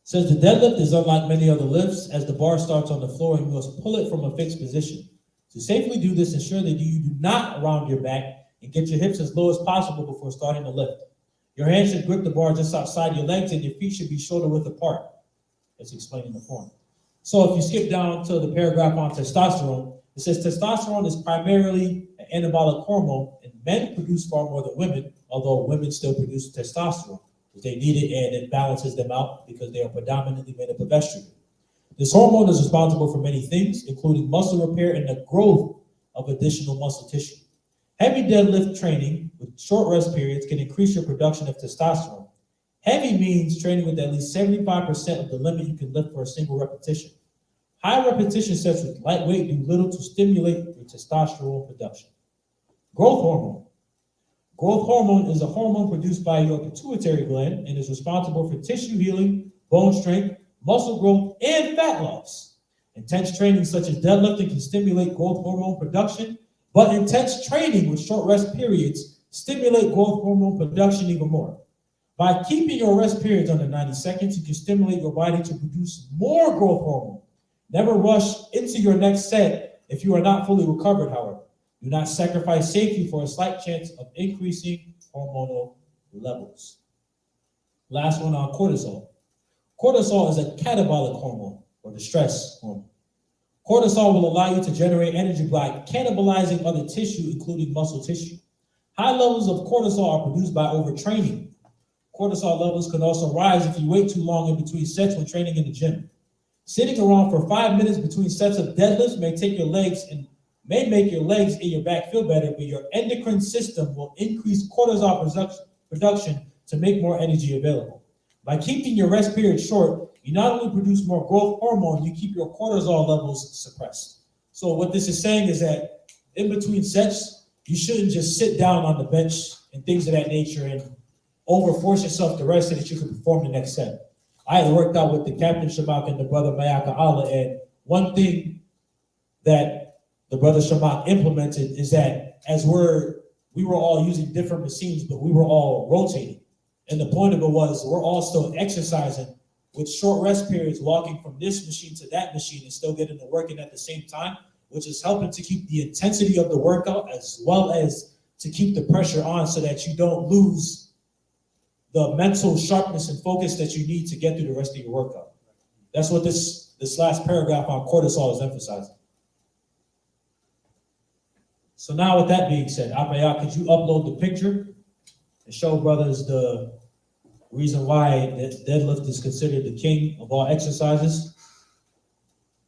says the deadlift is unlike many other lifts, as the bar starts on the floor and you must pull it from a fixed position. To safely do this, ensure that you do not round your back and get your hips as low as possible before starting the lift. Your hands should grip the bar just outside your legs, and your feet should be shoulder width apart. That's explained in the form. So if you skip down to the paragraph on testosterone, it says testosterone is primarily an anabolic hormone, and men produce far more than women, although women still produce testosterone because they need it and it balances them out because they are predominantly made up of estrogen. This hormone is responsible for many things, including muscle repair and the growth of additional muscle tissue. Heavy deadlift training with short rest periods can increase your production of testosterone. Heavy means training with at least 75% of the limit you can lift for a single repetition. High repetition sets with light weight do little to stimulate your testosterone production. Growth hormone. Growth hormone is a hormone produced by your pituitary gland and is responsible for tissue healing, bone strength, muscle growth, and fat loss. Intense training such as deadlifting can stimulate growth hormone production, but intense training with short rest periods stimulate growth hormone production even more. By keeping your rest periods under 90 seconds, you can stimulate your body to produce more growth hormone. Never rush into your next set if you are not fully recovered, however. Do not sacrifice safety for a slight chance of increasing hormonal levels. Last one on cortisol. Cortisol is a catabolic hormone, or the stress hormone. Cortisol will allow you to generate energy by cannibalizing other tissue, including muscle tissue. High levels of cortisol are produced by overtraining. Cortisol levels can also rise if you wait too long in between sets when training in the gym. Sitting around for 5 minutes between sets of deadlifts may make your legs and your back feel better, but your endocrine system will increase cortisol production to make more energy available. By keeping your rest period short, you not only produce more growth hormone, you keep your cortisol levels suppressed. So what this is saying is that in between sets, you shouldn't just sit down on the bench and things of that nature and overforce yourself to rest so that you can perform the next set. I had worked out with the captain Shamak and the brother Mayaka, and one thing that the brother Shamak implemented is that as we were all using different machines, but we were all rotating. And the point of it was we're all still exercising with short rest periods, walking from this machine to that machine and still getting the work in at the same time, which is helping to keep the intensity of the workout as well as to keep the pressure on so that you don't lose the mental sharpness and focus that you need to get through the rest of your workout. That's what this last paragraph on cortisol is emphasizing. So now with that being said, Apaya, could you upload the picture and show brothers the reason why deadlift is considered the king of all exercises?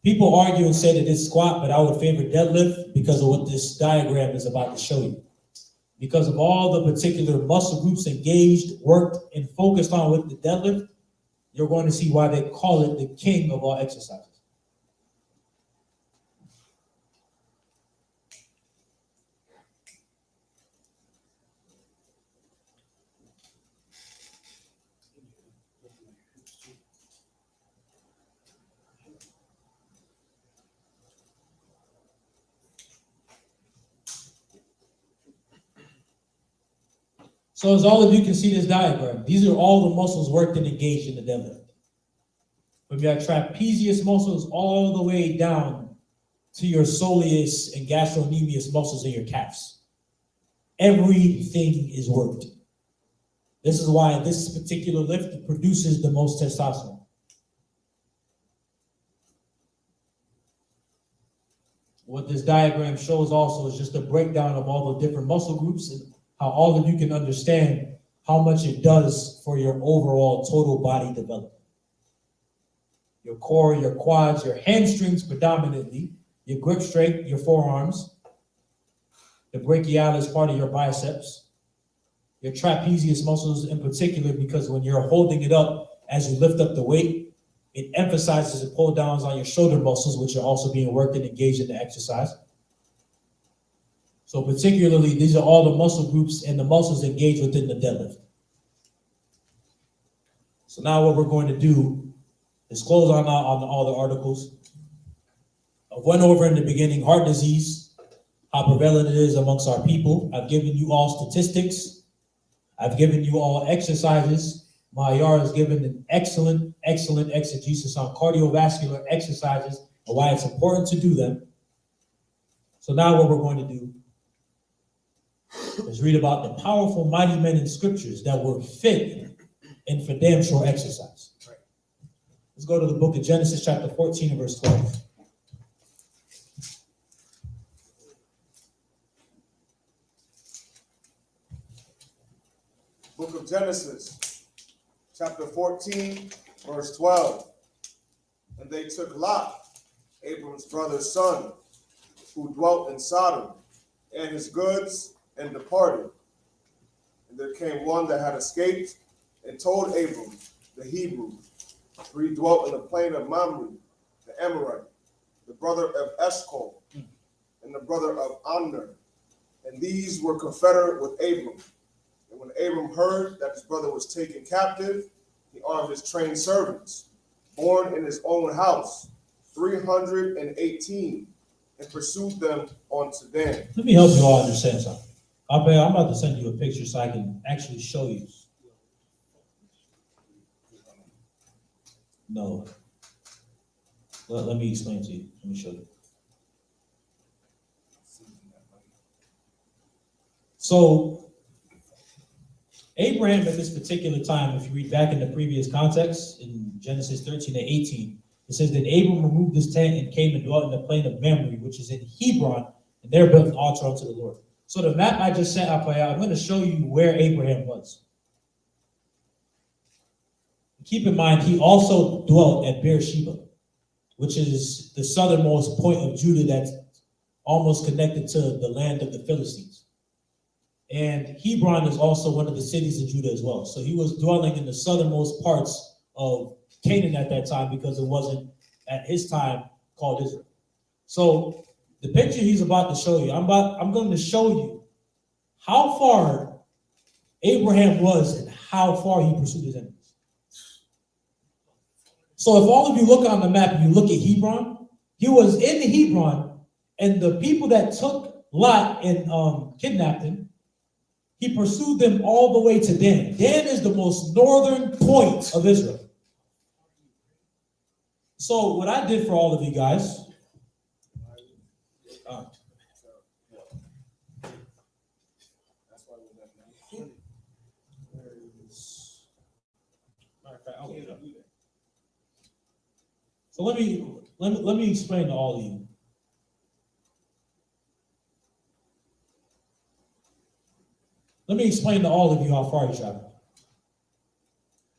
People argue and say that it's squat, but I would favor deadlift because of what this diagram is about to show you. Because of all the particular muscle groups engaged, worked, and focused on with the deadlift, you're going to see why they call it the king of all exercises. So as all of you can see this diagram, these are all the muscles worked and engaged in the deadlift. From your trapezius muscles all the way down to your soleus and gastrocnemius muscles in your calves. Everything is worked. This is why this particular lift produces the most testosterone. What this diagram shows also is just a breakdown of all the different muscle groups and how all of you can understand how much it does for your overall total body development. Your core, your quads, your hamstrings predominantly, your grip strength, your forearms, the brachialis part of your biceps, your trapezius muscles in particular, because when you're holding it up as you lift up the weight, it emphasizes the pull downs on your shoulder muscles, which are also being worked and engaged in the exercise. So particularly, these are all the muscle groups and the muscles engaged within the deadlift. So now what we're going to do is close on all the articles. I went over in the beginning heart disease, how prevalent it is amongst our people. I've given you all statistics. I've given you all exercises. Mayar has given an excellent exegesis on cardiovascular exercises and why it's important to do them. So now what we're going to do is read about the powerful mighty men in scriptures that were fit and for damn sure exercise. Let's go to the book of Genesis chapter 14 and verse 12. Book of Genesis, chapter 14, verse 12. And they took Lot, Abram's brother's son, who dwelt in Sodom, and his goods, and departed. And there came one that had escaped, and told Abram, the Hebrew, for he dwelt in the plain of Mamre, the Amorite, the brother of Eshcol, and the brother of Amner. And these were confederate with Abram. And when Abram heard that his brother was taken captive, he armed his trained servants, born in his own house, 318, and pursued them unto Dan. Let me help you all understand something. I'm about to send you a picture so I can actually show you. No. Let me explain to you. Let me show you. So, Abraham at this particular time, if you read back in the previous context, in Genesis 13 and 18, it says that Abram removed his tent and came and dwelt in the plain of Mamre, which is in Hebron, and there built an altar unto the Lord. So the map I just sent up, I'm going to show you where Abraham was. Keep in mind, he also dwelt at Beersheba, which is the southernmost point of Judah that's almost connected to the land of the Philistines. And Hebron is also one of the cities in Judah as well. So he was dwelling in the southernmost parts of Canaan at that time because it wasn't at his time called Israel. So the picture he's about to show you, I'm going to show you how far Abraham was and how far he pursued his enemies. So if all of you look on the map and you look at Hebron, he was in Hebron, and the people that took Lot and kidnapped him, he pursued them all the way to Dan. Dan is the most northern point of Israel. So what I did for all of you guys, so let me explain to all of you. Let me explain to all of you how far he traveled.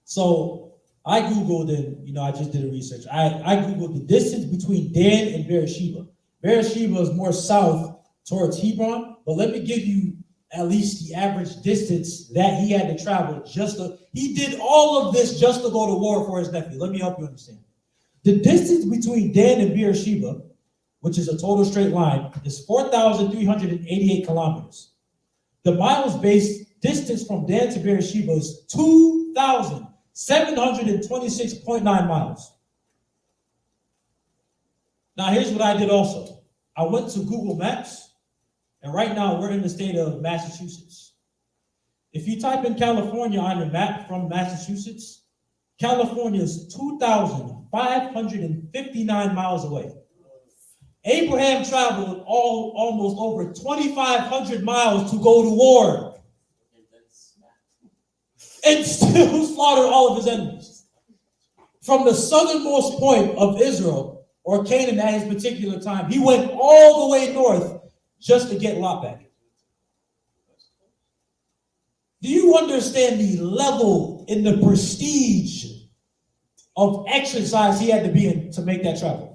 So I Googled and, I just did a research. I Googled the distance between Dan and Beersheba. Beersheba is more south towards Hebron, but let me give you at least the average distance that he had to travel he did all of this just to go to war for his nephew. Let me help you understand. The distance between Dan and Beersheba, which is a total straight line, is 4,388 kilometers. The miles-based distance from Dan to Beersheba is 2,726.9 miles. Now, here's what I did also. I went to Google Maps, and right now we're in the state of Massachusetts. If you type in California on your map from Massachusetts, California is 2,559 miles away. Abraham traveled almost over 2,500 miles to go to war and still slaughtered all of his enemies. From the southernmost point of Israel, or Canaan at his particular time, he went all the way north just to get Lot back. Do you understand the level and the prestige of exercise he had to be in to make that travel?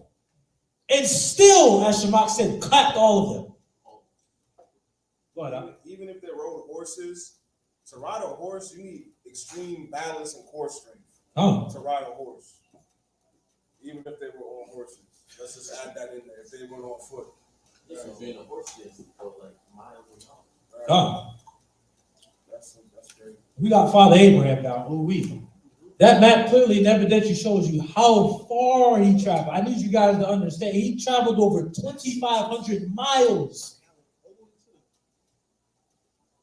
And still, as Shamak said, clapped all of them. But even if they rode horses, to ride a horse, you need extreme balance and core strength to ride a horse. Even if they were on horses. Let's just add that in there. If they were on foot. If you're in a horse, you go like miles and miles. That's great. We got Father Abraham now. That map clearly and evidently shows you how far he traveled. I need you guys to understand. He traveled over 2,500 miles.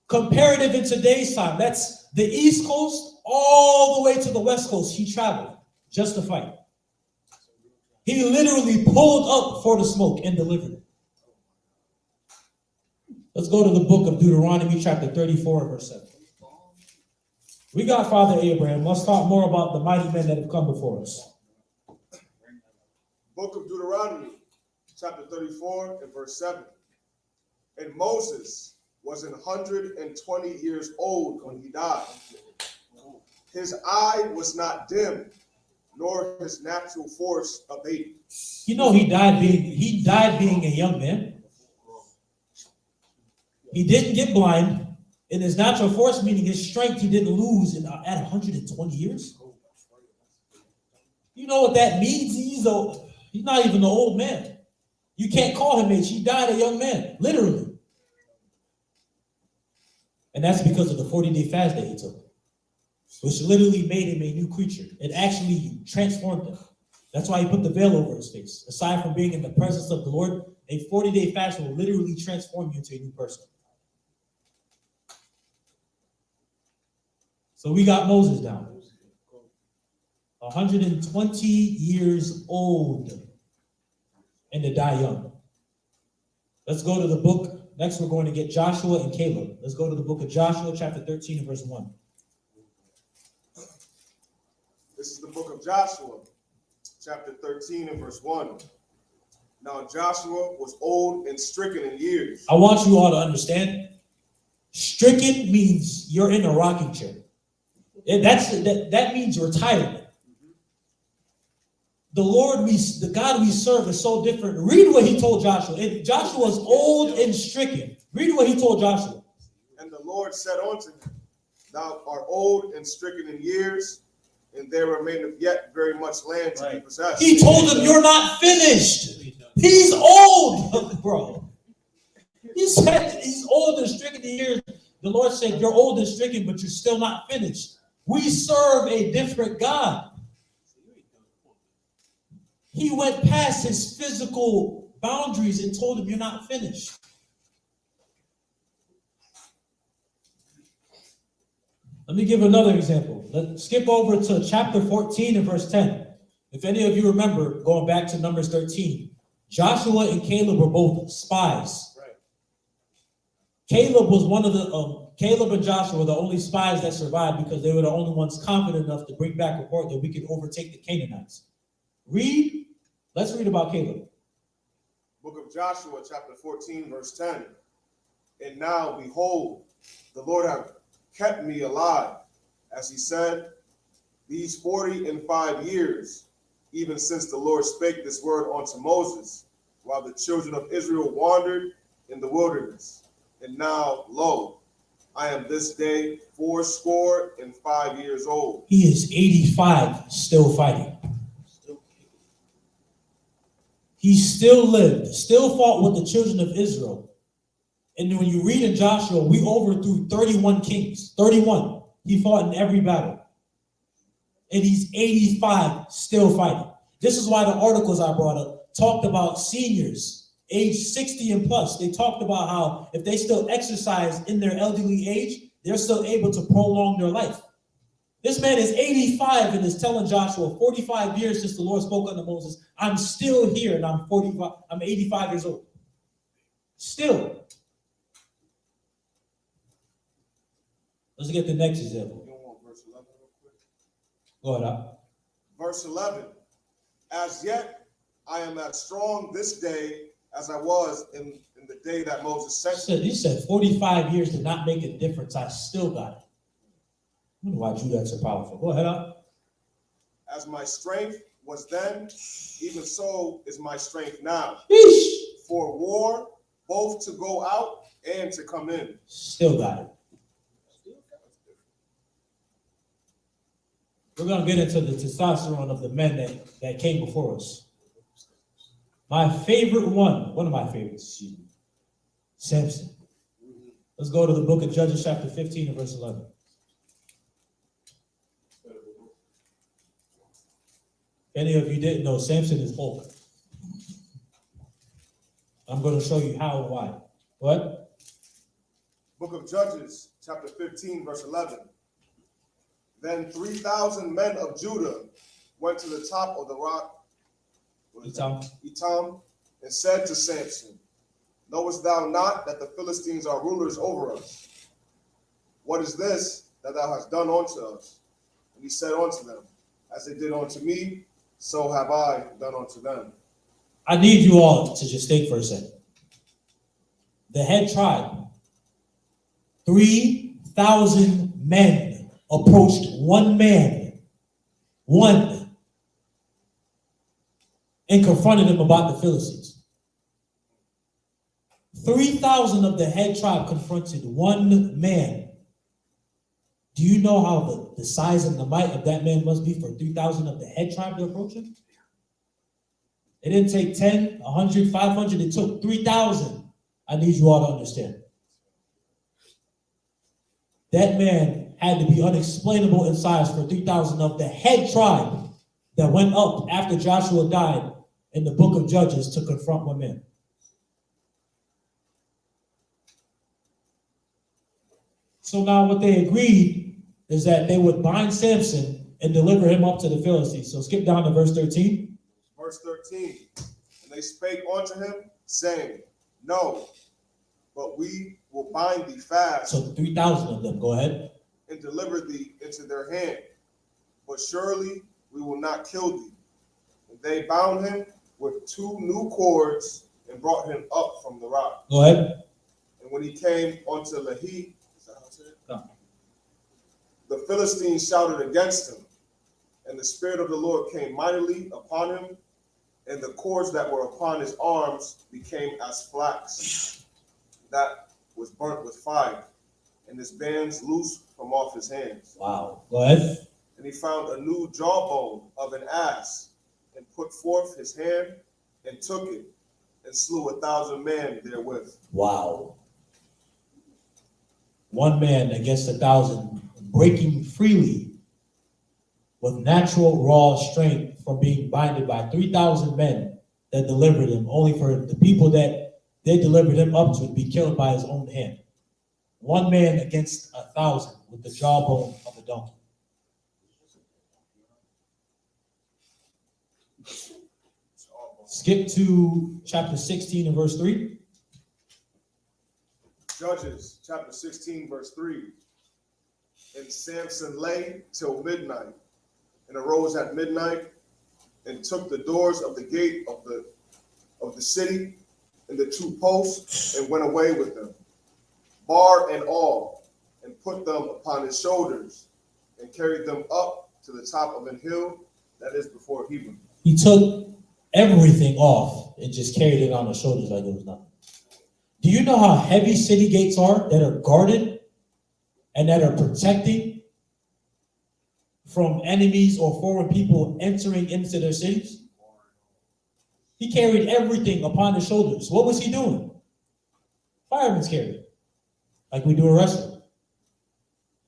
Comparative in today's time, that's the East Coast all the way to the West Coast. He traveled just to fight. He literally pulled up for the smoke and delivered it. Let's go to the book of Deuteronomy, chapter 34, verse 7. We got Father Abraham. Let's talk more about the mighty men that have come before us. Book of Deuteronomy, chapter 34, and verse 7. And Moses was 120 years old when he died. His eye was not dim, nor his natural force abated. He died being a young man. He didn't get blind. In his natural force, meaning his strength, he didn't lose at 120 years. You know what that means? He's not even an old man. You can't call him age. He died a young man, literally. And that's because of the 40-day fast that he took, which literally made him a new creature. It actually transformed him. That's why he put the veil over his face. Aside from being in the presence of the Lord, a 40-day fast will literally transform you into a new person. So we got Moses down. 120 years old and to die young. Let's go to the book. Next, we're going to get Joshua and Caleb. Let's go to the book of Joshua, chapter 13 and verse 1. This is the book of Joshua, chapter 13 and verse 1. Now Joshua was old and stricken in years. I want you all to understand, stricken means you're in a rocking chair. That means retirement. The God we serve is so different. Read what he told Joshua. Joshua was old and stricken. Read what he told Joshua. And the Lord said unto him, Thou art old and stricken in years, and there remaineth yet very much land to be possessed. He told him, you're not finished. He's old, bro. He said he's old and stricken in years. The Lord said, you're old and stricken, but you're still not finished. We serve a different God. He went past his physical boundaries and told him, you're not finished. Let me give another example. Let's skip over to chapter 14 and verse 10. If any of you remember, going back to Numbers 13, Joshua and Caleb were both spies. Right. Caleb was one of the, Caleb and Joshua were the only spies that survived because they were the only ones confident enough to bring back a report that we could overtake the Canaanites. Let's read about Caleb. Book of Joshua, chapter 14, verse 10. And now, behold, the Lord hath kept me alive, as he said, these 45 years, even since the Lord spake this word unto Moses, while the children of Israel wandered in the wilderness. And now, lo, I am this day 85 years old. He is 85, still fighting. He still lived, still fought with the children of Israel. And when you read in Joshua, we overthrew 31 kings, 31. He fought in every battle. And he's 85, still fighting. This is why the articles I brought up talked about seniors, age 60 and plus. They talked about how if they still exercise in their elderly age, they're still able to prolong their life. This man is 85 and is telling Joshua, 45 years since the Lord spoke unto Moses, I'm still here and I'm 85 years old. Still. Let's get the next example. You don't want verse 11 real quick? Go ahead. Verse 11. As yet I am as strong this day as I was in the day that Moses sent me. He said 45 years did not make a difference. I still got it. I wonder why Judah's so powerful. Go ahead. As my strength was then, even so is my strength now. Yeesh. For war, both to go out and to come in. Still got it. We're going to get into the testosterone of the men that came before us. My favorite one of my favorites, excuse me, Samson. Let's go to the book of Judges, chapter 15 and verse 11. If any of you didn't know, Samson is Hulk. I'm going to show you how and why. What? Book of Judges, chapter 15, verse 11. Then 3,000 men of Judah went to the top of the rock, Etam, and said to Samson, knowest thou not that the Philistines are rulers over us? What is this that thou hast done unto us? And he said unto them, as they did unto me, so have I done unto them. I need you all to just think for a second. The head tribe, 3,000 men approached one man, and confronted him about the Philistines. 3,000 of the head tribe confronted one man. Do you know how the size and the might of that man must be for 3,000 of the head tribe to approach him? It didn't take 10, 100, 500. It took 3,000. I need you all to understand. That man had to be unexplainable in size for 3,000 of the head tribe that went up after Joshua died in the book of Judges to confront one man. So now what they agreed is that they would bind Samson and deliver him up to the Philistines. So skip down to verse 13. Verse 13. And they spake unto him, saying, no, but we will bind thee fast. So 3,000 of them, go ahead. And deliver thee into their hand. But surely we will not kill thee. And they bound him with 2 new cords and brought him up from the rock. Go ahead. And when he came unto Lehi, is that how it said? No. The Philistines shouted against him, and the Spirit of the Lord came mightily upon him, and the cords that were upon his arms became as flax that was burnt with fire, and his bands loosed from off his hands. Wow. Go ahead. And he found a new jawbone of an ass, and put forth his hand, and took it, and slew 1,000 men therewith. Wow. One man against 1,000, breaking freely with natural raw strength from being binded by 3,000 men that delivered him, only for the people that they delivered him up to be killed by his own hand. One man against 1,000 with the jawbone of a donkey. Skip to chapter 16 and verse 3. Judges chapter 16, verse 3. And Samson lay till midnight, and arose at midnight, and took the doors of the gate of the city, and the 2 posts, and went away with them, bar and all, and put them upon his shoulders, and carried them up to the top of an hill that is before Hebron. He took everything off and just carried it on his shoulders like it was nothing. Do you know how heavy city gates are that are guarded and that are protecting from enemies or foreign people entering into their cities? He carried everything upon his shoulders. What was he doing? Firemen's carry, like we do a wrestling.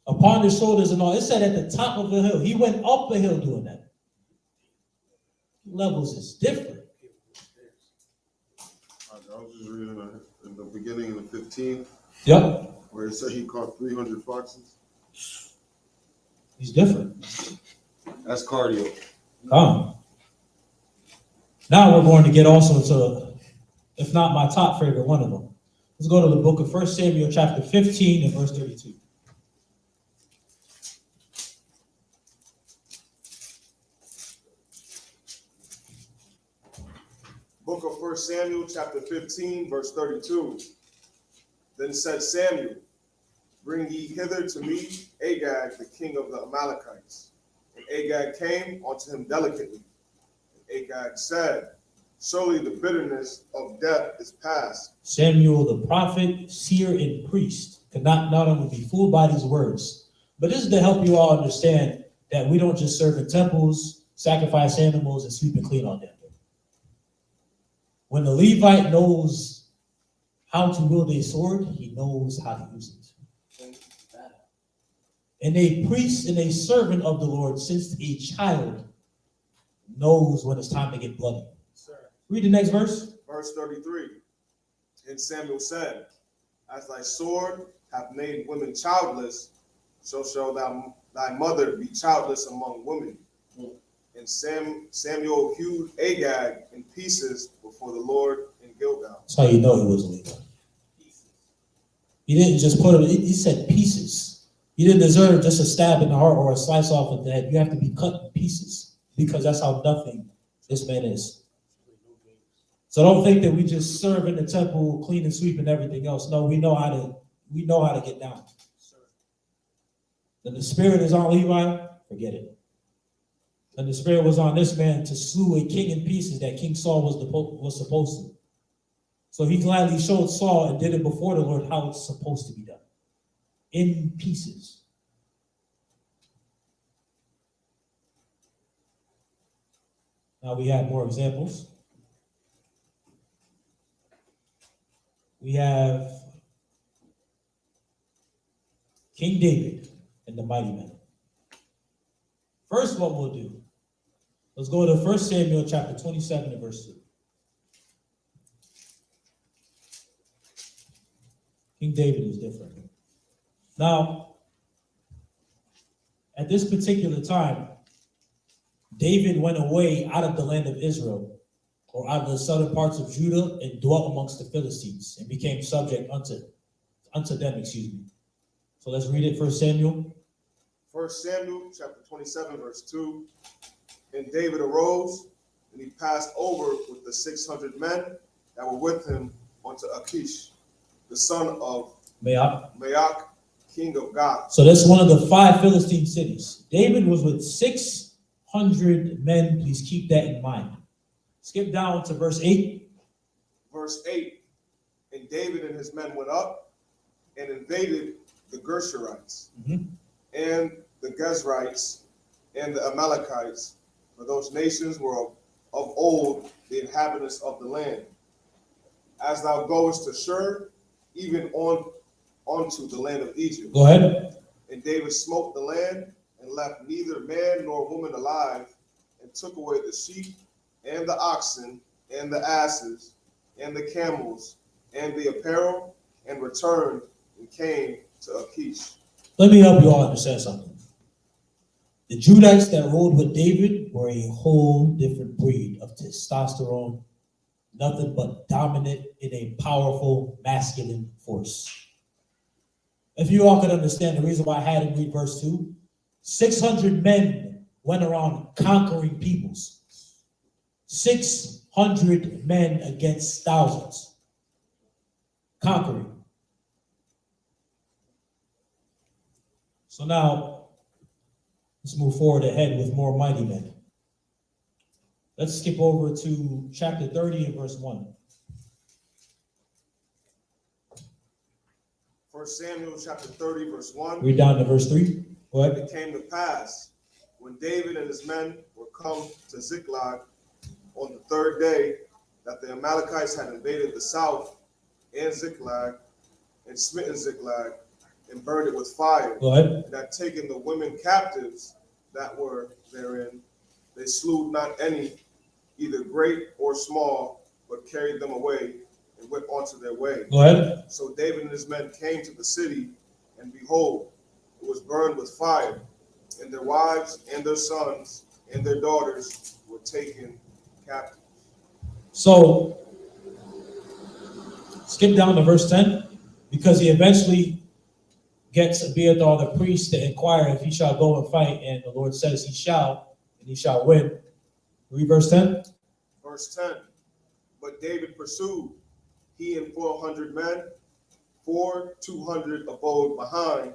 Upon his shoulders and all. It said at the top of the hill. He went up a hill doing that. Levels is different. I was just reading in the beginning of the 15th, Yep. where it said he caught 300 foxes. He's different. That's cardio. Now we're going to get also to, if not my top favorite, one of them. Let's go to the book of 1 Samuel chapter 15 and verse 32. Book of 1 Samuel, chapter 15, verse 32. Then said Samuel, bring ye hither to me Agag, the king of the Amalekites. And Agag came unto him delicately. And Agag said, surely the bitterness of death is past. Samuel the prophet, seer, and priest could not only be fooled by these words, but this is to help you all understand that we don't just serve in temples, sacrifice animals, and sweep and clean all day. When the Levite knows how to wield a sword, he knows how to use it. And a priest and a servant of the Lord, since a child, knows when it's time to get bloody. Read the next verse. Verse 33. And Samuel said, as thy sword hath made women childless, so shall thy mother be childless among women. And Samuel hewed Agag in pieces before the Lord in Gilgal. That's how you know he was a Levite. He didn't just put him, he said pieces. He didn't deserve just a stab in the heart or a slice off of the head. You have to be cut in pieces because that's how nothing this man is. So don't think that we just serve in the temple, clean and sweep and everything else. No, we know how to get down. Then the spirit is on Levi, forget it. And the spirit was on this man to slew a king in pieces that King Saul was supposed to. So he gladly showed Saul and did it before the Lord how it's supposed to be done. In pieces. Now we have more examples. We have King David and the mighty men. First, what we'll do, let's go to 1 Samuel chapter 27 and verse 2. King David is different. Now, at this particular time, David went away out of the land of Israel, or out of the southern parts of Judah, and dwelt amongst the Philistines, and became subject unto them. So let's read it, 1 Samuel. 1 Samuel chapter 27, verse 2. And David arose, and he passed over with the 600 men that were with him unto Achish, the son of Malak, king of Gadal. So that's one of the 5 Philistine cities. David was with 600 men. Please keep that in mind. Skip down to verse 8. Verse 8. And David and his men went up and invaded the Gershurites and the Gezrites and the Amalekites, for those nations were of old the inhabitants of the land. As thou goest to Shur, even onto the land of Egypt. Go ahead. And David smote the land and left neither man nor woman alive, and took away the sheep and the oxen and the asses and the camels and the apparel, and returned and came to Achish. Let me help you all understand something. The Judites that ruled with David were a whole different breed of testosterone, nothing but dominant in a powerful masculine force. If you all could understand the reason why I had him read verse 2, 600 men went around conquering peoples. 600 men against thousands. Conquering. So now, Let's move forward ahead with more mighty men. Let's skip over to chapter 30 and verse 1. 1 Samuel chapter 30, verse 1. Read down to verse 3. Go And ahead. it came to pass, when David and his men were come to Ziklag on the third day, that the Amalekites had invaded the south and Ziklag, and smitten Ziklag, and burned it with fire, Go ahead. and had taken the women captives that were therein. They slew not any, either great or small, but carried them away and went on to their way. Go ahead. So David and his men came to the city, and behold, it was burned with fire, and their wives and their sons and their daughters were taken captive. So, skip down to verse 10, because he eventually gets Abiathar the priest to inquire if he shall go and fight, and the Lord says he shall, and he shall win. Read verse 10. Verse 10, but David pursued, he and 400 men, 200 abode behind,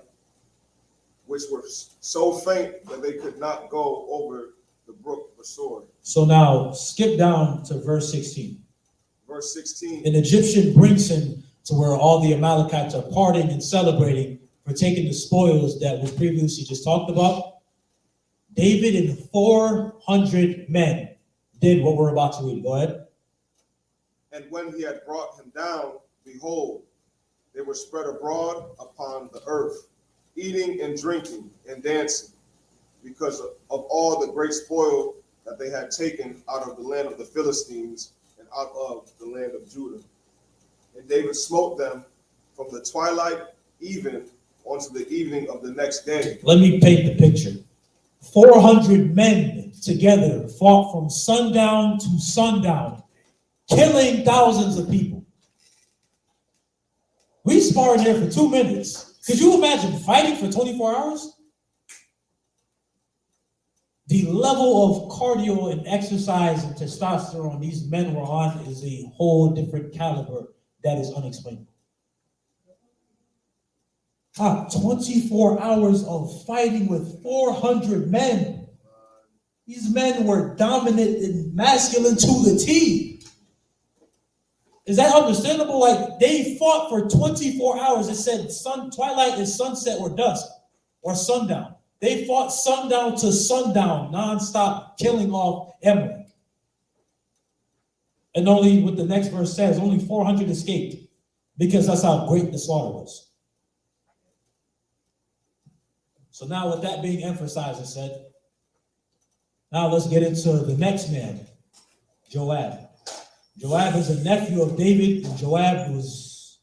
which were so faint that they could not go over the brook for sword. So now, skip down to verse 16. Verse 16, An Egyptian brings him to where all the Amalekites are partying and celebrating for taking the spoils that we previously just talked about. David and 400 men did what we're about to read. Go ahead. and when he had brought him down, behold, they were spread abroad upon the earth, eating and drinking and dancing, because of all the great spoil that they had taken out of the land of the Philistines and out of the land of Judah. And David smote them from the twilight even unto the evening of the next day. Let me paint the picture. 400 men together fought from sundown to sundown, killing thousands of people. We sparred there for 2 minutes. Could you imagine fighting for 24 hours? The level of cardio and exercise and testosterone these men were on is a whole different caliber that is unexplainable. 24 hours of fighting with 400 men. These men were dominant and masculine to the T. Is that understandable? Like, they fought for 24 hours. It said twilight is sunset or dusk or sundown. They fought sundown to sundown, nonstop, killing off Amalek. And only what the next verse says, only 400 escaped, because that's how great the slaughter was. So now with that being emphasized, I said, now let's get into the next man, Joab. Joab is a nephew of David, and Joab was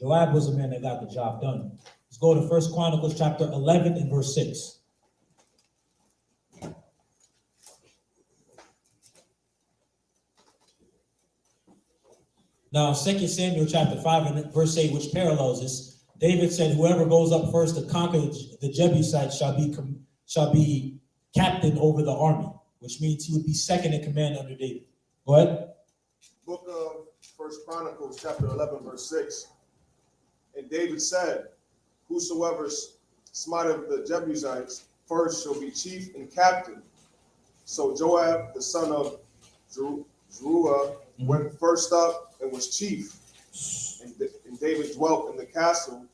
a man that got the job done. Let's go to 1 Chronicles chapter 11 and verse 6. Now, 2 Samuel chapter 5 and verse 8, which parallels this, David said, whoever goes up first to conquer the Jebusites shall be captain over the army, which means he would be second in command under David. Go ahead. Book of 1 Chronicles chapter 11, verse 6. And David said, whosoever smiteth the Jebusites first shall be chief and captain. So Joab, the son of Zeruiah, went first up and was chief. And David dwelt in the castle,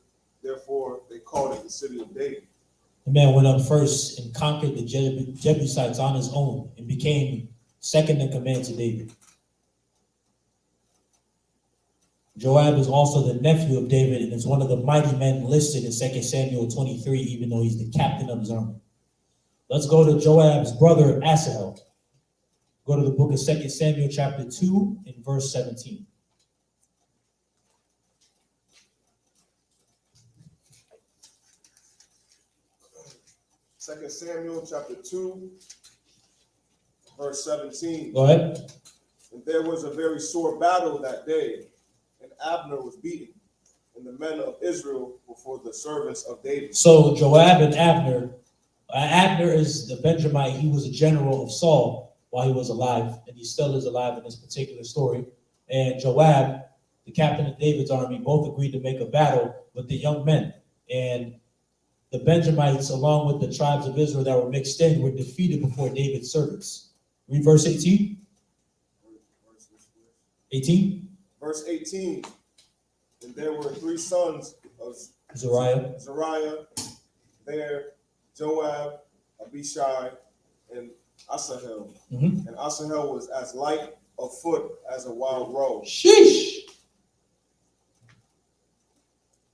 therefore they called it the city of David. The man went up first and conquered the Jebusites on his own and became second in command to David. Joab is also the nephew of David and is one of the mighty men listed in 2 Samuel 23, even though he's the captain of his army. Let's go to Joab's brother, Asahel. Go to the book of 2 Samuel chapter 2 and verse 17. Second Samuel chapter 2, verse 17. Go ahead. And there was a very sore battle that day, and Abner was beaten, and the men of Israel were for the servants of David. So Joab and Abner, Abner is the Benjamite. He was a general of Saul while he was alive, and he still is alive in this particular story. And Joab, the captain of David's army, both agreed to make a battle with the young men. And the Benjamites, along with the tribes of Israel that were mixed in, were defeated before David's servants. Read verse 18. 18. Verse 18. And there were 3 sons of Zariah, there, Joab, Abishai, and Asahel. Mhm. And Asahel was as light of foot as a wild roe. Sheesh.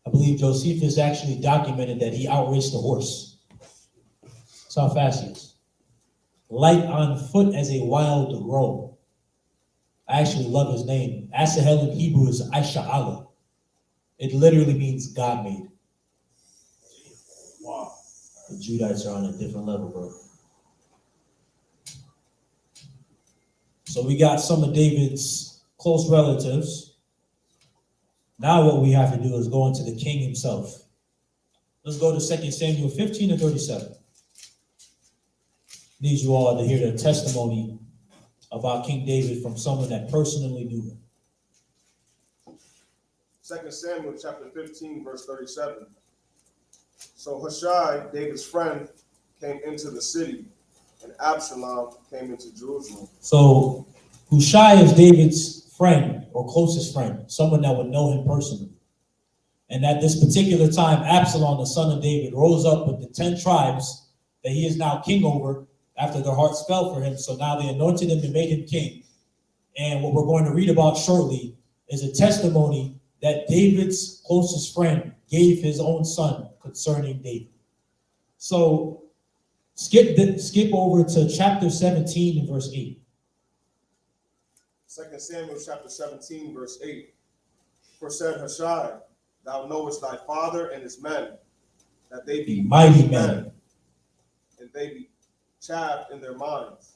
I believe Josephus actually documented that he outraced the horse. That's how fast he is. Light on foot as a wild roe. I actually love his name. Asahel in Hebrew is YHWH. It literally means God made. Wow. The Judites are on a different level, bro. So we got some of David's close relatives. Now what we have to do is go into the king himself. Let's go to 2 Samuel 15 and 37. Need you all to hear the testimony of our King David from someone that personally knew him. 2 Samuel chapter 15, verse 37. So Hushai, David's friend, came into the city, and Absalom came into Jerusalem. So Hushai is David's friend or closest friend, someone that would know him personally. And at this particular time, Absalom, the son of David, rose up with the 10 tribes that he is now king over after their hearts fell for him. So now they anointed him and made him king. And what we're going to read about shortly is a testimony that David's closest friend gave his own son concerning David. So skip over to chapter 17 and verse 8. 2 Samuel chapter 17, verse 8. For said Hushai, thou knowest thy father and his men, that they be Mighty men. and they be chaffed in their minds,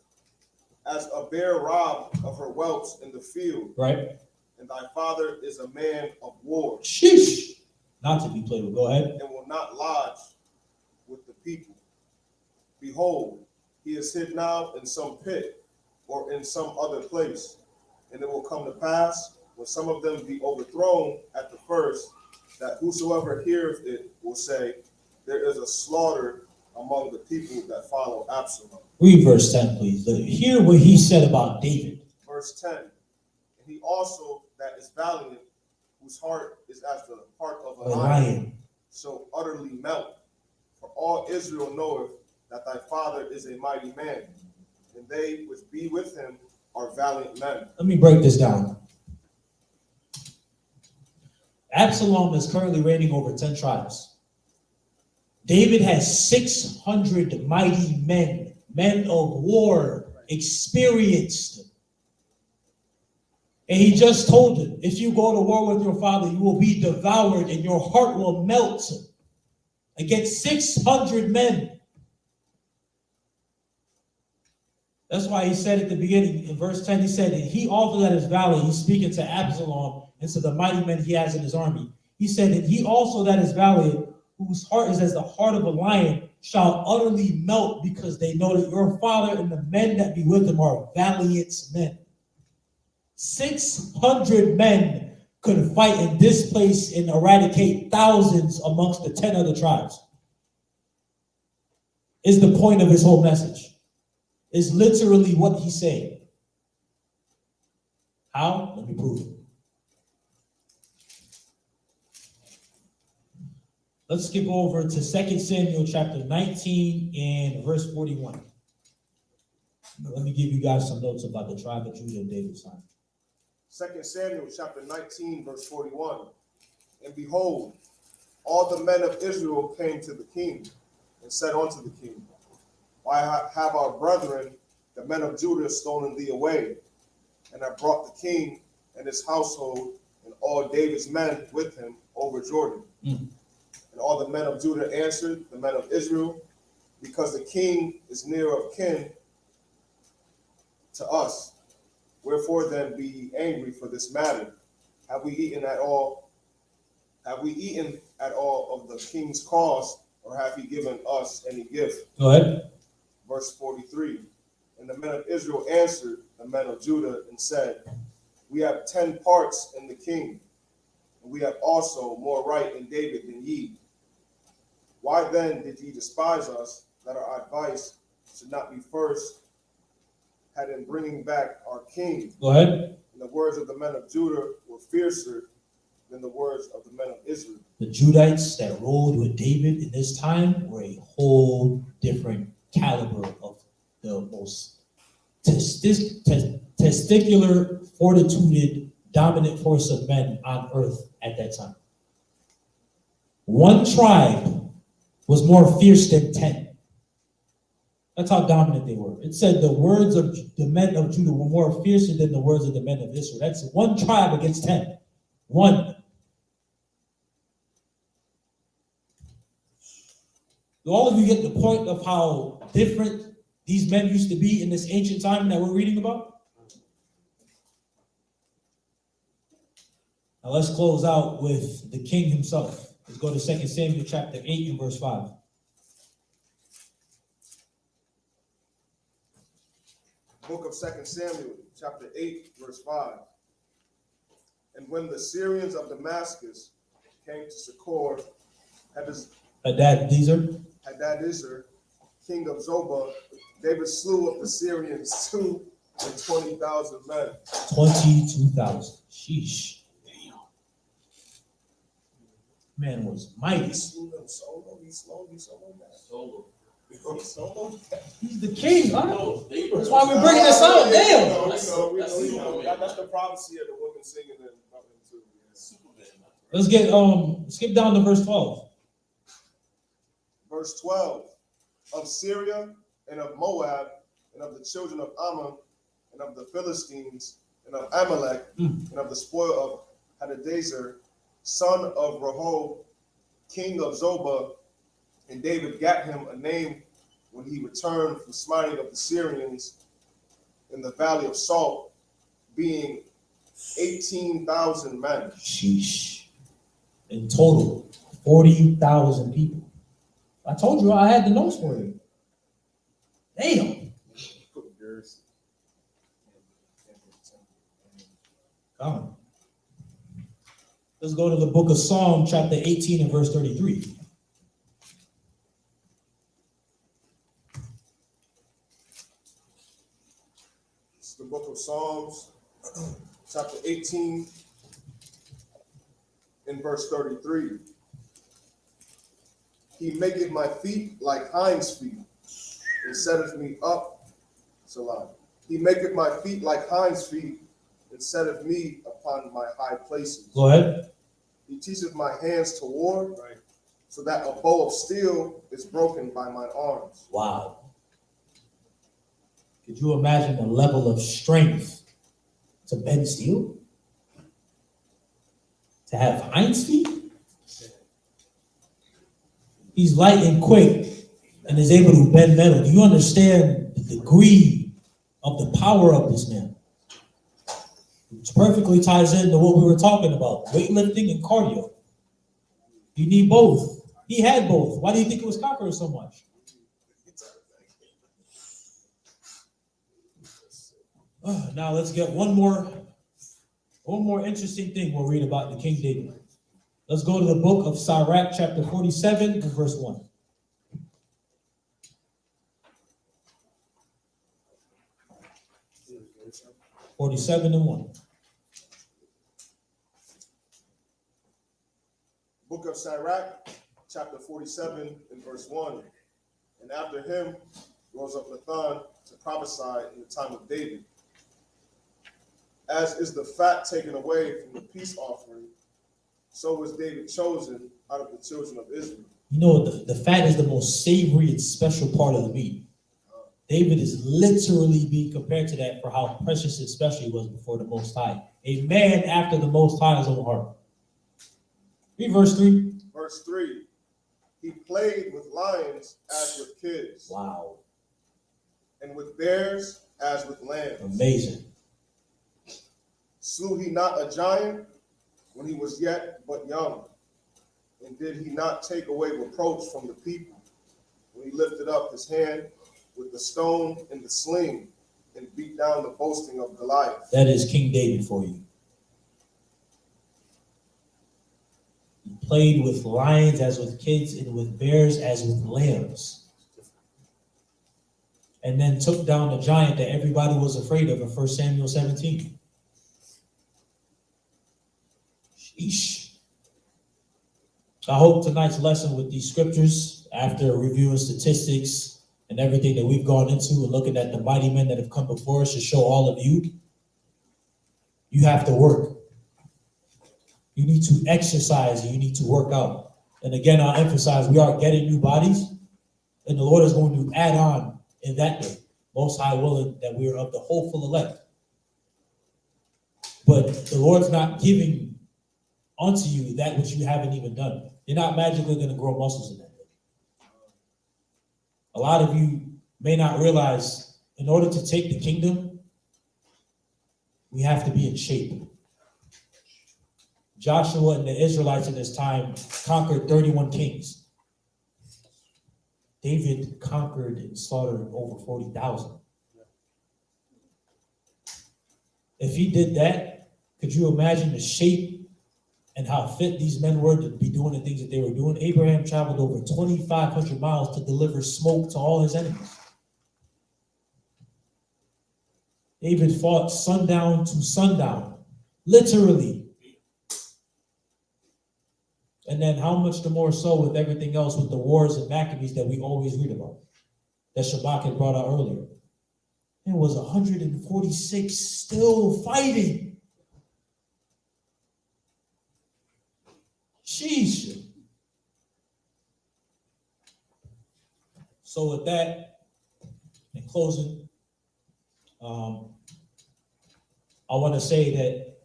as a bear robbed of her whelps in the field. Right? And thy father is a man of war, Sheesh. Not to be played with. Go ahead. and will not lodge with the people. Behold, he is hid now in some pit or in some other place. And it will come to pass, when some of them be overthrown at the first, that whosoever heareth it will say, there is a slaughter among the people that follow Absalom. Read verse 10, please. Hear what he said about David. Verse 10. And he also that is valiant, whose heart is as the heart of a lion, so utterly melt. For all Israel knoweth that thy father is a mighty man, and they which be with him are valiant men. Let me break this down. Absalom is currently reigning over 10 tribes. David has 600 mighty men, men of war, experienced. And he just told him, if you go to war with your father, you will be devoured and your heart will melt against 600 men. That's why he said at the beginning, in verse 10, he said, and he also that is valiant, he's speaking to Absalom and to the mighty men he has in his army. He said, and he also that is valiant, whose heart is as the heart of a lion, shall utterly melt, because they know that your father and the men that be with him are valiant men. 600 men could fight in this place and eradicate thousands amongst the 10 other tribes. Is the point of his whole message. Is literally what he's saying. How? Let me prove it. Let's skip over to 2 Samuel chapter 19 and verse 41. Let me give you guys some notes about the tribe of Judah and David's time. 2 Samuel chapter 19, verse 41. And behold, all the men of Israel came to the king and said unto the king, why have our brethren, the men of Judah, stolen thee away, and have brought the king and his household and all David's men with him over Jordan? And all the men of Judah answered the men of Israel, because the king is near of kin to us. Wherefore then be ye angry for this matter? Have we eaten at all of the king's cause, or have he given us any gift? Go ahead. Verse 43. And the men of Israel answered the men of Judah and said, we have 10 parts in the king, and we have also more right in David than ye. Why then did ye despise us, that our advice should not be first had in bringing back our king? Go ahead. And the words of the men of Judah were fiercer than the words of the men of Israel. The Judites that ruled with David in this time were a whole different caliber of the most testicular, fortituded, dominant force of men on earth at that time. One tribe was more fierce than 10. That's how dominant they were. It said the words of the men of Judah were more fiercer than the words of the men of Israel. That's one tribe against 10. One. Do all of you get the point of how different these men used to be in this ancient time that we're reading about? Now let's close out with the king himself. Let's go to 2 Samuel chapter 8 and verse 5. Book of 2 Samuel, chapter 8, verse 5. And when the Syrians of Damascus came to succor Hadadezer, king of Zobah, David slew of the Syrians 220,000 men. 22,000. Sheesh. Man was mighty. He slew them solo. He's solo. He's the king, huh? No, they That's why we're bringing this out. Damn. That's the prophecy of the women singing and nothing too. Yeah. Superman. Let's get skip down to verse 12. Verse 12. Of Syria and of Moab and of the children of Ammon and of the Philistines and of Amalek and of the spoil of Hadadezer, son of Rehob, king of Zobah. And David gat him a name when he returned from smiting of the Syrians in the valley of Salt, being 18,000 men. Sheesh. In total, 40,000 people. I told you I had the notes for you. Damn. Come on. Let's go to the book of Psalm, chapter 18 and verse 33. It's the book of Psalms, chapter 18, in verse 33. He maketh my feet like hinds' feet, and setteth me up. Salah. He maketh my feet like hinds' feet, and setteth me upon my high places. Go ahead. He teacheth my hands to war, so that a bow of steel is broken by my arms. Wow. Could you imagine the level of strength to bend steel? To have hinds feet? He's light and quick and is able to bend metal. Do you understand the degree of the power of this man? Which perfectly ties into what we were talking about, weightlifting and cardio. You need both. He had both. Why do you think it was conquering so much? Now let's get one more interesting thing we'll read about the King David. Let's go to the book of Sirach, chapter 47, and verse 1. Book of Sirach, chapter 47, and verse 1. And after him rose up Nathan to prophesy in the time of David. As is the fat taken away from the peace offering, so was David chosen out of the children of Israel. You know, the fat is the most savory and special part of the meat. David is literally being compared to that for how precious and special he was before the Most High. A man after the Most High's own heart. Read verse 3. Verse 3. He played with lions as with kids. Wow. And with bears as with lambs. Amazing. Slew he not a giant when he was yet but young? And did he not take away reproach from the people when he lifted up his hand with the stone and the sling and beat down the boasting of Goliath? That is King David for you. He played with lions as with kids and with bears as with lambs. And then took down the giant that everybody was afraid of in 1 Samuel 17. Sheesh. I hope tonight's lesson with these scriptures, after reviewing statistics and everything that we've gone into and looking at the mighty men that have come before us, to show all of you, you have to work. You need to exercise and you need to work out. And again, I'll emphasize, we are getting new bodies, and the Lord is going to add on in that day, most high willing, that we are of the hopeful elect. But the Lord's not giving unto you that which you haven't even done. You're not magically going to grow muscles in that day. A lot of you may not realize, in order to take the kingdom, we have to be in shape. Joshua and the Israelites in his time conquered 31 kings. David conquered and slaughtered over 40,000. If he did that, could you imagine the shape and how fit these men were to be doing the things that they were doing? Abraham traveled over 2,500 miles to deliver smoke to all his enemies. David fought sundown to sundown, literally. And then how much the more so with everything else, with the wars and Maccabees that we always read about, that Shabbat had brought out earlier. There was 146 still fighting. Sheesh. So with that, in closing, I want to say that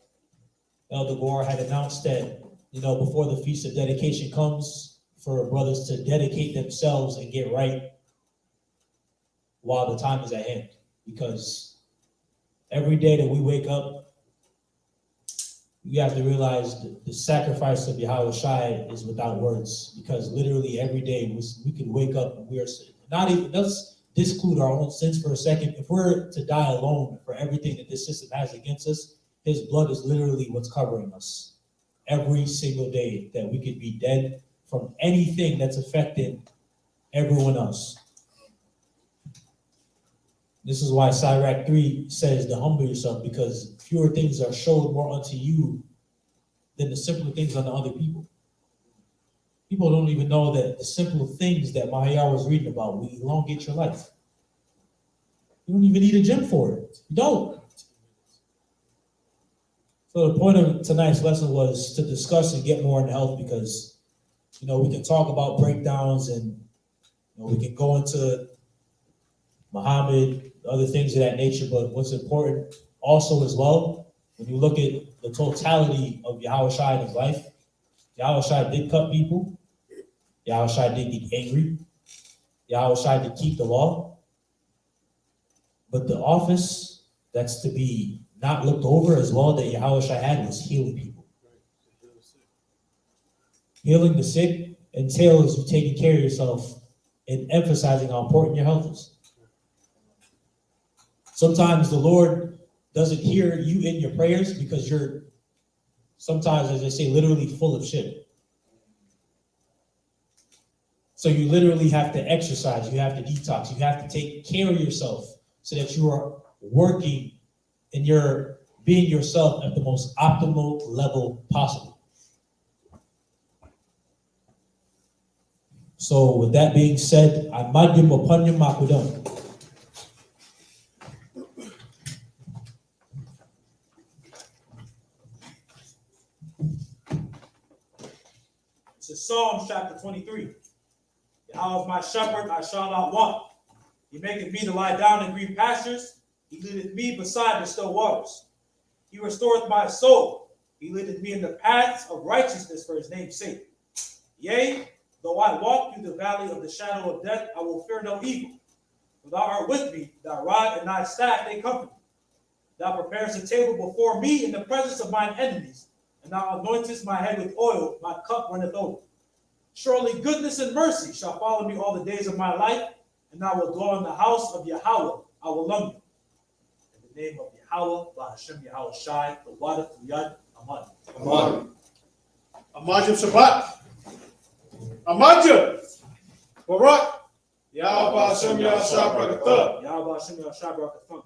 Elder Gore had announced that, before the Feast of Dedication comes, for brothers to dedicate themselves and get right while the time is at hand. Because every day that we wake up, you have to realize the sacrifice of YHWH is without words. Because literally every day we can wake up and we are not even, let's disclude our own sins for a second. If we're to die alone for everything that this system has against us, his blood is literally what's covering us. Every single day that we could be dead from anything that's affecting everyone else. This is why Sirach 3 says to humble yourself, because fewer things are showed more unto you than the simpler things unto other people. People don't even know that the simple things that Mahayar was reading about will elongate your life. You don't even need a gym for it. You don't. So the point of tonight's lesson was to discuss and get more into health, because, we can talk about breakdowns and, we can go into Muhammad, other things of that nature. But what's important also as well, when you look at the totality of YHWH in his life, YHWH did cut people. YHWH did get angry. YHWH did keep the law. But the office that's to be not looked over as well that YHWH had was healing people. Healing the sick entails you taking care of yourself and emphasizing how important your health is. Sometimes the Lord doesn't hear you in your prayers because you're sometimes, as they say, literally full of shit. So you literally have to exercise, you have to detox, you have to take care of yourself so that you are working and you're being yourself at the most optimal level possible. So with that being said, I madim upanyam makudam. This is Psalms chapter 23. Yahweh is my shepherd, I shall not want. He maketh me to lie down in green pastures. He leadeth me beside the still waters. He restoreth my soul. He leadeth me in the paths of righteousness for his name's sake. Yea, though I walk through the valley of the shadow of death, I will fear no evil. For thou art with me, thy rod and thy staff, they comfort me. Thou preparest a table before me in the presence of mine enemies, and thou anointest my head with oil, my cup runneth over. Surely goodness and mercy shall follow me all the days of my life, and I will dwell in the house of Yahweh, I will love you. In the name of Yahweh, Hashem YHWH, the water, Yad, Aman. Amen. Amajim Shabbat. Amajim. Barak. Yahweh Hashem Yahshua Barakatah. Yahweh Hashem Yahshua Barakatah.